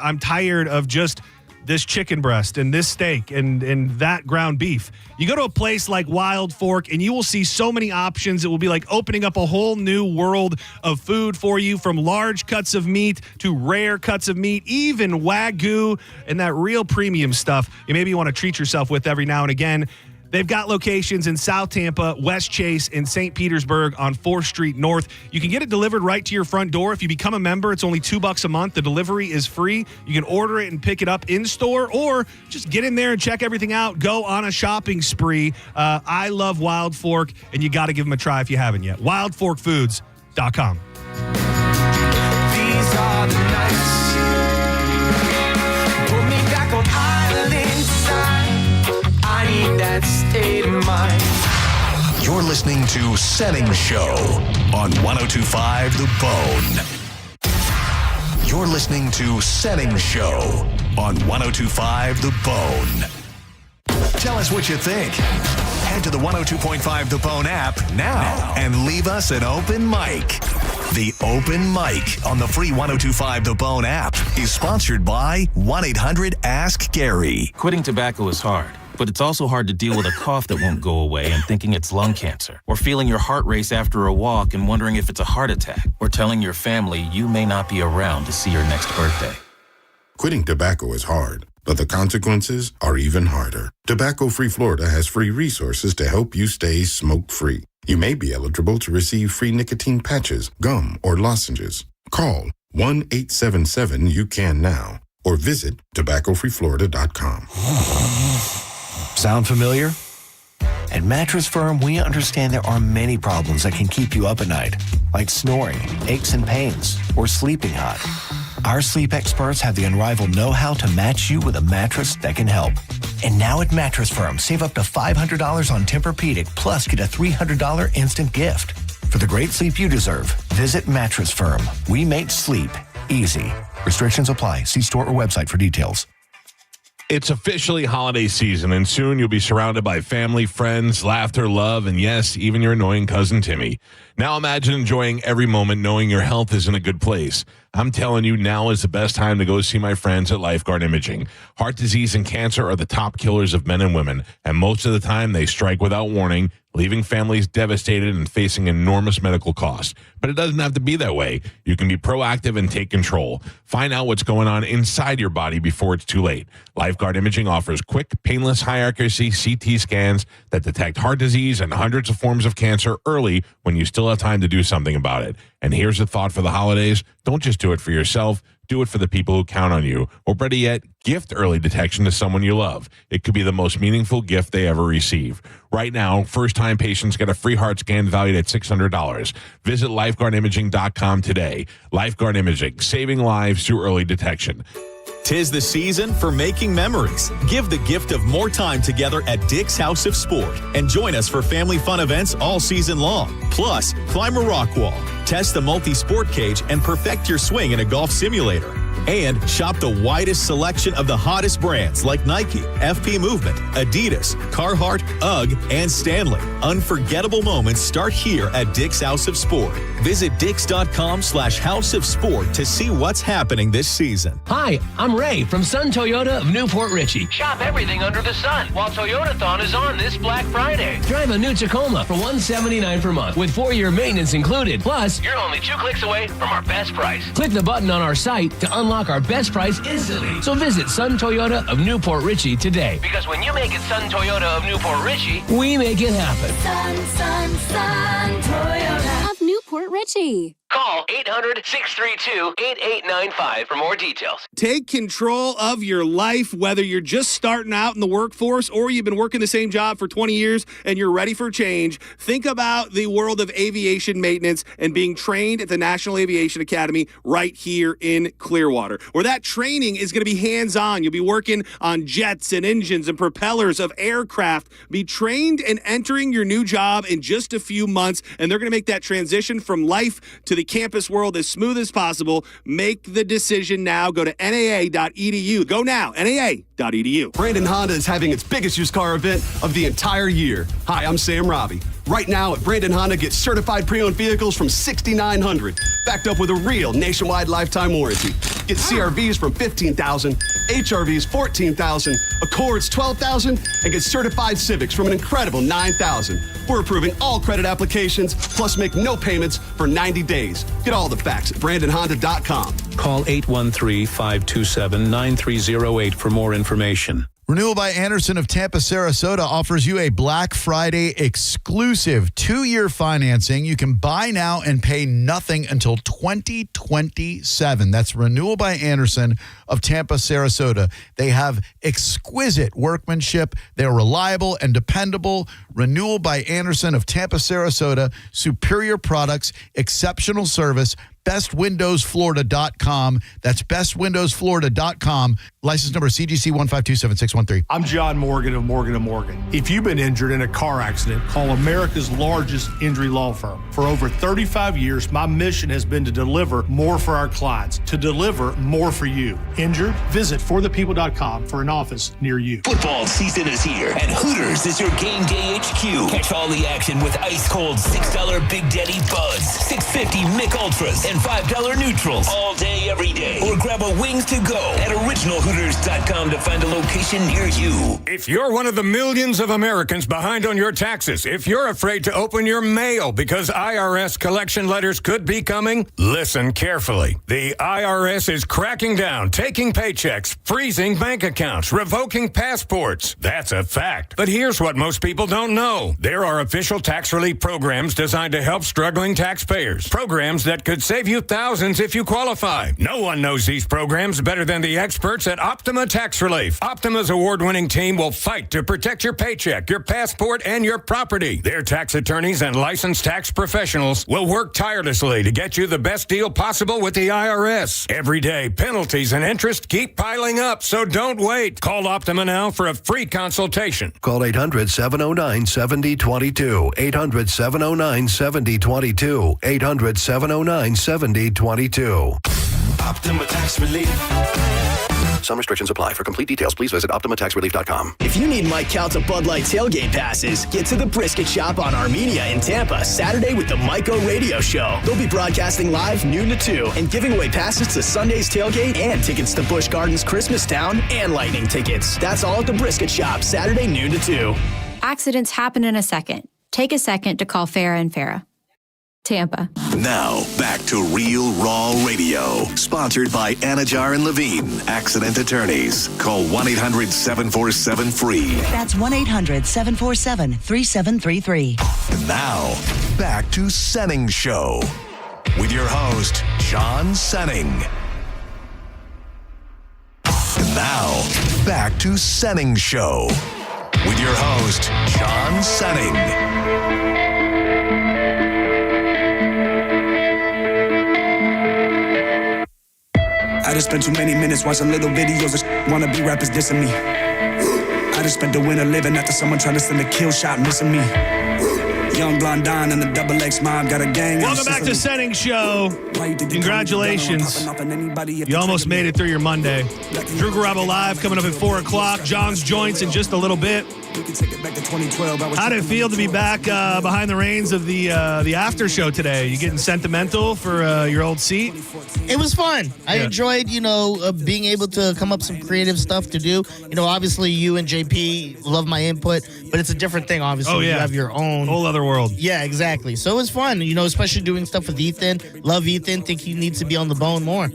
I'm tired of just this chicken breast and this steak and that ground beef. You go to a place like Wild Fork and you will see so many options. It will be like opening up a whole new world of food for you, from large cuts of meat to rare cuts of meat, even Wagyu and that real premium stuff you maybe want to treat yourself with every now and again. They've got locations in South Tampa, West Chase, and St. Petersburg on 4th Street North. You can get it delivered right to your front door. If you become a member, it's only $2 a month. The delivery is free. You can order it and pick it up in store, or just get in there and check everything out. Go on a shopping spree. I love Wild Fork, and you got to give them a try if you haven't yet. WildForkFoods.com. These are the nights. Put me back on island side. I need that state of mind. You're listening to Senning Show on 102.5 The Bone. You're listening to Senning Show on 102.5 The Bone. Tell us what you think. Head to the 102.5 The Bone app now and leave us an open mic. The Open Mic on the free 102.5 The Bone app is sponsored by 1-800-ASK-GARY. Quitting tobacco is hard, but it's also hard to deal with a cough that won't go away and thinking it's lung cancer, or feeling your heart race after a walk and wondering if it's a heart attack, or telling your family you may not be around to see your next birthday. Quitting tobacco is hard, but the consequences are even harder. Tobacco-Free Florida has free resources to help you stay smoke-free. You may be eligible to receive free nicotine patches, gum, or lozenges. Call 1-877-YOU-CAN-NOW or visit tobaccofreeflorida.com. Sound familiar? At Mattress Firm, we understand there are many problems that can keep you up at night, like snoring, aches and pains, or sleeping hot. Our sleep experts have the unrivaled know-how to match you with a mattress that can help. And now at Mattress Firm, save up to $500 on Tempur-Pedic, plus get a $300 instant gift. For the great sleep you deserve, visit Mattress Firm. We make sleep easy. Restrictions apply. See store or website for details. It's officially holiday season, and soon you'll be surrounded by family, friends, laughter, love, and yes, even your annoying cousin Timmy. Now imagine enjoying every moment knowing your health is in a good place. I'm telling you, now is the best time to go see my friends at Lifeguard Imaging. Heart disease and cancer are the top killers of men and women, and most of the time they strike without warning, leaving families devastated and facing enormous medical costs. But it doesn't have to be that way. You can be proactive and take control. Find out what's going on inside your body before it's too late. Lifeguard Imaging offers quick, painless, high-accuracy CT scans that detect heart disease and hundreds of forms of cancer early when you still have time to do something about it. And here's a thought for the holidays. Don't just do it for yourself. Do it for the people who count on you. Or better yet, gift early detection to someone you love. It could be the most meaningful gift they ever receive. Right now, first-time patients get a free heart scan valued at $600. Visit lifeguardimaging.com today. Lifeguard Imaging, saving lives through early detection. 'Tis the season for making memories. Give the gift of more time together at Dick's House of Sport and join us for family fun events all season long. Plus, climb a rock wall, test the multi-sport cage, and perfect your swing in a golf simulator. And shop the widest selection of the hottest brands like Nike, FP Movement, Adidas, Carhartt, UGG, and Stanley. Unforgettable moments start here at Dick's House of Sport. Visit dicks.com/House of Sport to see what's happening this season. Hi, I'm Ray from Sun Toyota of Newport Richey. Shop everything under the sun while Toyotathon is on this Black Friday. Drive a new Tacoma for $179 per month with 4-year maintenance included. Plus, you're only 2 clicks away from our best price. Click the button on our site to unlock our best price instantly. So visit Sun Toyota of Newport Richey today. Because when you make it Sun Toyota of Newport Richey, we make it happen. Sun Toyota of Newport Richey. Call 800-632-8895 for more details. Take control of your life, whether you're just starting out in the workforce or you've been working the same job for 20 years and you're ready for change. Think about the world of aviation maintenance and being trained at the National Aviation Academy right here in Clearwater, where that training is going to be hands-on. You'll be working on jets and engines and propellers of aircraft. Be trained and entering your new job in just a few months, and they're going to make that transition from life to the campus world as smooth as possible. Make the decision now. Go to NAA.edu. Go now, NAA.edu. Brandon Honda is having its biggest used car event of the entire year. Hi, I'm Sam Robbie. Right now at Brandon Honda, get certified pre-owned vehicles from $6,900, backed up with a real nationwide lifetime warranty. Get CRVs from $15,000, HRVs $14,000, Accords $12,000, and get certified Civics from an incredible $9,000. We're approving all credit applications, plus make no payments for 90 days. Get all the facts at BrandonHonda.com. Call 813-527-9308 for more information. Renewal by Anderson of Tampa, Sarasota offers you a Black Friday exclusive 2-year financing. You can buy now and pay nothing until 2027. That's Renewal by Anderson of Tampa, Sarasota. They have exquisite workmanship. They're reliable and dependable. Renewal by Anderson of Tampa, Sarasota. Superior products, exceptional service. bestwindowsflorida.com. That's bestwindowsflorida.com. License number CGC 1527613. I'm John Morgan of Morgan & Morgan. If you've been injured in a car accident, call America's largest injury law firm. For over 35 years, my mission has been to deliver more for our clients, to deliver more for you. Injured? Visit forthepeople.com for an office near you. Football season is here, and Hooters is your game day HQ. Catch all the action with ice-cold $6 Big Daddy Buds, $6.50 Mick Ultras, and $5 neutrals all day, every day. Or grab a wings to go at originalhooters.com to find a location near you. If you're one of the millions of Americans behind on your taxes, if you're afraid to open your mail because IRS collection letters could be coming, listen carefully. The IRS is cracking down, taking paychecks, freezing bank accounts, revoking passports. That's a fact. But here's what most people don't know. There are official tax relief programs designed to help struggling taxpayers. Programs that could save you thousands if you qualify. No one knows these programs better than the experts at Optima Tax Relief. Optima's award-winning team will fight to protect your paycheck, your passport, and your property. Their tax attorneys and licensed tax professionals will work tirelessly to get you the best deal possible with the IRS. Every day, penalties and interest keep piling up, so don't wait. Call Optima now for a free consultation. Call 800-709-7022. 800-709-7022. 800-709-7022. Optima Tax Relief. Some restrictions apply. For complete details, please visit OptimaTaxRelief.com. If you need Mike Calta Bud Light tailgate passes, get to the Brisket Shop on Armenia in Tampa Saturday with the Mike-O Radio Show. They'll be broadcasting live noon to 2 and giving away passes to Sunday's tailgate and tickets to Busch Gardens Christmas Town and Lightning tickets. That's all at the Brisket Shop Saturday noon to 2. Accidents happen in a second. Take a second to call Farah and Farah. Tampa. Now, back to Real Raw Radio. Sponsored by Anajar and Levine, accident attorneys. Call 1-800-747-FREE. That's 1-800-747-3733. And now, back to Senning Show with your host, John Senning. And now, back to Senning Show with your host, John Senning. I just spent too many minutes watching little videos of wannabe rappers dissing me. I just spent the winter living after someone tried to send a kill shot missing me. Young blonde Don and the double X mob got a gang. Welcome back to Senning Show. Congratulations. You almost made it through your Monday. Drew Garabo Live coming up at 4 o'clock. John's Joints in just a little bit. How did it feel to be back behind the reins of the after show today? You getting sentimental for your old seat? It was fun. I enjoyed, being able to come up some creative stuff to do. Obviously you and JP love my input, but it's a different thing, obviously. Oh, yeah. You have your own. Whole other world. Yeah, exactly. So it was fun, especially doing stuff with Ethan. Love Ethan. Think he needs to be on the Bone more.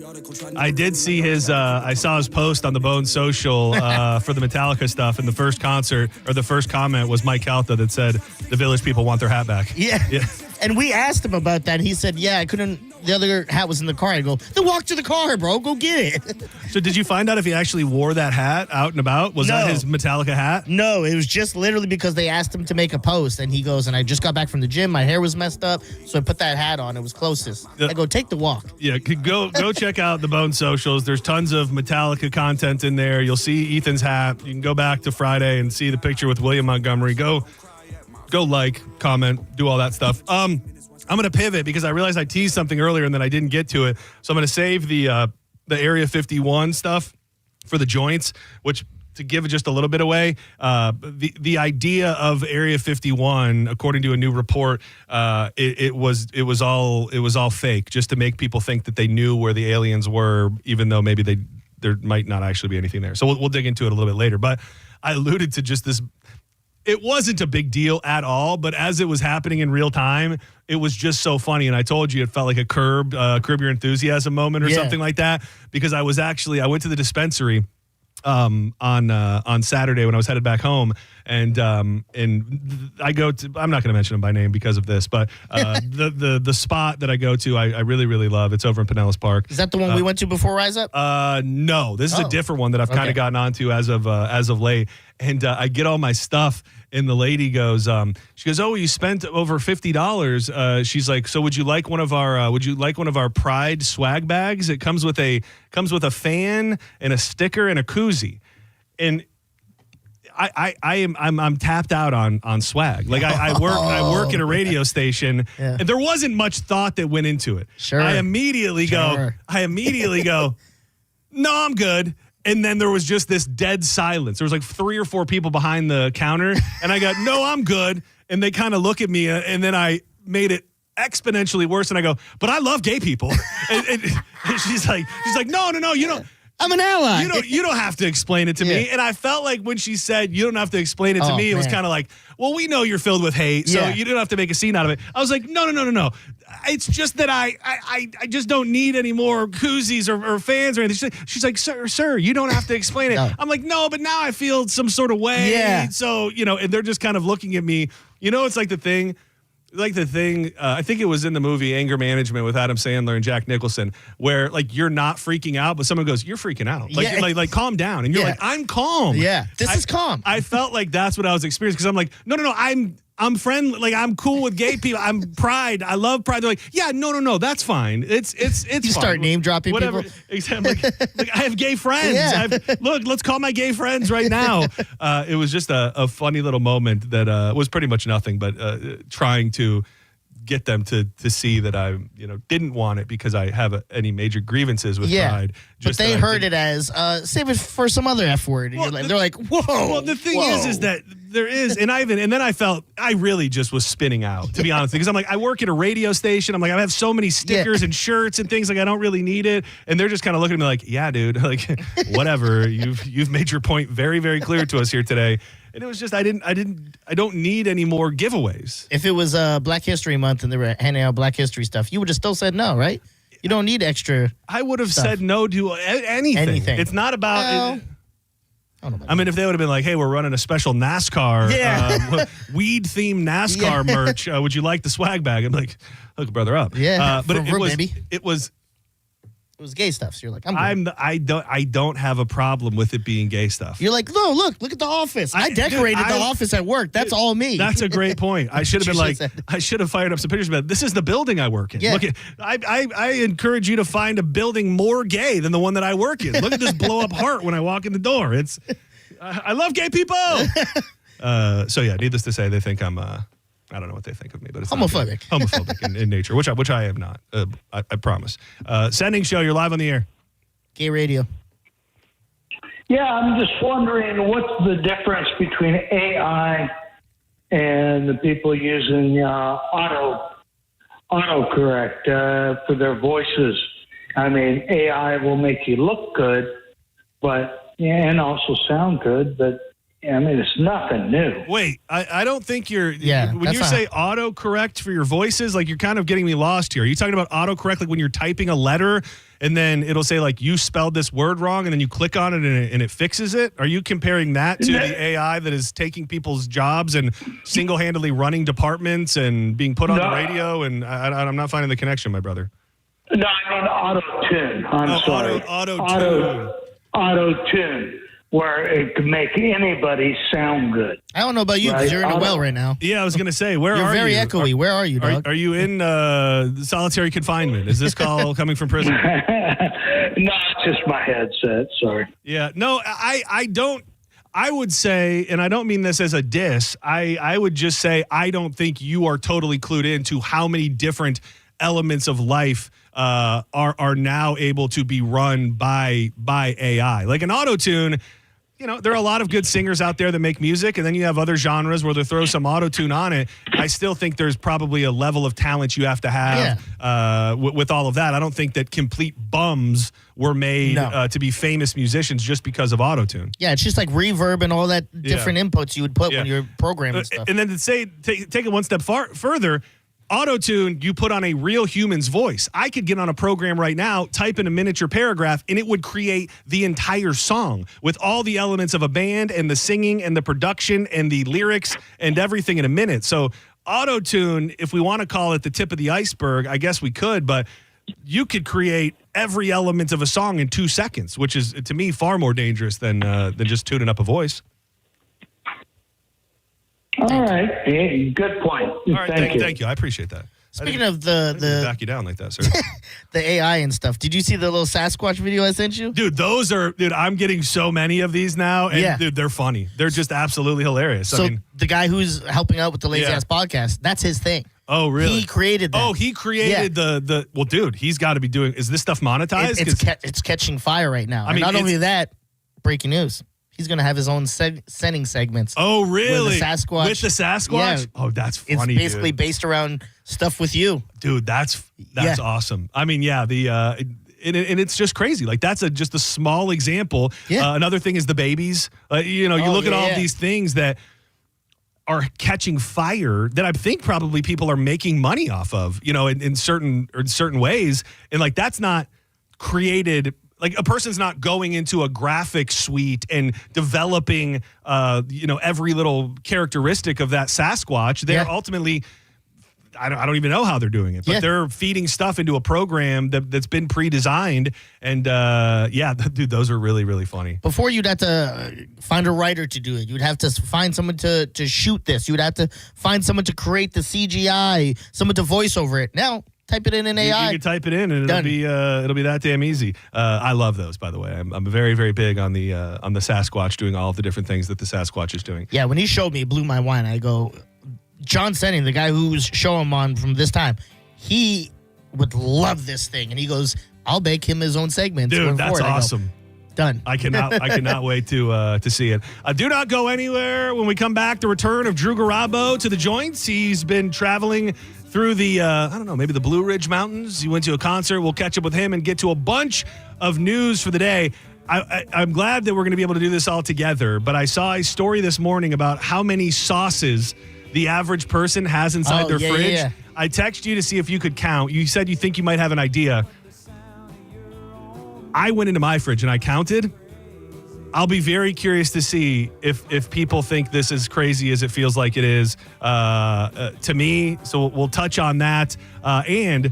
I did see I saw his post on the Bone social for the Metallica stuff, and the first concert, or the first comment was Mike Calta that said, the Village people want their hat back. Yeah. And we asked him about that. He said, I couldn't. The other hat was in the car. I go, then walk to the car, bro. Go get it. So did you find out if he actually wore that hat out and about? Was that his Metallica hat? No, it was just literally because they asked him to make a post. And he goes, and I just got back from the gym. My hair was messed up. So I put that hat on. It was closest. I go, take the walk. Yeah, go check out the Bone socials. There's tons of Metallica content in there. You'll see Ethan's hat. You can go back to Friday and see the picture with William Montgomery. Go like, comment, do all that stuff. I'm going to pivot because I realized I teased something earlier and then I didn't get to it. So I'm going to save the Area 51 stuff for the joints, which to give just a little bit away, the idea of Area 51, according to a new report, it was all fake, just to make people think that they knew where the aliens were, even though maybe there might not actually be anything there. So we'll dig into it a little bit later. But I alluded to just this. It wasn't a big deal at all, but as it was happening in real time, it was just so funny. And I told you it felt like a Curb Your Enthusiasm moment or something like that, because I went to the dispensary on Saturday when I was headed back home, and I go to, I'm not going to mention them by name because of this, but the spot that I go to, I really, really love. It's over in Pinellas Park. Is that the one we went to before Rise Up? No, this is a different one that I've kind of gotten onto as of late. And I get all my stuff, and the lady goes, she goes, "Oh, you spent over $50." She's like, "So would you like one of our Pride swag bags? It comes with a fan and a sticker and a koozie." And I'm tapped out on swag. Like I work at a radio station, and there wasn't much thought that went into it. Sure. I immediately go, "No, I'm good." And then there was just this dead silence. There was like 3 or 4 people behind the counter, and I got, "No, I'm good." And they kind of look at me, and then I made it exponentially worse. And I go, "But I love gay people." and she's like, "No, you don't. I'm an ally. You don't have to explain it to me." And I felt like when she said, "You don't have to explain it to me," it was kind of like, "Well, we know you're filled with hate, so you don't have to make a scene out of it." I was like, No. It's just that I just don't need any more koozies or fans or anything. She's like, sir, you don't have to explain it. I'm like, "No, but now I feel some sort of way." Yeah. So, and they're just kind of looking at me. It's like the thing. I think it was in the movie Anger Management with Adam Sandler and Jack Nicholson, where like you're not freaking out, but someone goes, "You're freaking out." Like calm down. And you're like, "I'm calm." Yeah. This is calm. I felt like that's what I was experiencing, because I'm like, no, I'm friendly. Like, I'm cool with gay people. I'm Pride. I love Pride. They're like, "Yeah, no, that's fine. It's You fine." start name dropping Whatever. people. Exactly. Like, I have gay friends. Yeah. Look, let's call my gay friends right now. It was just a funny little moment that was pretty much nothing but trying to get them to see that I didn't want it because I have any major grievances with Pride. But they heard it as save it for some other F word. Well, They're like, "Whoa." Well, the thing is that there is, and then I felt I really just was spinning out, to be honest, because I'm like, I work at a radio station. I'm like, I have so many stickers and shirts and things, like I don't really need it, and they're just kind of looking at me like, "Yeah, dude, like whatever. You've made your point very, very clear to us here today." And it was just I don't need any more giveaways. If it was Black History Month and they were handing out Black History stuff, you would have still said no, right? You don't need extra. I would have said no to anything. It's not about. I mean, if they would have been like, "Hey, we're running a special NASCAR, weed-themed NASCAR merch. Would you like the swag bag?" I'm like, "Hook a brother up." Yeah, but it was gay stuff. So you're like, I don't have a problem with it being gay stuff. You're like, "No, look at the office. I decorated the office at work. That's all me." That's a great point. I should have been like, I should have fired up some pictures about, "This is the building I work in." Yeah. Look at, I encourage you to find a building more gay than the one that I work in. Look at this blow up heart when I walk in the door. It's, I love gay people. So yeah, needless to say, they think I'm I don't know what they think of me, but it's homophobic. Homophobic in nature, which I am not. I promise. Senning Show, you're live on the air. Gay radio. Yeah, I'm just wondering what's the difference between AI and the people using autocorrect for their voices. I mean, AI will make you look good, and also sound good, but I mean, it's nothing new. Wait, I don't think when you say autocorrect for your voices, like you're kind of getting me lost here. Are you talking about autocorrect like when you're typing a letter and then it'll say like you spelled this word wrong and then you click on it and it fixes it? Are you comparing that to the AI that is taking people's jobs and single-handedly running departments and being put on the radio? And I'm not finding the connection, my brother. No, I mean auto-tune. I'm sorry. Auto-tune. Auto-tune. Where it can make anybody sound good. I don't know about you because you're in a well right now. Yeah, I was going to say, where are you? You're very echoey. Where are you, dog? Are you in solitary confinement? Is this call coming from prison? No, it's just my headset. Sorry. Yeah, no, I don't. I would say, and I don't mean this as a diss, I would just say I don't think you are totally clued into how many different elements of life are now able to be run by AI. Like an auto-tune, there are a lot of good singers out there that make music, and then you have other genres where they throw some auto-tune on it. I still think there's probably a level of talent you have to have with all of that. I don't think that complete bums were made to be famous musicians just because of auto-tune. Yeah, it's just like reverb and all that different inputs you would put when you're programming stuff. And then to take it one step further, auto-tune, you put on a real human's voice. I could get on a program right now, type in a miniature paragraph, and it would create the entire song with all the elements of a band and the singing and the production and the lyrics and everything in a minute. So auto-tune, if we want to call it the tip of the iceberg, I guess we could, but you could create every element of a song in 2 seconds, which is, to me, far more dangerous than just tuning up a voice. All right. Hey, good point. All right, thank you. I appreciate that. Speaking of the back you down like that, sir. the AI and stuff. Did you see the little Sasquatch video I sent you? Dude, I'm getting so many of these now, and dude, they're funny. They're just absolutely hilarious. So the guy who's helping out with the Lazy Ass podcast, that's his thing. Oh, really? He created that. Oh, he created the well, dude, he's got to be doing. Is this stuff monetized? It's catching fire right now. I mean, not only that, breaking news. He's going to have his own Senning segments. Oh, really? With the Sasquatch. With the Sasquatch? Yeah. Oh, that's funny, It's basically based around stuff with you. Dude, that's awesome. I mean, and it's just crazy. Like, that's just a small example. Yeah. Another thing is the babies. You look at all of these things that are catching fire that I think probably people are making money off of, in certain ways. And, like, that's not created. Like, a person's not going into a graphic suite and developing, every little characteristic of that Sasquatch. They're ultimately, I don't even know how they're doing it, but they're feeding stuff into a program that's been pre-designed. And, dude, those are really, really funny. Before, you'd have to find a writer to do it. You'd have to find someone to shoot this. You would have to find someone to create the CGI, someone to voice over it. Now, type it in AI. You can type it in, and it'll be that damn easy. I love those, by the way. I'm very, very big on the Sasquatch doing all of the different things that the Sasquatch is doing. Yeah, when he showed me, it blew my mind. I go, John Senning, the guy who's showing him on from this time, he would love this thing, and he goes, "I'll make him his own segment." Dude, that's awesome. Done. I cannot wait to see it. Do not go anywhere. When we come back, the return of Drew Garabo to the joints. He's been traveling through the, maybe the Blue Ridge Mountains. He went to a concert. We'll catch up with him and get to a bunch of news for the day. I'm glad that we're going to be able to do this all together, but I saw a story this morning about how many sauces the average person has inside their fridge. Yeah. I texted you to see if you could count. You said you think you might have an idea. I went into my fridge and I counted. I'll be very curious to see if people think this is crazy as it feels like it is to me. So we'll touch on that. And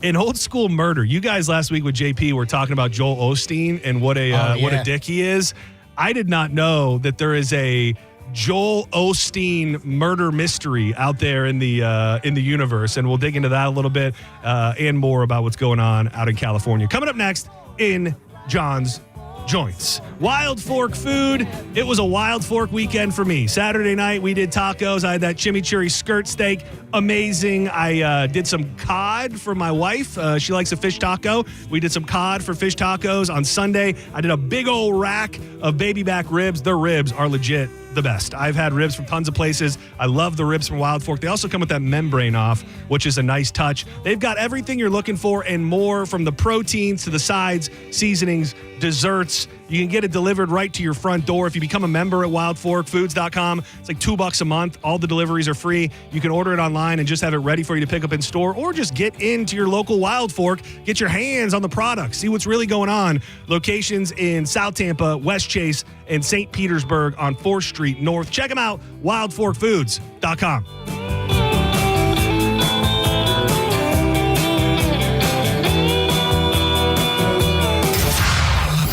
in Old School Murder, you guys last week with JP were talking about Joel Osteen and what a dick he is. I did not know that there is a Joel Osteen murder mystery out there in the universe, and we'll dig into that a little bit and more about what's going on out in California. Coming up next in John's Joints. Wild Fork food. It was a Wild Fork weekend for me. Saturday night, we did tacos. I had that chimichurri skirt steak. Amazing. I did some cod for my wife. She likes a fish taco. We did some cod for fish tacos. On Sunday, I did a big old rack of baby back ribs. Their ribs are legit the best. I've had ribs from tons of places. I love the ribs from Wild Fork. They also come with that membrane off, which is a nice touch. They've got everything you're looking for and more, from the proteins to the sides, seasonings, desserts. You can get it delivered right to your front door if you become a member at wildforkfoods.com. It's like $2 a month. All the deliveries are free. You can order it online and just have it ready for you to pick up in store, or just get into your local Wild Fork, get your hands on the products, see what's really going on. Locations in South Tampa, West Chase, and St. Petersburg on 4th Street North. Check them out, wildforkfoods.com.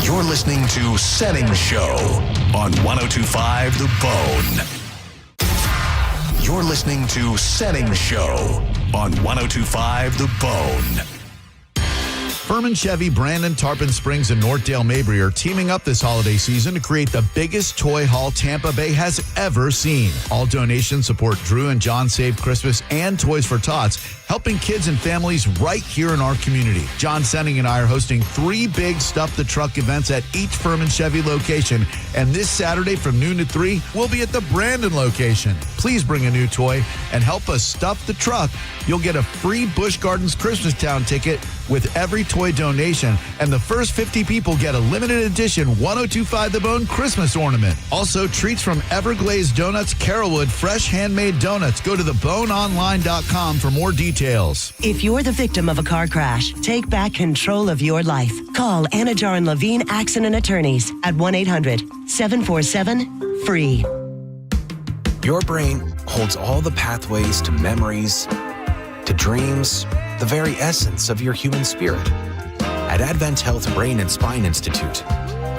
You're listening to Senning Show on 102.5 The Bone. You're listening to Senning Show on 102.5 The Bone. Furman Chevy, Brandon, Tarpon Springs, and Northdale Mabry are teaming up this holiday season to create the biggest toy haul Tampa Bay has ever seen. All donations support Drew and John Save Christmas and Toys for Tots, helping kids and families right here in our community. John Senning and I are hosting 3 big Stuff the Truck events at each Furman Chevy location, and this Saturday from noon to 3, we'll be at the Brandon location. Please bring a new toy and help us stuff the truck. You'll get a free Busch Gardens Christmastown ticket with every toy donation, and the first 50 people get a limited edition 1025 The Bone Christmas ornament. Also, treats from Everglazed Donuts, Carrollwood, fresh handmade donuts. Go to theboneonline.com for more details. If you're the victim of a car crash, take back control of your life. Call Anajar and Levine Accident Attorneys at 1-800-747-FREE. Your brain holds all the pathways to memories, to dreams, the very essence of your human spirit. At Advent Health Brain and Spine Institute,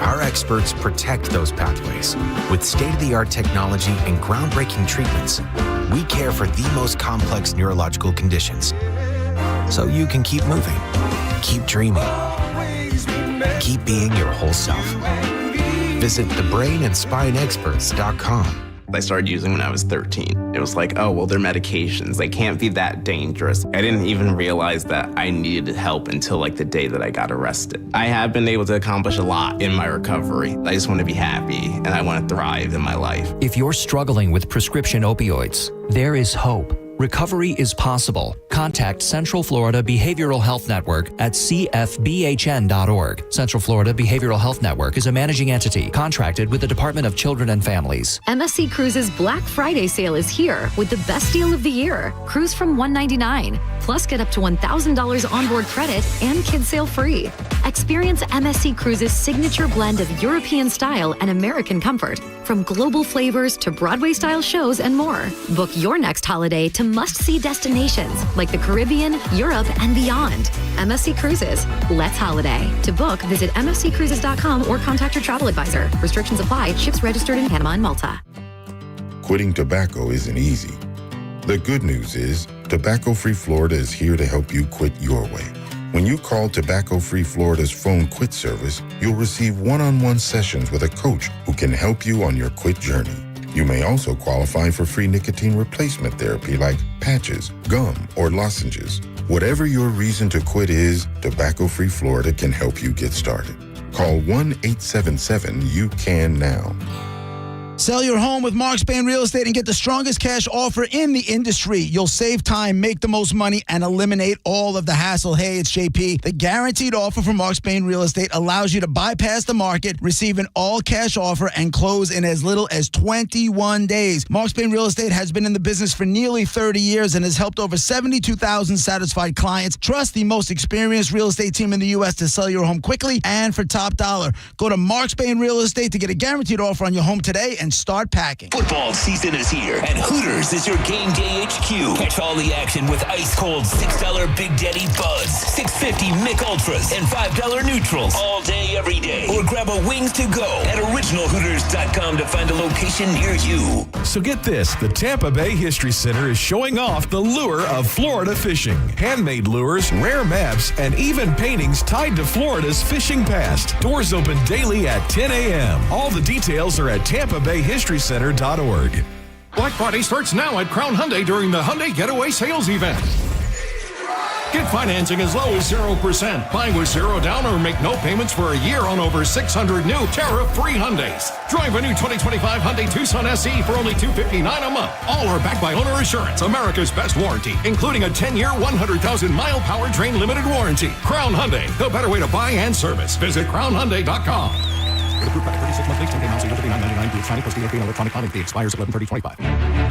our experts protect those pathways. With state-of-the-art technology and groundbreaking treatments, we care for the most complex neurological conditions. So you can keep moving, keep dreaming, keep being your whole self. Visit thebrainandspineexperts.com. I started using when I was 13. It was like, oh, well, they're medications. They can't be that dangerous. I didn't even realize that I needed help until like the day that I got arrested. I have been able to accomplish a lot in my recovery. I just want to be happy and I want to thrive in my life. If you're struggling with prescription opioids, there is hope. Recovery is possible. Contact Central Florida Behavioral Health Network at cfbhn.org. Central Florida Behavioral Health Network is a managing entity contracted with the Department of Children and Families. MSC Cruises Black Friday sale is here with the best deal of the year. Cruise from $199. Plus, get up to $1,000 onboard credit and kids sail free. Experience MSC Cruises' signature blend of European style and American comfort, from global flavors to Broadway-style shows and more. Book your next holiday to must-see destinations like the Caribbean, Europe, and beyond. MSC Cruises. Let's holiday. To book, visit msccruises.com or contact your travel advisor. Restrictions apply. Ships registered in Panama and Malta. Quitting tobacco isn't easy. The good news is, Tobacco Free Florida is here to help you quit your way. When you call Tobacco Free Florida's phone quit service, you'll receive one-on-one sessions with a coach who can help you on your quit journey. You may also qualify for free nicotine replacement therapy like patches, gum, or lozenges. Whatever your reason to quit is, Tobacco Free Florida can help you get started. Call 1-877-YOU-CAN-NOW. Sell your home with Mark Spain Real Estate and get the strongest cash offer in the industry. You'll save time, make the most money, and eliminate all of the hassle. Hey, it's JP. The guaranteed offer from Mark Spain Real Estate allows you to bypass the market, receive an all-cash offer, and close in as little as 21 days. Mark Spain Real Estate has been in the business for nearly 30 years and has helped over 72,000 satisfied clients. Trust the most experienced real estate team in the U.S. to sell your home quickly and for top dollar. Go to Mark Spain Real Estate to get a guaranteed offer on your home today and start packing. Football season is here, and Hooters is your game day HQ. Catch all the action with ice-cold $6 Big Daddy Buds, $6.50 Mick Ultras, and $5 Neutrals all day, every day. Or grab a Wings to Go at originalhooters.com to find a location near you. So get this, the Tampa Bay History Center is showing off the lure of Florida fishing. Handmade lures, rare maps, and even paintings tied to Florida's fishing past. Doors open daily at 10 a.m. All the details are at TampaBayHistoryCenter.org. Black Friday starts now at Crown Hyundai during the Hyundai Getaway Sales Event. Get financing as low as 0%. Buy with zero down or make no payments for a year on over 600 new tariff-free Hyundais. Drive a new 2025 Hyundai Tucson SE for only $259 a month. All are backed by Owner Assurance, America's best warranty, including a 10-year, 100,000-mile powertrain limited warranty. Crown Hyundai, the better way to buy and service. Visit crownhyundai.com. Approved by 36 monthly, 10-day months, $39.99. The Hispanic Coast European electronic payment fee expires 11/30/25.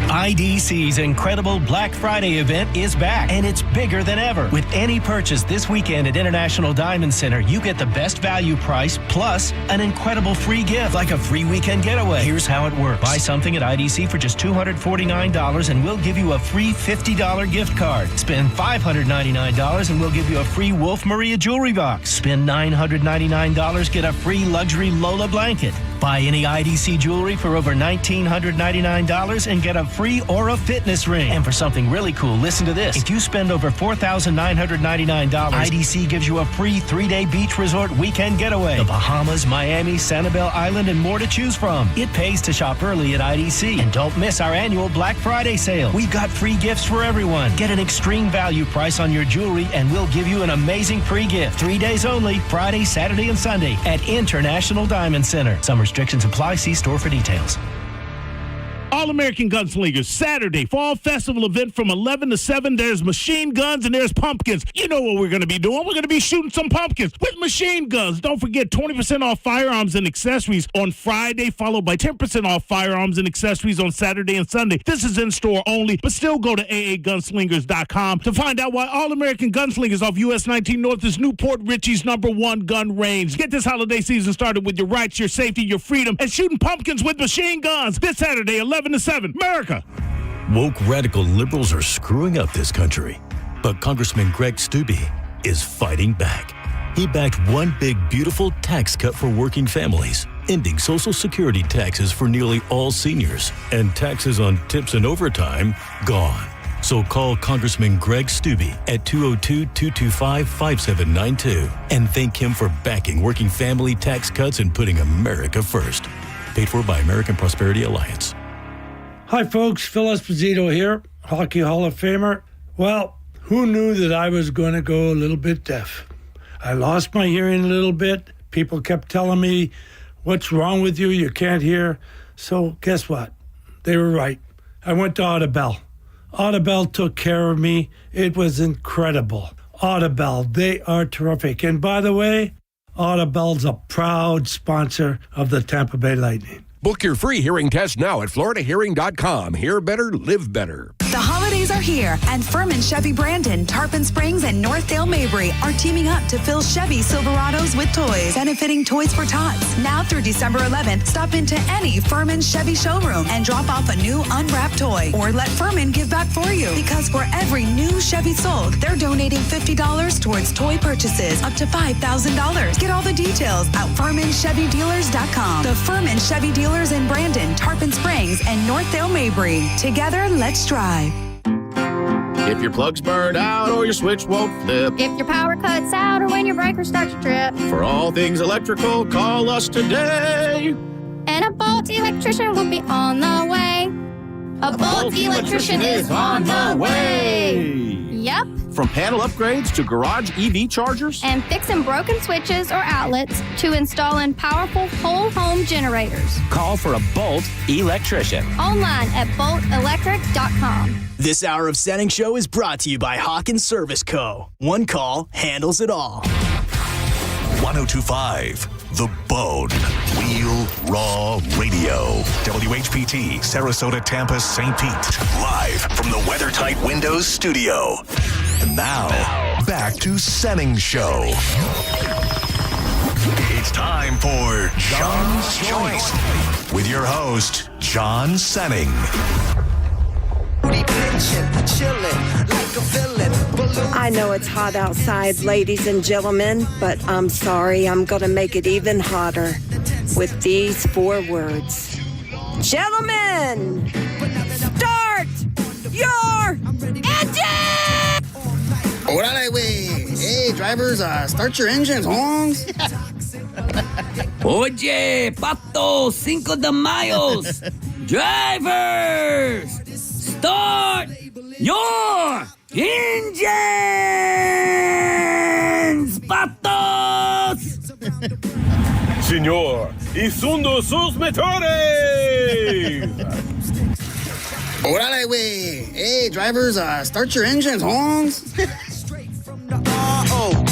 IDC's incredible Black Friday event is back, and it's bigger than ever. With any purchase this weekend at International Diamond Center, you get the best value price plus an incredible free gift, like a free weekend getaway. Here's how it works. Buy something at IDC for just $249, and we'll give you a free $50 gift card. Spend $599, and we'll give you a free Wolf Maria jewelry box. Spend $999, get a free luxury Lola blanket. Buy any IDC jewelry for over $1,999 and get a free Aura Fitness ring. And for something really cool, listen to this. If you spend over $4,999, IDC gives you a free 3-day beach resort weekend getaway. The Bahamas, Miami, Sanibel Island, and more to choose from. It pays to shop early at IDC. And don't miss our annual Black Friday sale. We've got free gifts for everyone. Get an extreme value price on your jewelry and we'll give you an amazing free gift. 3 days only, Friday, Saturday, and Sunday at International Diamond Center. Some restrictions apply. See store for details. All-American Gunslingers, Saturday, Fall Festival event from 11 to 7. There's machine guns and there's pumpkins. You know what we're going to be doing. We're going to be shooting some pumpkins with machine guns. Don't forget, 20% off firearms and accessories on Friday, followed by 10% off firearms and accessories on Saturday and Sunday. This is in-store only, but still go to aagunslingers.com to find out why All-American Gunslingers off US 19 North is Newport Richie's #1 gun range. Get this holiday season started with your rights, your safety, your freedom, and shooting pumpkins with machine guns. This Saturday, 11 to 7. America. Woke radical liberals are screwing up this country, but Congressman Greg Steube is fighting back. He backed one big, beautiful tax cut for working families, ending Social Security taxes for nearly all seniors, and taxes on tips and overtime gone. So call Congressman Greg Steube at 202-225-5792 and thank him for backing working family tax cuts and putting America first. Paid for by American Prosperity Alliance. Hi, folks. Phil Esposito here, Hockey Hall of Famer. Well, who knew that I was going to go a little bit deaf? I lost my hearing a little bit. People kept telling me, what's wrong with you? You can't hear. So guess what? They were right. I went to Audibel. Audibel took care of me. It was incredible. Audibel, they are terrific. And by the way, Audibel's a proud sponsor of the Tampa Bay Lightning. Book your free hearing test now at floridahearing.com. Hear better, live better. The holidays are here, and Furman Chevy Brandon, Tarpon Springs, and Northdale Mabry are teaming up to fill Chevy Silverados with toys, benefiting Toys for Tots. Now through December 11th, stop into any Furman Chevy showroom and drop off a new unwrapped toy, or let Furman give back for you. Because for every new Chevy sold, they're donating $50 towards toy purchases up to $5,000. Get all the details at FurmanChevyDealers.com. The Furman Chevy Dealers in Brandon, Tarpon Springs, and Northdale Mabry. Together, let's drive. If your plug's burned out or your switch won't flip. If your power cuts out or when your breaker starts to trip. For all things electrical, call us today. And a Bolt electrician will be on the way. A Bolt electrician is on the way. Yep. From panel upgrades to garage EV chargers. And fixing broken switches or outlets to installing powerful whole home generators. Call for a Bolt electrician. Online at boltelectric.com. This hour of Senning Show is brought to you by Hawkins Service Co. One call handles it all. 1025 The Bone. Real Raw Radio. WHPT, Sarasota, Tampa, St. Pete. Live from the WeatherTight Windows studio. And now, back to Senning Show. It's time for John's Choice with your host, John Senning. I know it's hot outside, ladies and gentlemen, but I'm sorry, I'm going to make it even hotter with these 4 words. Gentlemen, start your engine! Órale, güey. Hey, drivers, start your engines, Holmes. Oye, Pato, Cinco de Mayos. Drivers, start your engines, Patos. Señor, isundo sus motores. Órale, güey. Hey, drivers, start your engines, Holmes.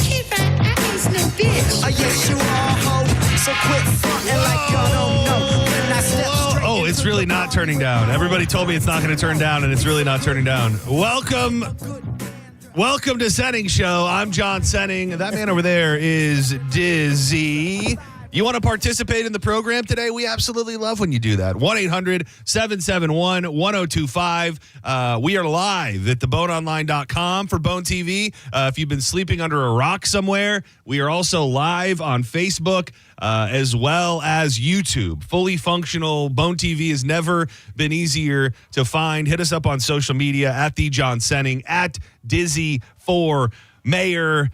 Keep it at least no bitch. Yes, you are, ho. So quit frontin' like you don't know. When I step straight. Oh, it's really not turning down. Everybody told me it's not going to turn down, and it's really not turning down. Welcome to Senning Show. I'm John Senning. That man over there is Dizzy. You want to participate in the program today? We absolutely love when you do that. 1-800-771-1025. We are live at theboneonline.com for Bone TV. If you've been sleeping under a rock somewhere, we are also live on Facebook as well as YouTube. Fully functional Bone TV has never been easier to find. Hit us up on social media at the John Senning, at Dizzy for Mayor.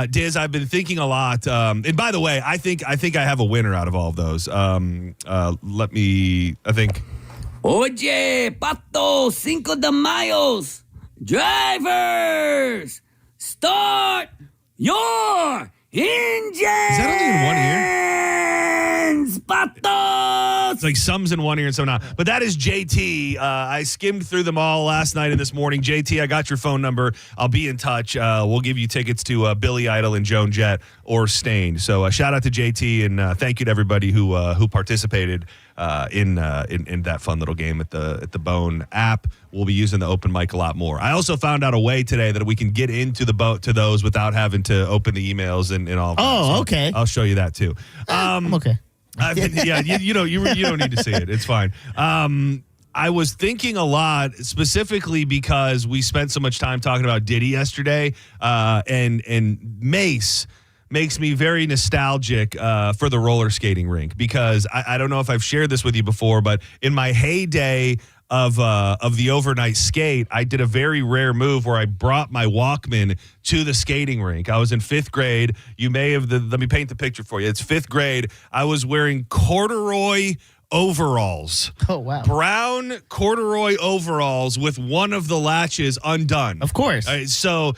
Diz, I've been thinking a lot. And by the way, I think I have a winner out of all of those. I think. Oye, Pato, Cinco de Mayos. Drivers, start your engines. Is that only in one ear? Patos. It's like some's in one ear and some not. But that is JT. I skimmed through them all last night and this morning. JT, I got your phone number. I'll be in touch. We'll give you tickets to Billy Idol and Joan Jett or Stained. So shout out to JT and thank you to everybody who participated in that fun little game at the Bone app. We'll be using the open mic a lot more. I also found out a way today that we can get into to those without having to open the emails and all of that. Oh, so okay. I'll show you that too. I'm okay. Yeah, you don't need to see it. It's fine. I was thinking a lot, specifically because we spent so much time talking about Diddy yesterday, and Mace makes me very nostalgic for the roller skating rink because I don't know if I've shared this with you before, but in my heyday of the overnight skate, I did a very rare move where I brought my Walkman to the skating rink. I was in 5th grade. You may have let me paint the picture for you. It's 5th grade. I was wearing corduroy overalls. Oh, wow. Brown corduroy overalls with one of the latches undone. Of course. So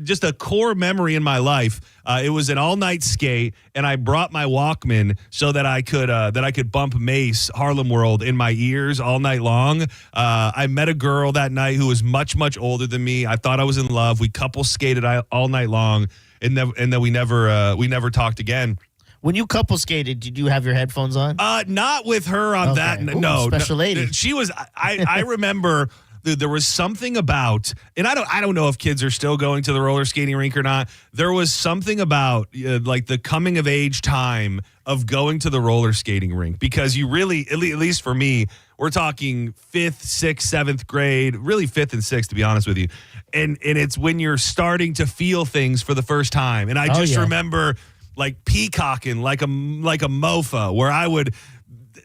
just a core memory in my life. It was an all-night skate, and I brought my Walkman so that I could bump Mace Harlem World in my ears all night long. I met a girl that night who was much, much older than me. I thought I was in love. We couple skated all night long, and then we never talked again. When you couple skated, did you have your headphones on? Not with her on that. Ooh, no, special lady. She was. I remember there was something about, and I don't know if kids are still going to the roller skating rink or not. There was something about like the coming of age time of going to the roller skating rink because you really, at least for me, we're talking 5th, 6th, 7th grade, really 5th and 6th, to be honest with you, and it's when you're starting to feel things for the first time, and I just remember like peacocking like a mofo, where I would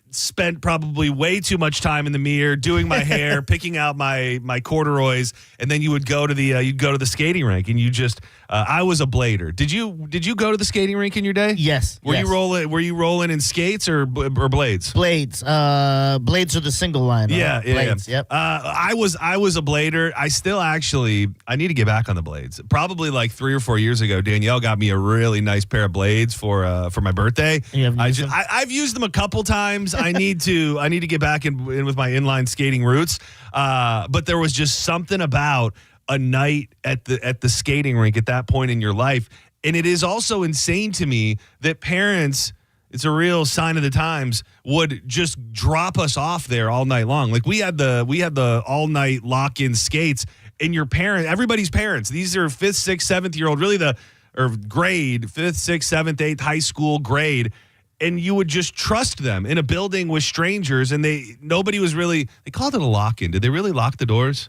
spend probably way too much time in the mirror doing my hair, picking out my corduroys, and then you would go to the skating rink, and you just I was a blader. Did you go to the skating rink in your day? Yes. Were you rolling in skates or blades? Blades. Blades are the single line. Yeah, blades. Yeah. Yep. I was a blader. I still I need to get back on the blades. Probably like 3 or 4 years ago, Danielle got me a really nice pair of blades for my birthday. I've used them a couple times. I need to get back in with my inline skating roots. But there was just something about a night at the skating rink at that point in your life. And it is also insane to me that parents, it's a real sign of the times, would just drop us off there all night long. Like we had the all night lock-in skates, and everybody's parents, these are 5th, 6th, 7th year old, really grade, 5th, 6th, 7th, 8th, high school grade. And you would just trust them in a building with strangers, and nobody was really, they called it a lock-in. Did they really lock the doors?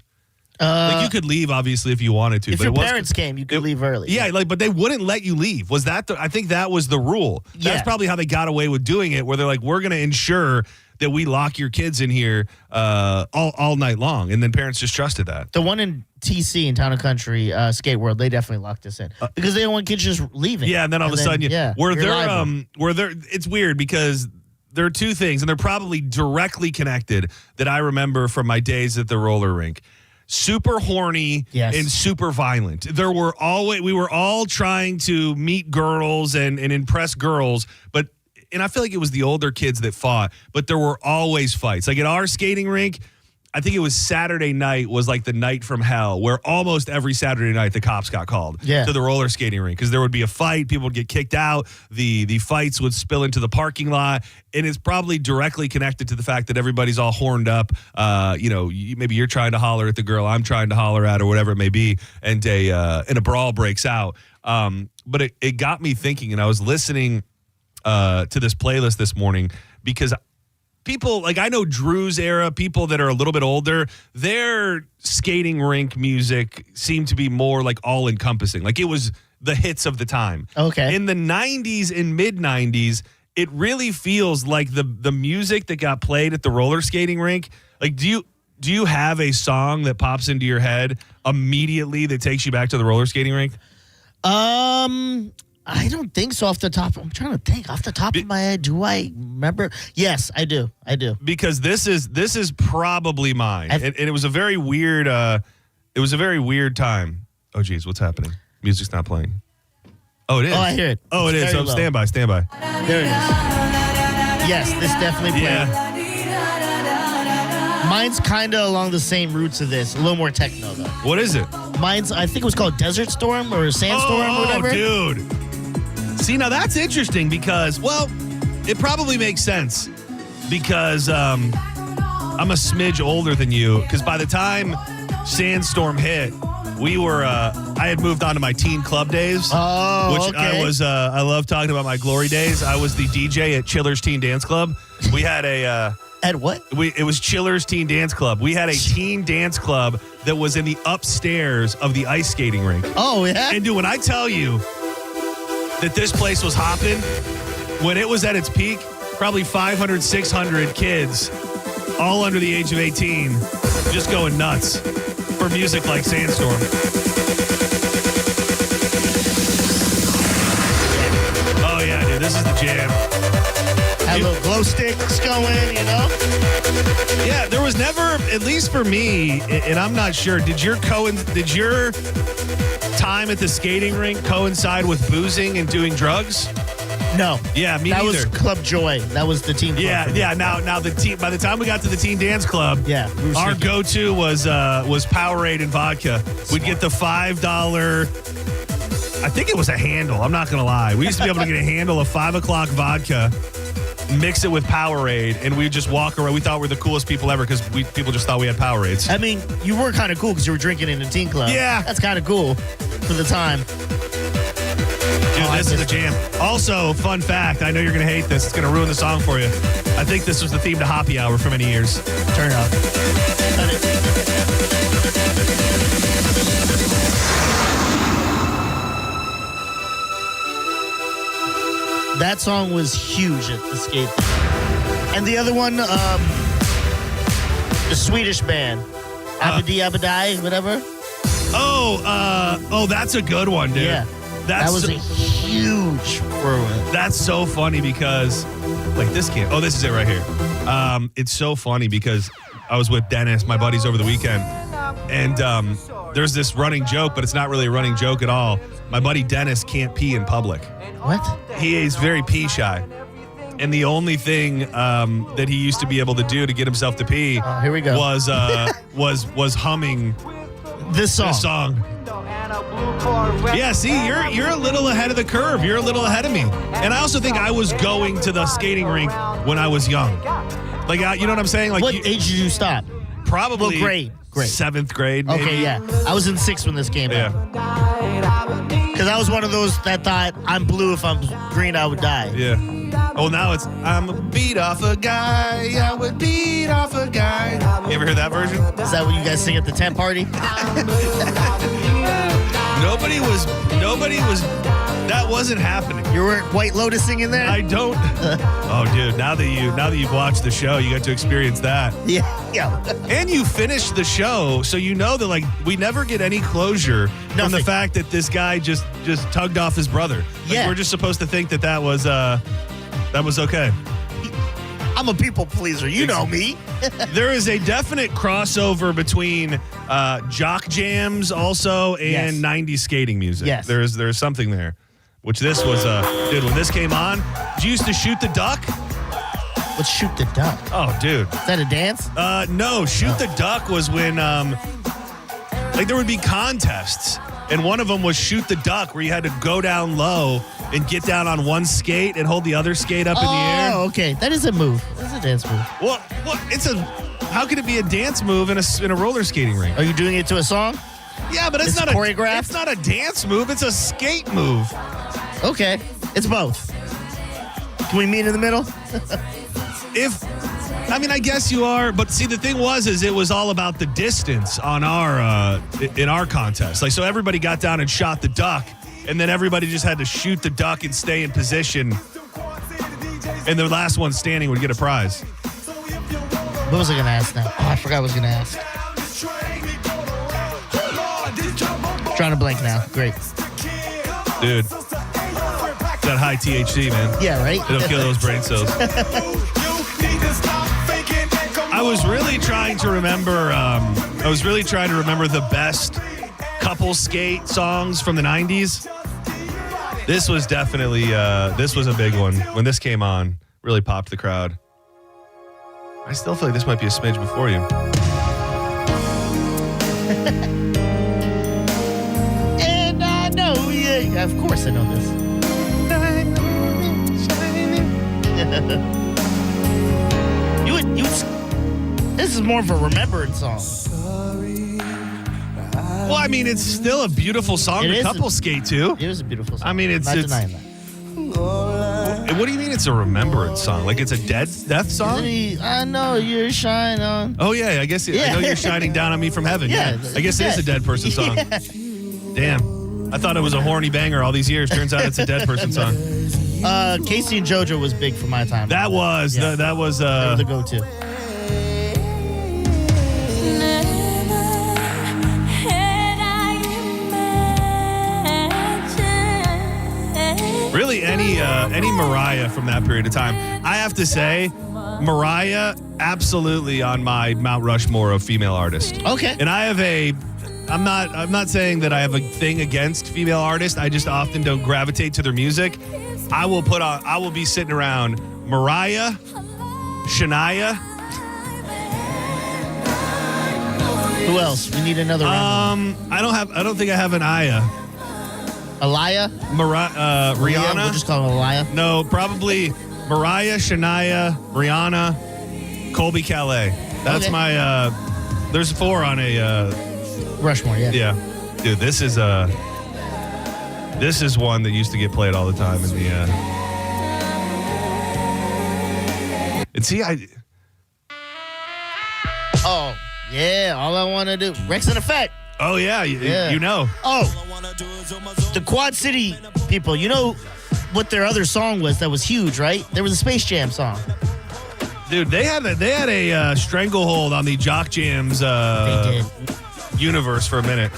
Like you could leave, obviously, if you wanted to. If your parents came, you could leave early. Yeah, but they wouldn't let you leave. I think that was the rule. That's probably how they got away with doing it, where they're like, we're going to ensure that we lock your kids in here all night long. And then parents just trusted that. The one in TC in Town and Country Skate World, they definitely locked us in because they didn't want kids just leaving. Yeah, and then all of a sudden, it's weird because there are two things, and they're probably directly connected, that I remember from my days at the roller rink. Super horny and super violent. We were all trying to meet girls and impress girls, and I feel like it was the older kids that fought, but there were always fights. Like at our skating rink, I think it was Saturday night was like the night from hell, where almost every Saturday night the cops got called to the roller skating rink because there would be a fight, people would get kicked out, the fights would spill into the parking lot, and it's probably directly connected to the fact that everybody's all horned up. Maybe you're trying to holler at the girl I'm trying to holler at, or whatever it may be, and a brawl breaks out. But it got me thinking, and I was listening playlist this morning because people, like I know Drew's era, people that are a little bit older, their skating rink music seemed to be more like all-encompassing. Like it was the hits of the time. Okay. In the 90s and mid-90s, it really feels like the music that got played at the roller skating rink. Like, do you have a song that pops into your head immediately that takes you back to the roller skating rink? I don't think so off the top. I'm trying to think off the top of my head. Do I remember? Yes, I do. Because this is probably mine. And it was a very weird time. Oh geez, what's happening? Music's not playing. Oh, it is. Oh, I hear it. Oh, it is. So stand by. There it is. Yes, this definitely played. Yeah. Mine's kind of along the same roots of this. A little more techno, though. What is it? Mine's, I think it was called Desert Storm or Sandstorm or whatever. Oh, dude. See, now that's interesting because, well, it probably makes sense because I'm a smidge older than you because by the time Sandstorm hit, I had moved on to my teen club days. Oh, which okay. I love talking about my glory days. I was the DJ at Chiller's Teen Dance Club. We had a... At what? It was Chiller's Teen Dance Club. We had a teen dance club that was in the upstairs of the ice skating rink. Oh, yeah? And dude, when I tell you that this place was hopping, when it was at its peak, probably 500, 600 kids, all under the age of 18, just going nuts for music like Sandstorm. Oh, yeah, dude, this is the jam. Had little glow sticks going, you know? Yeah, there was never, at least for me, and I'm not sure, did your time at the skating rink coincide with boozing and doing drugs? No. Yeah, me that neither. That was Club Joy. That was the team club. Yeah. Now the team. By the time we got to the teen dance club, our go-to was Powerade and vodka. We'd get the $5. I think it was a handle. I'm not gonna lie. We used to be able to get a handle of 5 o'clock vodka, mix it with Powerade, and we'd just walk around. We thought we were the coolest people ever because people just thought we had Powerades. I mean, you were kind of cool because you were drinking in a teen club. Yeah. That's kind of cool for the time. Dude, this is a jam. Also, fun fact, I know you're going to hate this. It's going to ruin the song for you. I think this was the theme to Happy Hour for many years. Turn it up. Turn it. That song was huge at the skate. And the other one, the Swedish band, Abadi Abadai, whatever. Oh, that's a good one, dude. Yeah, that was a huge whirlwind. That's so funny because, like, this can't. Oh, this is it right here. It's so funny because I was with Dennis, my buddies, over the weekend, and there's this running joke, but it's not really a running joke at all. My buddy Dennis can't pee in public. What? He is very pee shy. And the only thing that he used to be able to do to get himself to pee here we go. was humming this song. Yeah, see, you're a little ahead of the curve. You're a little ahead of me. And I also think I was going to the skating rink when I was young. Like, you know what I'm saying? Like, what age did you stop? Probably what grade? 7th grade, maybe. Okay, yeah. I was in 6th when this came out. Because I was one of those that thought, I'm blue, if I'm green, I would die. Yeah. Oh, now it's, I'm a beat off a guy, I would beat off a guy. You ever hear that version? Is that what you guys sing at the tent party? Nobody was, that wasn't happening. You weren't White Lotus singing there? I don't. Oh, dude, now that you've watched the show, you got to experience that. Yeah. And you finished the show, so you know that, like, we never get any closure from the fact that this guy just tugged off his brother. Like, we're just supposed to think that was okay. I'm a people pleaser. You know me. There is a definite crossover between jock jams also and 90s skating music. Yes. There's something there. Which this was, dude, when this came on, did you used to shoot the duck? What's shoot the duck? Oh, dude. Is that a dance? No, shoot the duck was when, like, there would be contests. And one of them was shoot the duck, where you had to go down low and get down on one skate and hold the other skate up in the air. Oh, okay. That is a move. That's a dance move. Well, how could it be a dance move in a roller skating rink? Are you doing it to a song? Yeah, but it's not choreographed. It's not a dance move. It's a skate move. Okay, it's both. Can we meet in the middle? I guess you are, but see, the thing is it was all about the distance on our in our contest. Like, so everybody got down and shot the duck, and then everybody just had to shoot the duck and stay in position, and the last one standing would get a prize. What was I going to ask now? Oh, I forgot what I was going to ask. Trying to blank now. Great. Dude. That high THC, man. Yeah, right? It'll kill those brain cells. I was really trying to remember the best couple skate songs from the 90s. This was definitely this was a big one. When this came on, really popped the crowd. I still feel like this might be a smidge before you. And I know, yeah, of course I know this. This is more of a remembrance song. Well, I mean, it's still a beautiful song to couple skate to. It is a beautiful song. I mean, it's denying that. What do you mean it's a remembrance song? Like it's a death song? I know you're shining on. Oh, yeah. I guess I know you're shining down on me from heaven. Yeah. I guess it is a dead person song. Yeah. Damn. I thought it was a horny banger all these years. Turns out it's a dead person song. Casey and JoJo was big for my time. That was the go-to. Really, any Mariah from that period of time. I have to say, Mariah absolutely on my Mount Rushmore of female artists. Okay. And I'm not saying that I have a thing against female artists. I just often don't gravitate to their music. I will be sitting around Mariah, Shania. Who else? We need another round. I don't think I have an Aya. Aliyah? Rihanna? Yeah, we'll just call her Aliyah. No, probably Mariah, Shania, Rihanna, Colby Calais. That's my there's 4 on a Rushmore, yeah. Yeah. Dude, this is one that used to get played all the time in the and see Oh, yeah, all I want to do. Rex and Effect. Oh, yeah, you know. Oh, the Quad City people, you know what their other song was that was huge, right? There was a Space Jam song. Dude, they had a stranglehold on the Jock Jams universe for a minute.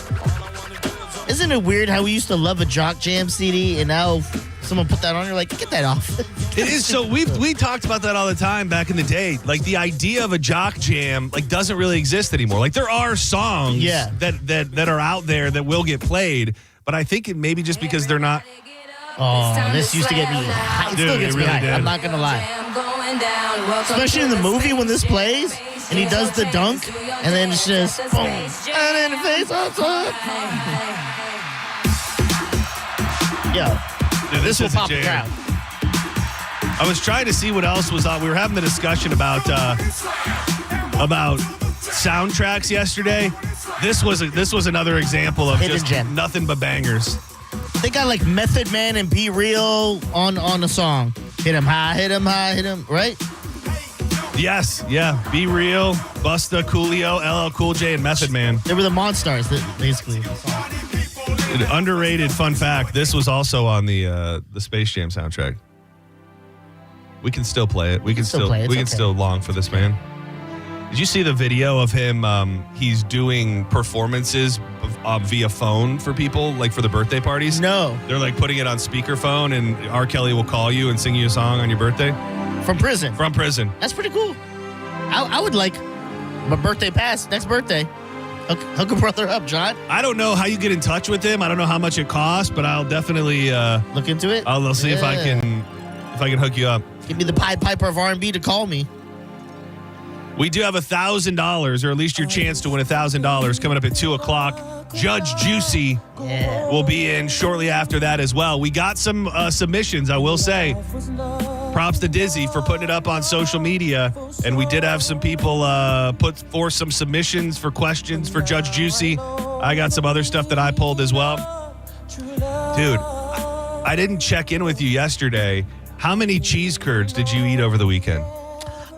Isn't it weird how we used to love a Jock Jam CD and now someone put that on, you're like, get that off. It is so we talked about that all the time back in the day. Like the idea of a Jock Jam doesn't really exist anymore. Like there are songs that are out there that will get played, but I think it maybe just because they're not. Oh, this used to get me high. It still gets me high. I'm not gonna lie. Especially in the movie when this plays and he does the dunk and then it's just boom and in the face outside. Yo, dude, this will pop the crowd. I was trying to see what else was on. We were having the discussion about soundtracks yesterday. This was another example of Hidden just gem. Nothing but bangers. They got like Method Man and Be Real on a song. Hit him high, hit him high, hit him, right? Yes, yeah. Be Real, Busta, Coolio, LL Cool J, and Method Man. They were the Monstars, basically. Underrated fun fact, this was also on the Space Jam soundtrack. We can still play it. We can still long for this man. Did you see the video of him? He's doing performances via phone for people, like for the birthday parties. No. They're like putting it on speakerphone, and R. Kelly will call you and sing you a song on your birthday. From prison. From prison. That's pretty cool. I would like my birthday pass next birthday. Hook a brother up, John. I don't know how you get in touch with him. I don't know how much it costs, but I'll definitely look into it. I'll see if I can hook you up. Give me the Pied Piper of R&B to call me. We do have $1,000, or at least your chance to win $1,000 coming up at 2:00. Judge Juicy will be in shortly after that as well. We got some submissions, I will say. Props to Dizzy for putting it up on social media. And we did have some people put forth some submissions for questions for Judge Juicy. I got some other stuff that I pulled as well. Dude, I didn't check in with you yesterday, How many cheese curds did you eat over the weekend?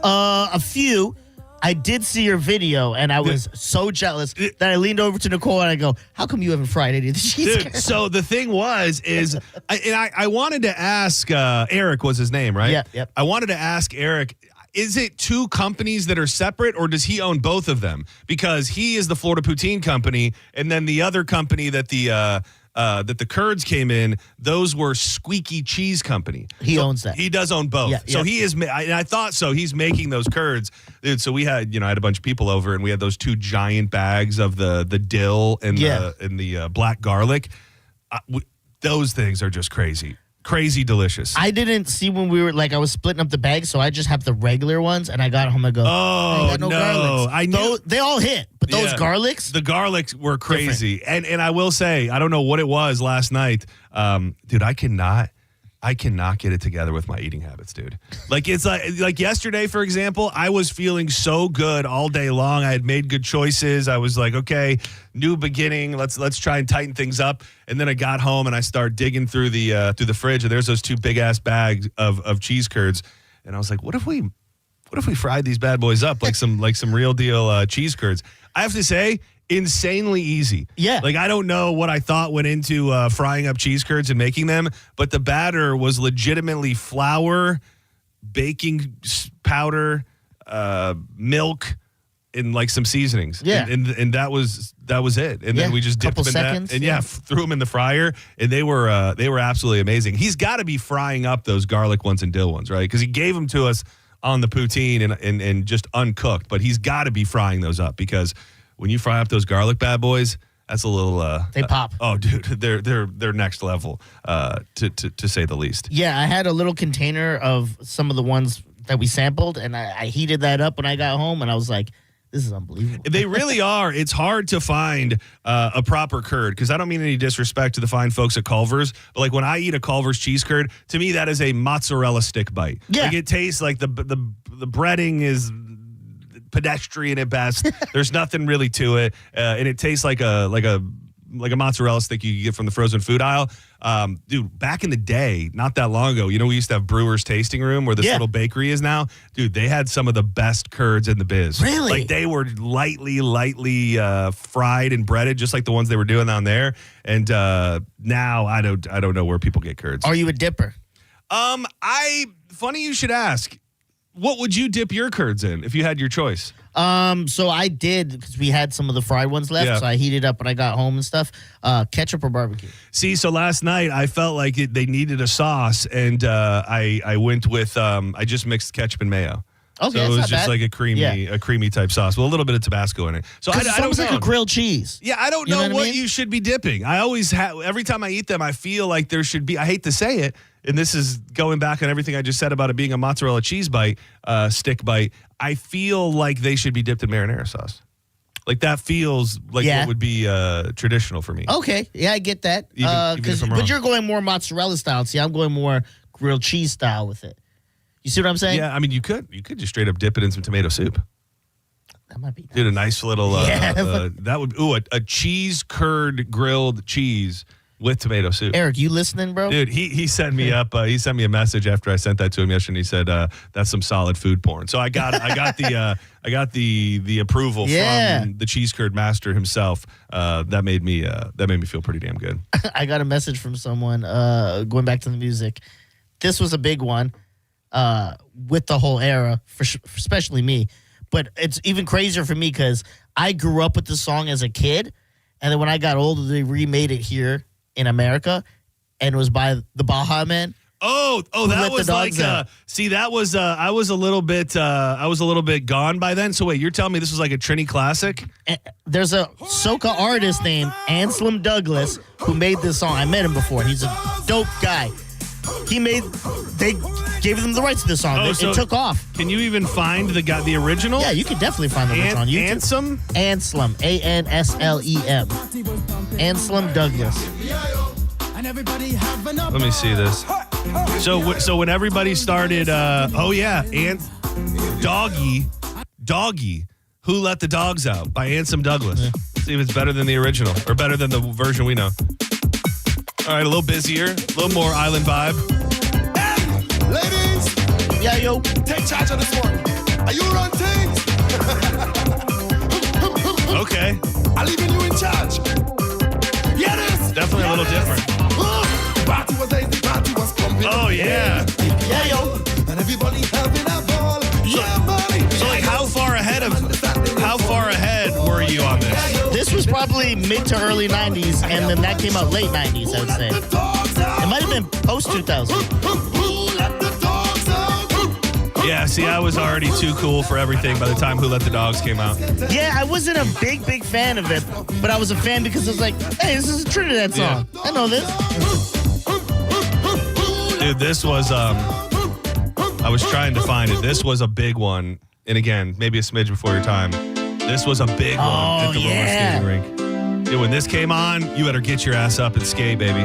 A few. I did see your video, and I was so jealous that I leaned over to Nicole and I go, "How come you haven't fried any of the cheese curds?" So the thing I wanted to ask, Eric was his name, right? Yeah, yep. I wanted to ask Eric, is it two companies that are separate, or does he own both of them? Because he is the Florida Poutine Company, and then the other company that the curds came in, those were Squeaky Cheese Company. He owns that. He does own both. Yeah, so he is, and I thought so. He's making those curds. Dude, so we had, I had a bunch of people over, and we had those 2 giant bags of the dill and the black garlic. Those things are just crazy. Crazy delicious. I didn't see when we were I was splitting up the bags, so I just have the regular ones, and I got home and go, oh, I got no garlics. I knew they all hit, but those garlics, the garlics were crazy. And I will say, I don't know what it was last night, dude. I cannot get it together with my eating habits, dude. It's like yesterday, for example, I was feeling so good all day long. I had made good choices. I was like, okay, new beginning. Let's try and tighten things up. And then I got home and I started digging through the fridge, and there's those 2 big ass bags of cheese curds. And I was like, what if we fried these bad boys up like some real deal cheese curds? I have to say, insanely easy. Yeah. I don't know what I thought went into frying up cheese curds and making them, but the batter was legitimately flour, baking powder, milk, and some seasonings. Yeah. And that was it. And then we just dipped them in seconds, that and threw them in the fryer, and they were absolutely amazing. He's got to be frying up those garlic ones and dill ones, right? Because he gave them to us on the poutine and just uncooked, but he's got to be frying those up, because when you fry up those garlic bad boys, that's a little. They pop. Oh, dude, they're next level, to say the least. Yeah, I had a little container of some of the ones that we sampled, and I heated that up when I got home, and I was like, "This is unbelievable." They really are. It's hard to find a proper curd, because I don't mean any disrespect to the fine folks at Culver's, but when I eat a Culver's cheese curd, to me that is a mozzarella stick bite. Yeah, it tastes like the breading is pedestrian at best. There's nothing really to it, and it tastes like a mozzarella stick you get from the frozen food aisle. Dude, back in the day, not that long ago, we used to have Brewer's Tasting Room where this little bakery is now. Dude, they had some of the best curds in the biz. Really? They were lightly fried and breaded, just like the ones they were doing down there. And now I don't know where people get curds. Are you a dipper? Funny you should ask. What would you dip your curds in if you had your choice? So I did, because we had some of the fried ones left, so I heated up when I got home and stuff. Ketchup or barbecue? See, so last night I felt like they needed a sauce, and I went with I just mixed ketchup and mayo. Okay, so it was not just bad. like a creamy type sauce with a little bit of Tabasco in it. So I don't almost know. like a grilled cheese. Yeah, I don't know what you should be dipping. I always every time I eat them, I feel like there should be. I hate to say it, and this is going back on everything I just said about it being a mozzarella cheese bite, stick bite. I feel like they should be dipped in marinara sauce. That feels like what would be traditional for me. Okay, yeah, I get that. Even if I'm wrong. But you're going more mozzarella style. See, I'm going more grilled cheese style with it. You see what I'm saying? Yeah, I mean, you could just straight up dip it in some tomato soup. That might be nice. Dude, a nice little that would a cheese curd grilled cheese with tomato soup. Eric, you listening, bro? Dude, he sent me up. He sent me a message after I sent that to him yesterday. And he said that's some solid food porn. So I got the approval from the cheese curd master himself. That made me feel pretty damn good. I got a message from someone going back to the music. This was a big one with the whole era, for especially me. But it's even crazier for me because I grew up with the song as a kid, and then when I got older, they remade it here in America, and it was by the Baja Men. Oh, that was like see, that was I was a little bit gone by then. So wait, you're telling me this was like a Trini classic? There's a soca artist named Anselm Douglas who made this song. I met him before. He's a dope guy. They gave them the rights to this song. It took off. Can you even find the original? Yeah, you can definitely find the original on YouTube. Anselm? Anselm, Anslem. Anselm Douglas. Let me see this. So when everybody started, Doggy, Who Let the Dogs Out by Anselm Douglas. See if it's better than the original or better than the version we know. All right, a little busier, a little more island vibe. Yeah, yo. Take charge of this one. Are you run things? Okay. I'm leaving you in charge. Yeah, this. Definitely a little different. The party was lazy, the party was pumping. Oh, yeah. Yeah, yo. And everybody having a ball. Yeah, buddy. So, like, how far ahead were you on this? This was probably mid to early 90s, and then that came out late 90s, I would say. It might have been post 2000. Yeah, see, I was already too cool for everything by the time Who Let the Dogs came out. Yeah, I wasn't a big fan of it, but I was a fan because it was like, hey, this is a Trinidad song. Yeah. I know this. Dude, this was, I was trying to find it. This was a big one. And again, maybe a smidge before your time. This was a big one at the roller skating rink. Dude, when this came on, you better get your ass up and skate, baby.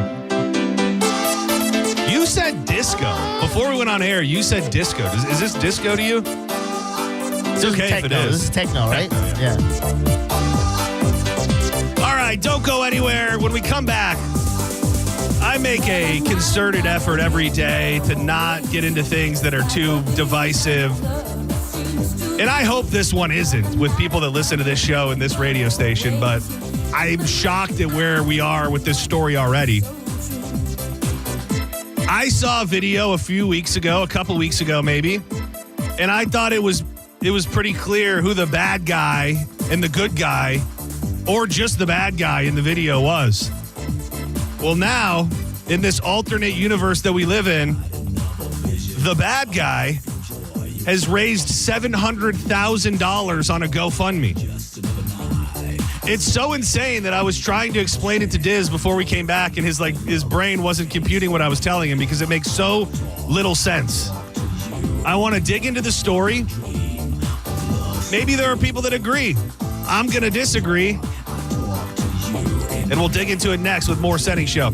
You said disco. Before we went on air, you said disco. Is this disco to you? It's okay if it is. This is techno, right? Yeah. All right, don't go anywhere. When we come back, I make a concerted effort every day to not get into things that are too divisive. And I hope this one isn't with people that listen to this show and this radio station, but I'm shocked at where we are with this story already. I saw a video a couple weeks ago maybe, and I thought it was pretty clear who the bad guy and the good guy, or just the bad guy in the video was. Well, now, in this alternate universe that we live in, the bad guy has raised $700,000 on a GoFundMe. It's so insane that I was trying to explain it to Diz before we came back, and his brain wasn't computing what I was telling him because it makes so little sense. I want to dig into the story. Maybe there are people that agree. I'm going to disagree. And we'll dig into it next with more Senning Show.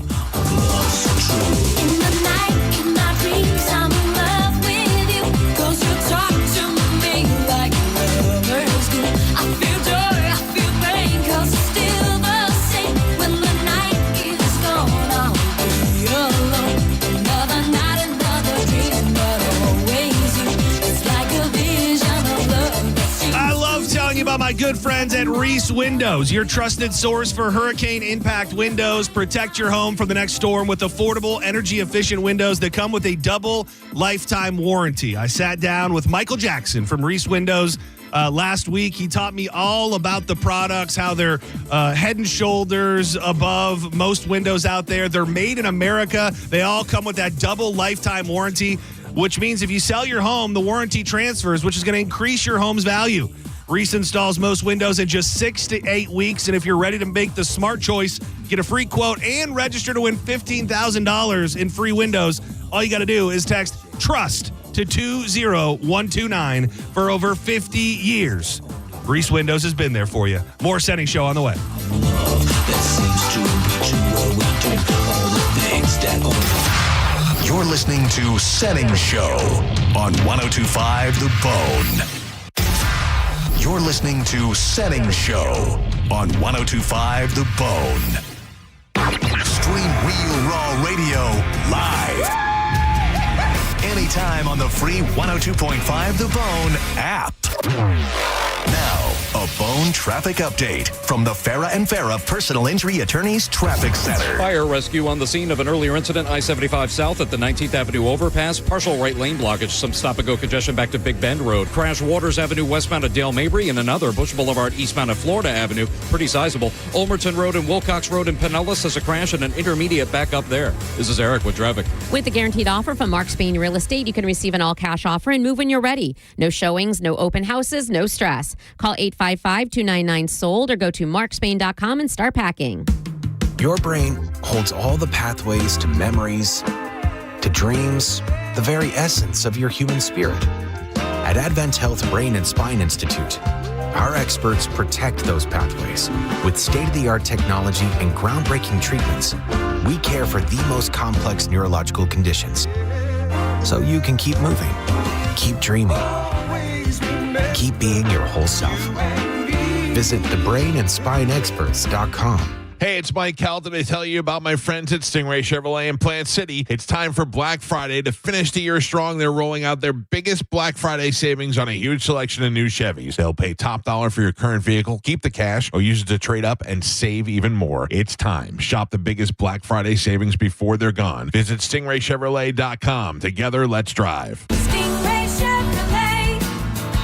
About my good friends at Reese Windows, your trusted source for hurricane impact windows. Protect your home from the next storm with affordable, energy-efficient windows that come with a double lifetime warranty. I sat down with Michael Jackson from Reese Windows last week. He taught me all about the products, how they're head and shoulders above most windows out there. They're made in America. They all come with that double lifetime warranty, which means if you sell your home, the warranty transfers, which is going to increase your home's value. Reese installs most windows in just 6 to 8 weeks, and if you're ready to make the smart choice, get a free quote and register to win $15,000 in free windows, all you got to do is text TRUST to 20129 for over 50 years. Reese Windows has been there for you. More Senning Show on the way. You're listening to Senning Show on 102.5 The Bone. You're listening to Senning Show on 102.5 The Bone. Stream Real Raw Radio live. Anytime on the free 102.5 The Bone app. Now, a Bone traffic update from the Farah and Farah Personal Injury Attorneys Traffic Center. Fire rescue on the scene of an earlier incident, I-75 South at the 19th Avenue overpass. Partial right lane blockage, some stop-and-go congestion back to Big Bend Road. Crash Waters Avenue westbound at Dale Mabry, and another Bush Boulevard eastbound at Florida Avenue. Pretty sizable. Ulmerton Road and Wilcox Road in Pinellas has a crash and an intermediate back up there. This is Eric with traffic. With the guaranteed offer from Mark Spain Real Estate, you can receive an all-cash offer and move when you're ready. No showings, no open houses, no stress. Call 855-299-SOLD or go to markspain.com and start packing. Your brain holds all the pathways to memories, to dreams, the very essence of your human spirit. At Advent Health Brain and Spine Institute, our experts protect those pathways. With state-of-the-art technology and groundbreaking treatments, we care for the most complex neurological conditions. So you can keep moving, keep dreaming, keep being your whole self. Visit thebrainandspineexperts.com. Hey, it's Mike Calton to tell you about my friends at Stingray Chevrolet in Plant City. It's time for Black Friday. To finish the year strong, they're rolling out their biggest Black Friday savings on a huge selection of new Chevys. They'll pay top dollar for your current vehicle, keep the cash, or use it to trade up and save even more. It's time. Shop the biggest Black Friday savings before they're gone. Visit StingrayChevrolet.com. Together, let's drive. Stingray Chevrolet.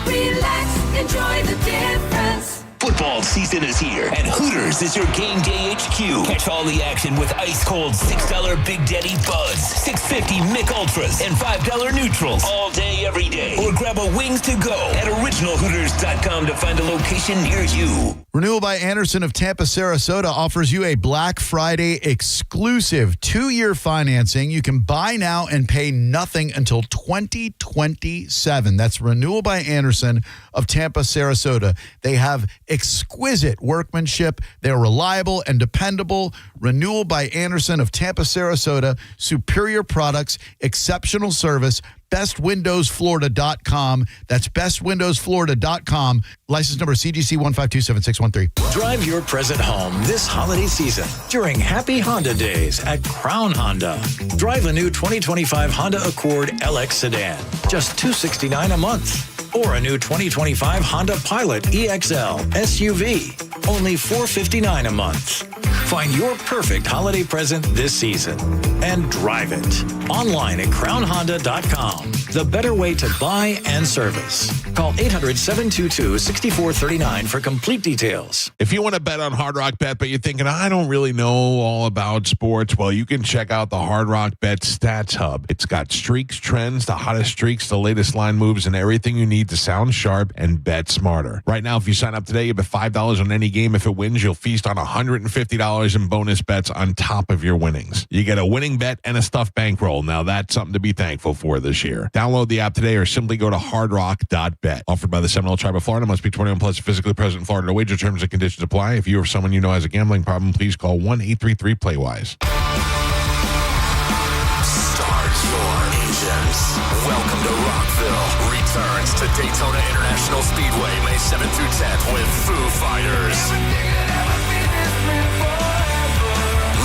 Relax, enjoy the difference. Football season is here, and Hooters is your game day HQ. Catch all the action with ice-cold $6 Big Daddy Buds, $6.50 Mick Ultras, and $5 Neutrals all day, every day. Or grab a Wings to Go at originalhooters.com to find a location near you. Renewal by Anderson of Tampa, Sarasota offers you a Black Friday exclusive 2-year financing. You can buy now and pay nothing until 2027. That's Renewal by Anderson of Tampa, Sarasota. They have exquisite workmanship. They're reliable and dependable. Renewal by Anderson of Tampa, Sarasota. Superior products, exceptional service. bestwindowsflorida.com. That's bestwindowsflorida.com. License number CGC 1527613. Drive your present home this holiday season during Happy Honda Days at Crown Honda. Drive a new 2025 Honda Accord LX sedan, just $269 a month. Or a new 2025 Honda Pilot EXL SUV, only $459 a month. Find your perfect holiday present this season and drive it. Online at crownhonda.com. The better way to buy and service. Call 800-722-6439 for complete details. If you want to bet on Hard Rock Bet, but you're thinking, I don't really know all about sports, well, you can check out the Hard Rock Bet Stats Hub. It's got streaks, trends, the hottest streaks, the latest line moves, and everything you need to sound sharp and bet smarter. Right now, if you sign up today, you bet $5 on any game. If it wins, you'll feast on $150 in bonus bets on top of your winnings. You get a winning bet and a stuffed bankroll. Now, that's something to be thankful for this year. Download the app today or simply go to hardrock.bet. Offered by the Seminole Tribe of Florida. Must be 21 plus, physically present in Florida. No wager, terms and conditions apply. If you or someone you know has a gambling problem, please call 1-833-PLAY-WISE. Start your engines. Welcome to Rockville. Returns to Daytona International Speedway May 7th through 10th with Foo Fighters.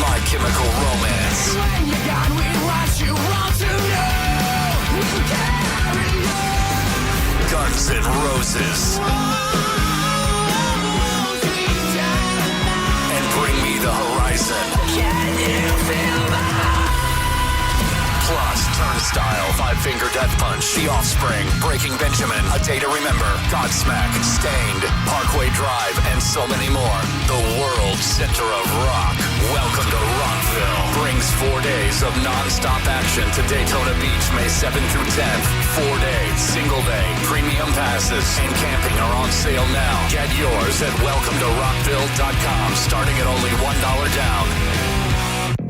My Chemical Romance. Guns N' Roses. And Bring Me the Horizon. Can you feel that? Plus, Turnstile, Five Finger Death Punch, The Offspring, Breaking Benjamin, A Day to Remember, Godsmack, Stained, Parkway Drive, and so many more. The world center of rock. Welcome to Rockville. Brings 4 days of non-stop action to Daytona Beach, May 7th through 10th. 4 days, single day, premium passes, and camping are on sale now. Get yours at welcometorockville.com, starting at only $1 down.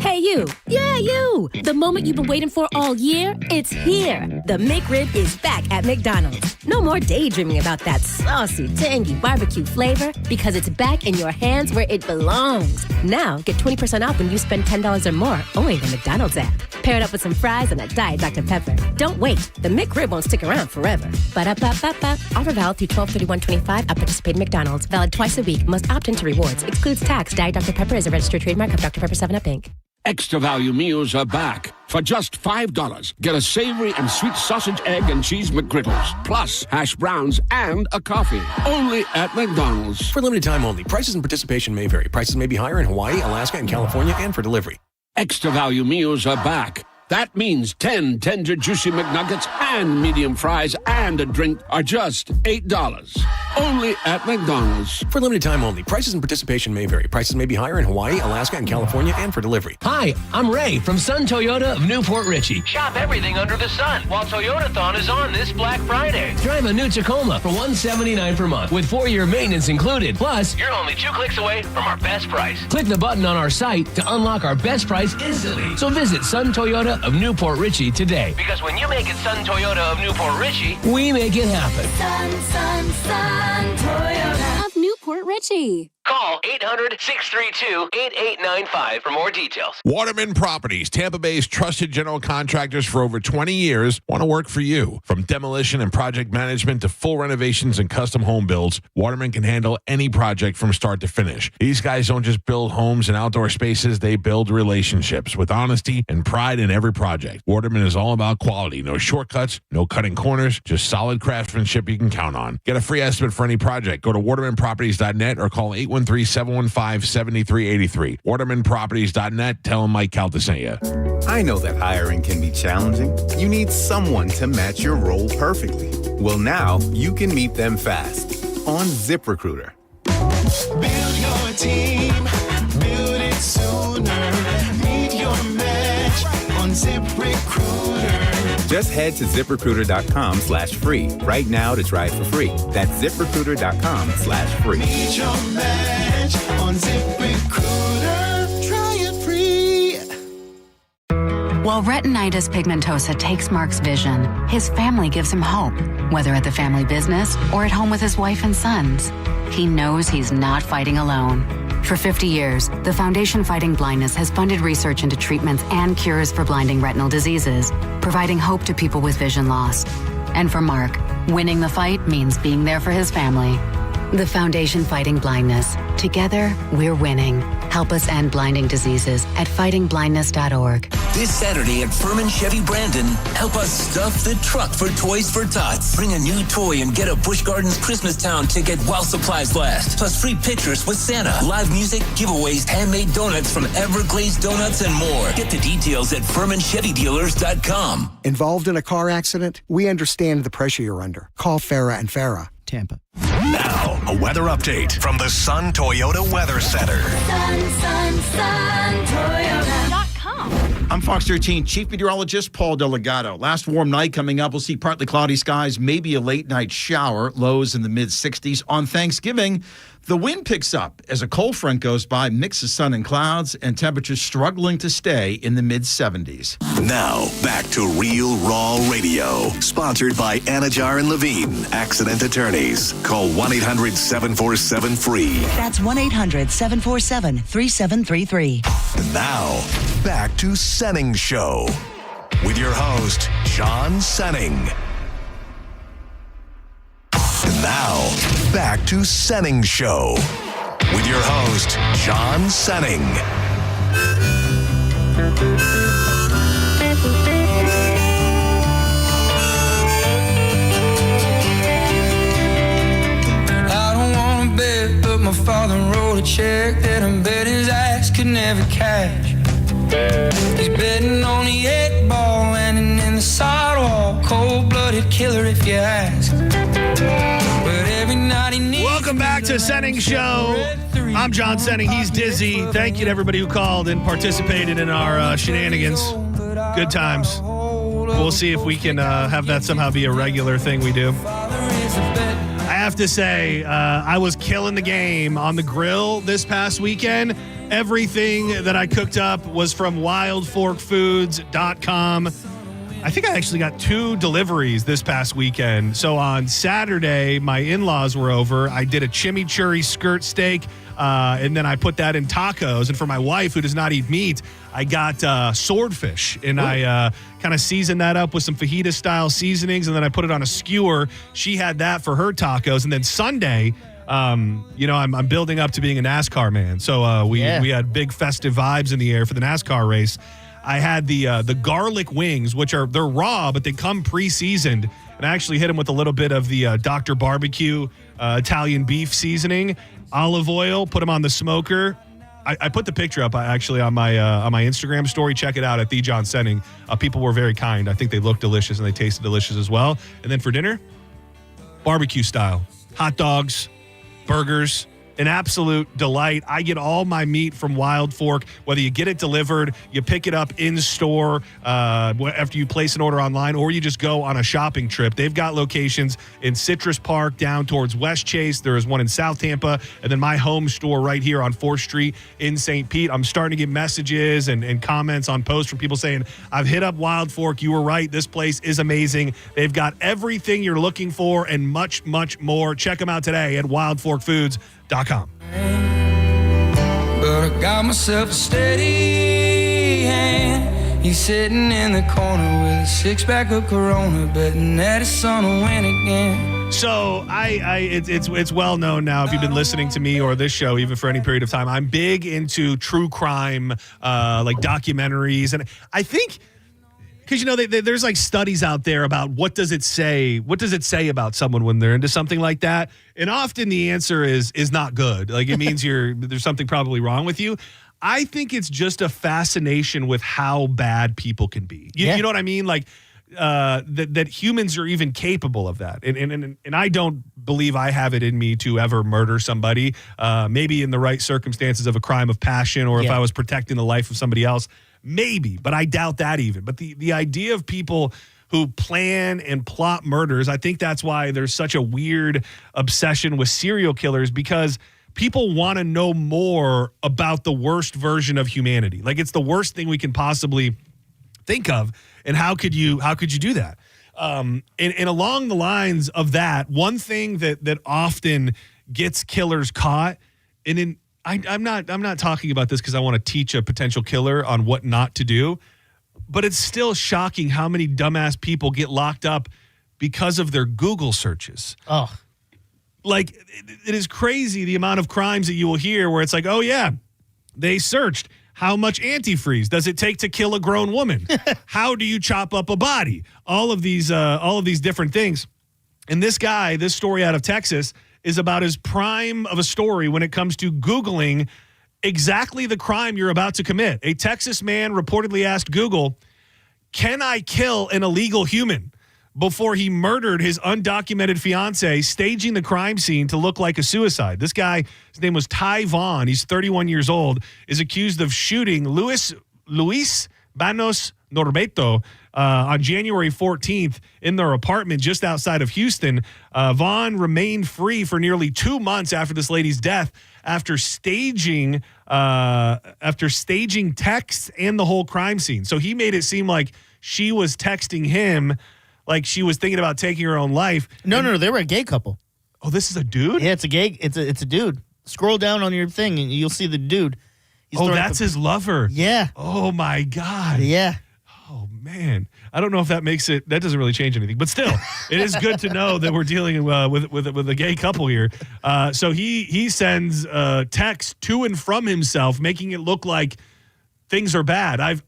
Hey, you. Yeah, you. The moment you've been waiting for all year, it's here. The McRib is back at McDonald's. No more daydreaming about that saucy, tangy barbecue flavor because it's back in your hands where it belongs. Now, get 20% off when you spend $10 or more only in the McDonald's app. Pair it up with some fries and a Diet Dr. Pepper. Don't wait. The McRib won't stick around forever. Ba-da-ba-ba-ba. Offer valid through 12/31/25 at participating McDonald's. Valid twice a week. Must opt into rewards. Excludes tax. Diet Dr. Pepper is a registered trademark of Dr. Pepper 7-Up, Inc. Extra value meals are back. For just $5, get a savory and sweet sausage, egg, and cheese McGriddles, plus hash browns and a coffee. Only at McDonald's. For limited time only. Prices and participation may vary. Prices may be higher in Hawaii, Alaska, and California, and for delivery. Extra value meals are back. That means 10 tender, juicy McNuggets and medium fries and a drink are just $8. Only at McDonald's. For limited time only. Prices and participation may vary. Prices may be higher in Hawaii, Alaska, and California, and for delivery. Hi, I'm Ray from Sun Toyota of Newport Richey. Shop everything under the sun while Toyotathon is on this Black Friday. Drive a new Tacoma for $179 per month with 4-year maintenance included. Plus, you're only 2 clicks away from our best price. Click the button on our site to unlock our best price instantly. So visit Sun Toyota of Newport Richey today. Because when you make it Sun Toyota of Newport Richey, we make it happen. Sun Toyota of Newport Richey. Call 800-632-8895 for more details. Waterman Properties, Tampa Bay's trusted general contractors for over 20 years, want to work for you. From demolition and project management to full renovations and custom home builds, Waterman can handle any project from start to finish. These guys don't just build homes and outdoor spaces, they build relationships with honesty and pride in every project. Waterman is all about quality. No shortcuts, no cutting corners, just solid craftsmanship you can count on. Get a free estimate for any project. Go to watermanproperties.net or call 813-715-7383. watermanproperties.net. Tell them Mike Calta sent you. I know that hiring can be challenging. You need someone to match your role perfectly. Well, now you can meet them fast on ZipRecruiter. Build your team, build it sooner. Meet your match on ZipRecruiter. Just head to ZipRecruiter.com/free right now to try it for free. That's ZipRecruiter.com/free. Meet your match on ZipRecruiter. Try it free. While retinitis pigmentosa takes Mark's vision, his family gives him hope, whether at the family business or at home with his wife and sons. He knows he's not fighting alone. For 50 years, the Foundation Fighting Blindness has funded research into treatments and cures for blinding retinal diseases, providing hope to people with vision loss. And for Mark, winning the fight means being there for his family. The Foundation Fighting Blindness. Together, we're winning. Help us end blinding diseases at fightingblindness.org. This Saturday at Furman Chevy Brandon, help us stuff the truck for Toys for Tots. Bring a new toy and get a Busch Gardens Christmas Town ticket while supplies last. Plus free pictures with Santa, live music, giveaways, handmade donuts from Everglazed Donuts, and more. Get the details at FurmanChevyDealers.com. Involved in a car accident? We understand the pressure you're under. Call Farah and Farah. Tampa. Now, a weather update from the Sun Toyota Weather Center. Sun, Toyota.com. I'm Fox 13 Chief Meteorologist Paul Delgado. Last warm night coming up. We'll see partly cloudy skies, maybe a late night shower, lows in the mid-60s. On Thanksgiving, the wind picks up as a cold front goes by, mix of sun and clouds, and temperatures struggling to stay in the mid-70s. Now, back to Real Raw Radio. Sponsored by Anajar and Levine, accident attorneys. Call 1-800-747-FREE. That's 1-800-747-3733. Now, back to Senning Show with your host, John Senning. Now, back to Senning Show with your host, John Senning. I don't want to bet, but my father wrote a check that I bet his ass could never cash. He's betting on the 8-ball, landing in the sidewalk, cold-blooded killer if you ask. Welcome back to Senning Show. I'm John Senning. He's Dizzy. Thank you to everybody who called and participated in our shenanigans. Good times. We'll see if we can have that somehow be a regular thing we do. I have to say, I was killing the game on the grill this past weekend. Everything that I cooked up was from wildforkfoods.com. I think I actually got 2 deliveries this past weekend. So on Saturday, my in-laws were over. I did a chimichurri skirt steak, and then I put that in tacos. And for my wife, who does not eat meat, I got swordfish, and I kind of seasoned that up with some fajita-style seasonings, and then I put it on a skewer. She had that for her tacos. And then Sunday, I'm building up to being a NASCAR man. So we had big festive vibes in the air for the NASCAR race. I had the garlic wings, which they're raw, but they come pre-seasoned. And I actually hit them with a little bit of the Dr. Barbecue Italian beef seasoning, olive oil, put them on the smoker. I put the picture up actually on my Instagram story. Check it out at The John Senning. People were very kind. I think they looked delicious and they tasted delicious as well. And then for dinner, barbecue style, hot dogs, burgers. An absolute delight. I get all my meat from Wild Fork, whether you get it delivered, you pick it up in store after you place an order online, or you just go on a shopping trip. They've got locations in Citrus Park down towards West Chase. There is one in South Tampa, and then my home store right here on 4th Street in St. Pete. I'm starting to get messages and comments on posts from people saying, I've hit up Wild Fork. You were right. This place is amazing. They've got everything you're looking for and much, much more. Check them out today at wildforkfoods.com. but I got myself a steady hand. He's sitting in the corner with a six-pack of Corona, betting that his son will win again. So it's well known now, if you've been listening to me or this show even for any period of time, I'm big into true crime, like documentaries. And I think, because, you know, there's like studies out there about what does it say about someone when they're into something like that. And often the answer is not good. Like, it means there's something probably wrong with you. I think it's just a fascination with how bad people can be. You know what I mean? Like, that humans are even capable of that. And I don't believe I have it in me to ever murder somebody, maybe in the right circumstances of a crime of passion, or if I was protecting the life of somebody else, maybe, but I doubt that even. But the idea of people who plan and plot murders, I think that's why there's such a weird obsession with serial killers, because people want to know more about the worst version of humanity. Like, it's the worst thing we can possibly think of. And how could you do that? And along the lines of that, one thing that often gets killers caught, and I'm not talking about this because I want to teach a potential killer on what not to do, but it's still shocking how many dumbass people get locked up because of their Google searches. Oh, like, it is crazy the amount of crimes that you will hear where it's like, oh yeah, they searched how much antifreeze does it take to kill a grown woman? How do you chop up a body? All of these different things. And this story out of Texas is about as prime of a story when it comes to Googling exactly the crime you're about to commit. A Texas man reportedly asked Google, "Can I kill an illegal human?" before he murdered his undocumented fiance, staging the crime scene to look like a suicide. This guy, his name was Ty Vaughn. He's 31 years old, is accused of shooting Luis Banos Norberto on January 14th in their apartment just outside of Houston. Vaughn remained free for nearly 2 months after this lady's death, after staging texts and the whole crime scene. So he made it seem like she was texting him like she was thinking about taking her own life. No, they were a gay couple. Oh, this is a dude? Yeah, it's a gay. It's a dude. Scroll down on your thing and you'll see the dude. That's his lover. Yeah. Oh my God. Yeah. Oh man, I don't know if that makes it. That doesn't really change anything, but still, it is good to know that we're dealing with a gay couple here. So he sends texts to and from himself, making it look like things are bad. I've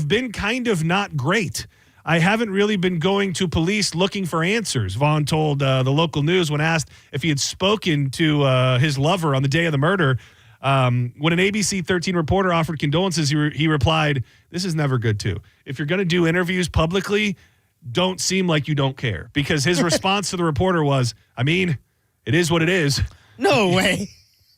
been kind of not great. I haven't really been going to police looking for answers, Vaughn told the local news when asked if he had spoken to his lover on the day of the murder. When an ABC 13 reporter offered condolences, he replied, "This is never good, too. If you're going to do interviews publicly, don't seem like you don't care." Because his response to the reporter was, "I mean, it is what it is." No way.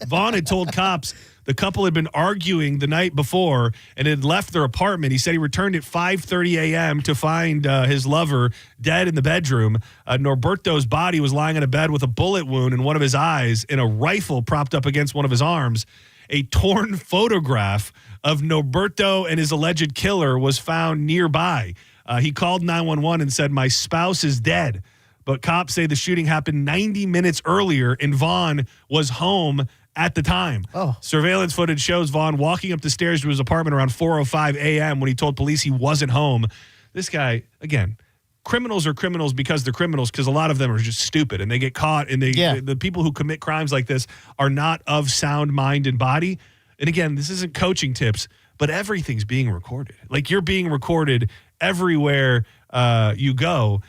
Vaughn had told cops the couple had been arguing the night before and had left their apartment. He said he returned at 5:30 a.m. to find his lover dead in the bedroom. Norberto's body was lying in a bed with a bullet wound in one of his eyes and a rifle propped up against one of his arms. A torn photograph of Norberto and his alleged killer was found nearby. He called 911 and said, "My spouse is dead." But cops say the shooting happened 90 minutes earlier and Vaughn was home at the time. Oh. Surveillance footage shows Vaughn walking up the stairs to his apartment around 4:05 a.m. when he told police he wasn't home. This guy, again, criminals are criminals because they're criminals, because a lot of them are just stupid and they get caught, and the people who commit crimes like this are not of sound mind and body. And again, this isn't coaching tips, but everything's being recorded. Like, you're being recorded everywhere you go.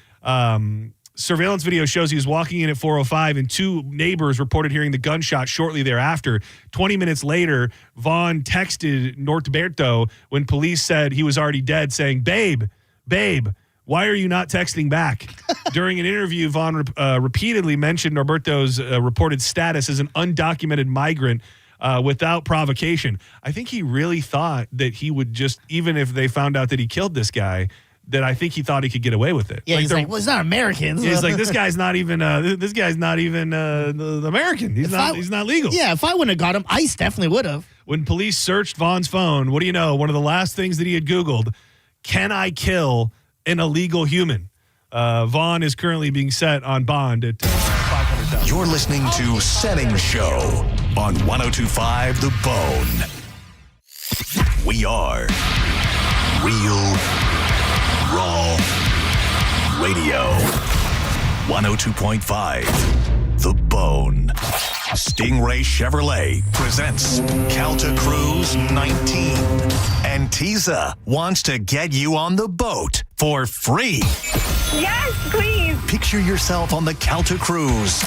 Surveillance video shows he was walking in at 4:05 and two neighbors reported hearing the gunshot shortly thereafter. 20 minutes later, Vaughn texted Norberto when police said he was already dead, saying, babe, why are you not texting back?" During an interview, Vaughn repeatedly mentioned Norberto's reported status as an undocumented migrant without provocation. I think he really thought that he would just, even if they found out that he killed this guy, that I think he thought he could get away with it. Yeah, he's like, well, it's not Americans. He's like, this guy's not even American. He's not legal. Yeah, if I wouldn't have got him, ICE definitely would have. When police searched Vaughn's phone, what do you know? One of the last things that he had Googled, "Can I kill an illegal human?" Vaughn is currently being set on bond at $500,000. You're listening to Senning Show on 102.5 The Bone. We are Real Raw Radio. 102.5 The Bone. Stingray Chevrolet presents Calta Cruise 19. And Tisa wants to get you on the boat for free. Yes, please. Picture yourself on the Calta Cruise.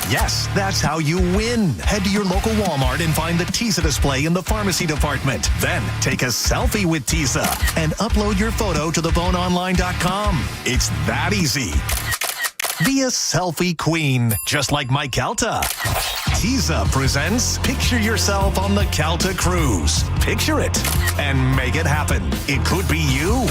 Yes, that's how you win. Head to your local Walmart and find the Tisa display in the pharmacy department. Then take a selfie with Tisa and upload your photo to theboneonline.com. It's that easy. Be a selfie queen, just like my Calta. Tisa presents Picture Yourself on the Calta Cruise. Picture it and make it happen. It could be you.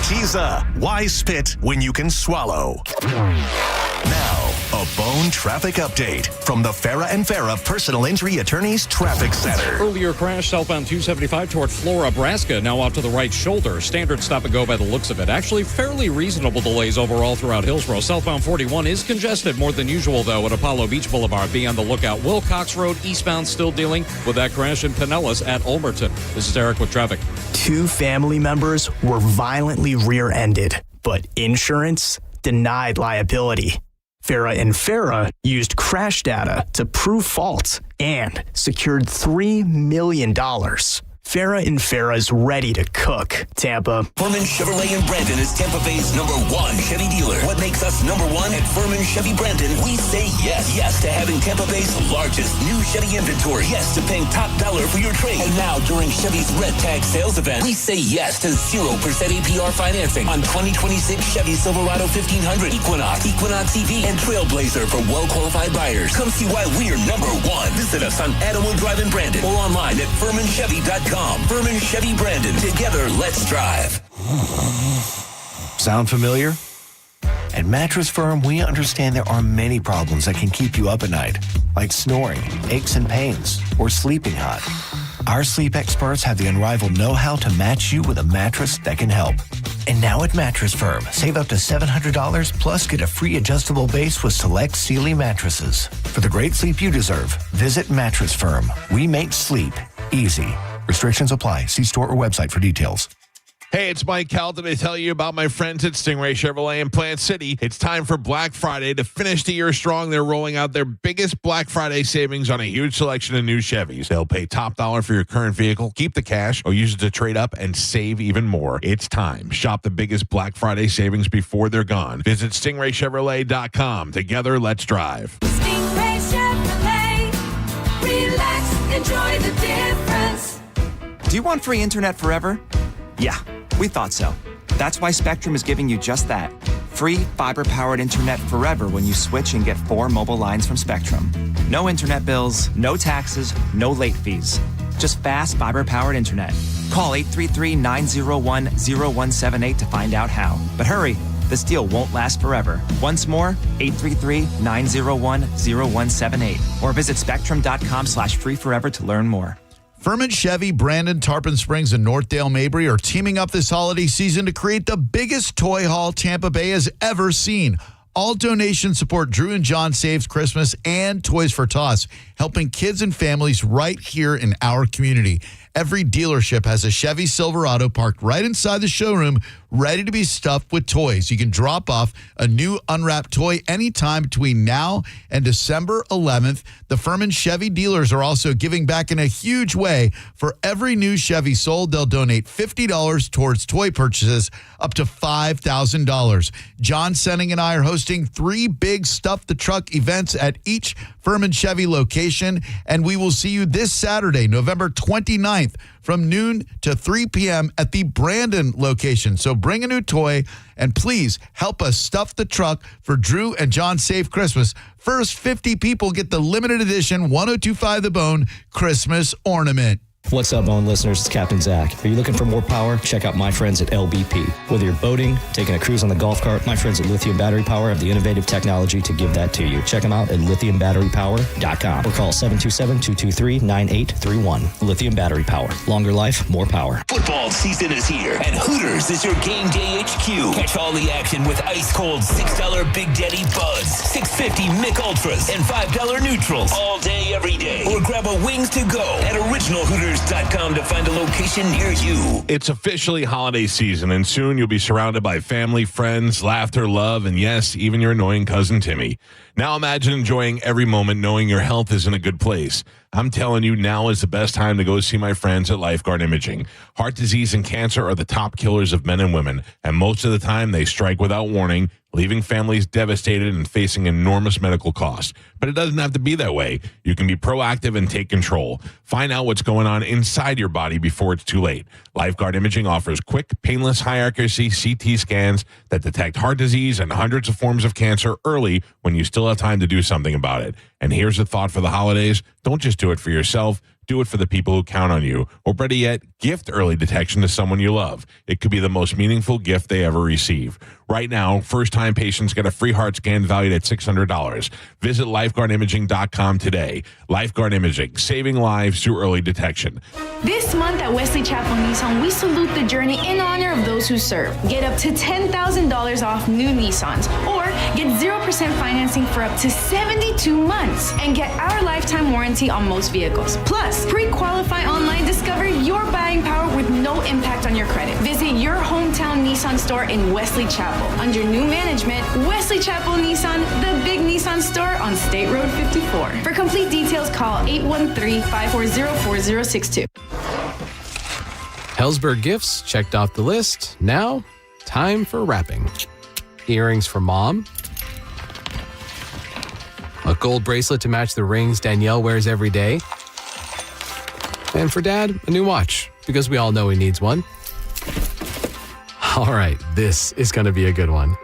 Tisa, why spit when you can swallow? Now, a Bone traffic update from the Farah and Farah Personal Injury Attorneys Traffic Center. Earlier crash southbound 275 toward Flora, Nebraska, now off to the right shoulder. Standard stop and go by the looks of it. Actually, fairly reasonable delays overall throughout Hillsborough. Southbound 41 is congested more than usual, though, at Apollo Beach Boulevard. Be on the lookout. Wilcox Road eastbound still dealing with that crash in Pinellas at Ulmerton. This is Eric with traffic. 2 family members were violently rear-ended, but insurance denied liability. Farah and Farah used crash data to prove fault and secured $3 million. Farah and Farah is ready to cook. Tampa. Furman Chevrolet in Brandon is Tampa Bay's #1 Chevy dealer. What makes us #1 at Furman Chevy Brandon? We say yes. Yes to having Tampa Bay's largest new Chevy inventory. Yes to paying top dollar for your trade. And now during Chevy's Red Tag sales event, we say yes to 0% APR financing on 2026 Chevy Silverado 1500, Equinox, Equinox EV, and Trailblazer for well-qualified buyers. Come see why we're #1. Visit us on Adamo Drive in Brandon or online at FurmanChevy.com. Furman Chevy Brandon. Together, let's drive. Sound familiar? At Mattress Firm, we understand there are many problems that can keep you up at night, like snoring, aches and pains, or sleeping hot. Our sleep experts have the unrivaled know-how to match you with a mattress that can help. And now at Mattress Firm, save up to $700 plus get a free adjustable base with select Sealy mattresses. For the great sleep you deserve, visit Mattress Firm. We make sleep easy. Restrictions apply. See store or website for details. Hey, it's Mike Calta to tell you about my friends at Stingray Chevrolet in Plant City. It's time for Black Friday. To finish the year strong, they're rolling out their biggest Black Friday savings on a huge selection of new Chevys. They'll pay top dollar for your current vehicle, keep the cash, or use it to trade up and save even more. It's time. Shop the biggest Black Friday savings before they're gone. Visit StingrayChevrolet.com. Together, let's drive. Stingray Chevrolet. Relax, enjoy the difference. Do you want free internet forever? Yeah, we thought so. That's why Spectrum is giving you just that. Free fiber-powered internet forever when you switch and get 4 mobile lines from Spectrum. No internet bills, no taxes, no late fees. Just fast fiber-powered internet. Call 833-901-0178 to find out how. But hurry, this deal won't last forever. Once more, 833-901-0178. Or visit spectrum.com/free forever to learn more. Furman Chevy, Brandon, Tarpon Springs, and Northdale Mabry are teaming up this holiday season to create the biggest toy haul Tampa Bay has ever seen. All donations support Drew and John Saves Christmas and Toys for Tots, helping kids and families right here in our community. Every dealership has a Chevy Silverado parked right inside the showroom, ready to be stuffed with toys. You can drop off a new unwrapped toy anytime between now and December 11th. The Furman Chevy dealers are also giving back in a huge way. For every new Chevy sold, they'll donate $50 towards toy purchases up to $5,000. John Senning and I are hosting 3 big Stuff the Truck events at each Furman Chevy location, and we will see you this Saturday, November 29th, from noon to 3 p.m. at the Brandon location. So bring a new toy and please help us stuff the truck for Drew and John Save Christmas. First 50 people get the limited edition 1025 The Bone Christmas ornament. What's up, Bone listeners? It's Captain Zach. Are you looking for more power? Check out my friends at LBP. Whether you're boating, taking a cruise on the golf cart, my friends at Lithium Battery Power have the innovative technology to give that to you. Check them out at lithiumbatterypower.com or call 727-223-9831. Lithium Battery Power. Longer life, more power. Football season is here, and Hooters is your game day HQ. Catch all the action with ice-cold $6 Big Daddy Buds, $6.50 Mick Ultras, and $5 Neutrals all day, every day. Or grab a wings to go at originalhooters.com to find a location near you. It's officially holiday season, and soon you'll be surrounded by family, friends, laughter, love, and yes, even your annoying cousin Timmy. Now imagine enjoying every moment knowing your health is in a good place. I'm telling you, now is the best time to go see my friends at Lifeguard Imaging. Heart disease and cancer are the top killers of men and women, and most of the time they strike without warning, leaving families devastated and facing enormous medical costs. But it doesn't have to be that way. You can be proactive and take control. Find out what's going on inside your body before it's too late. Lifeguard Imaging offers quick, painless, high-accuracy CT scans that detect heart disease and hundreds of forms of cancer early when you still have time to do something about it. And here's a thought for the holidays. Don't just do it for yourself. Do it for the people who count on you. Or better yet, gift early detection to someone you love. It could be the most meaningful gift they ever receive. Right now, first-time patients get a free heart scan valued at $600. Visit lifeguardimaging.com today. Lifeguard Imaging, saving lives through early detection. This month at Wesley Chapel Nissan, we salute the journey in honor of those who serve. Get up to $10,000 off new Nissans, or get 0% financing for up to 72 months, and get our lifetime warranty on most vehicles. Plus, pre-qualify online, discover your buying power with no impact on your credit. Visit your hometown Nissan store in Wesley Chapel. Under new management, Wesley Chapel Nissan, the big Nissan store on State Road 54. For complete details, call 813-540-4062. Hellsberg Gifts checked off the list. Now, time for wrapping. Earrings for Mom. A gold bracelet to match the rings Danielle wears every day. And for Dad, a new watch, because we all know he needs one. All right, this is going to be a good one.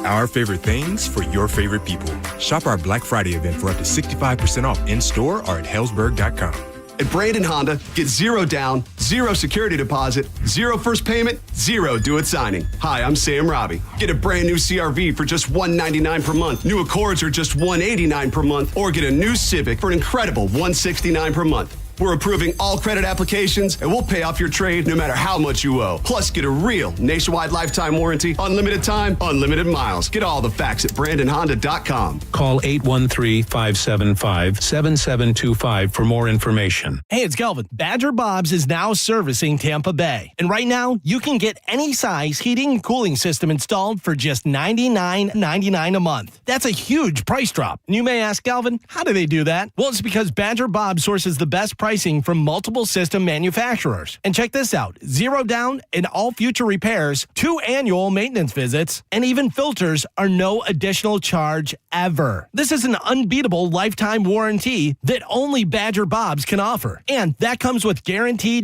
Our favorite things for your favorite people. Shop our Black Friday event for up to 65% off in-store or at hellsberg.com. At Brandon Honda, get 0 down, 0 security deposit, 0 first payment, 0 do-it signing. Hi, I'm Sam Robbie. Get a brand new CRV for just $199 per month. New Accords are just $189 per month. Or get a new Civic for an incredible $169 per month. We're approving all credit applications, and we'll pay off your trade no matter how much you owe. Plus, get a real nationwide lifetime warranty, unlimited time, unlimited miles. Get all the facts at BrandonHonda.com. Call 813-575-7725 for more information. Hey, it's Kelvin. Badger Bob's is now servicing Tampa Bay. And right now, you can get any size heating and cooling system installed for just $99.99 a month. That's a huge price drop. And you may ask, Kelvin, how do they do that? Well, it's because Badger Bob sources the best pricing from multiple system manufacturers. And check this out. 0 down in all future repairs, 2 annual maintenance visits, and even filters are no additional charge ever. This is an unbeatable lifetime warranty that only Badger Bob's can offer. And that comes with guaranteed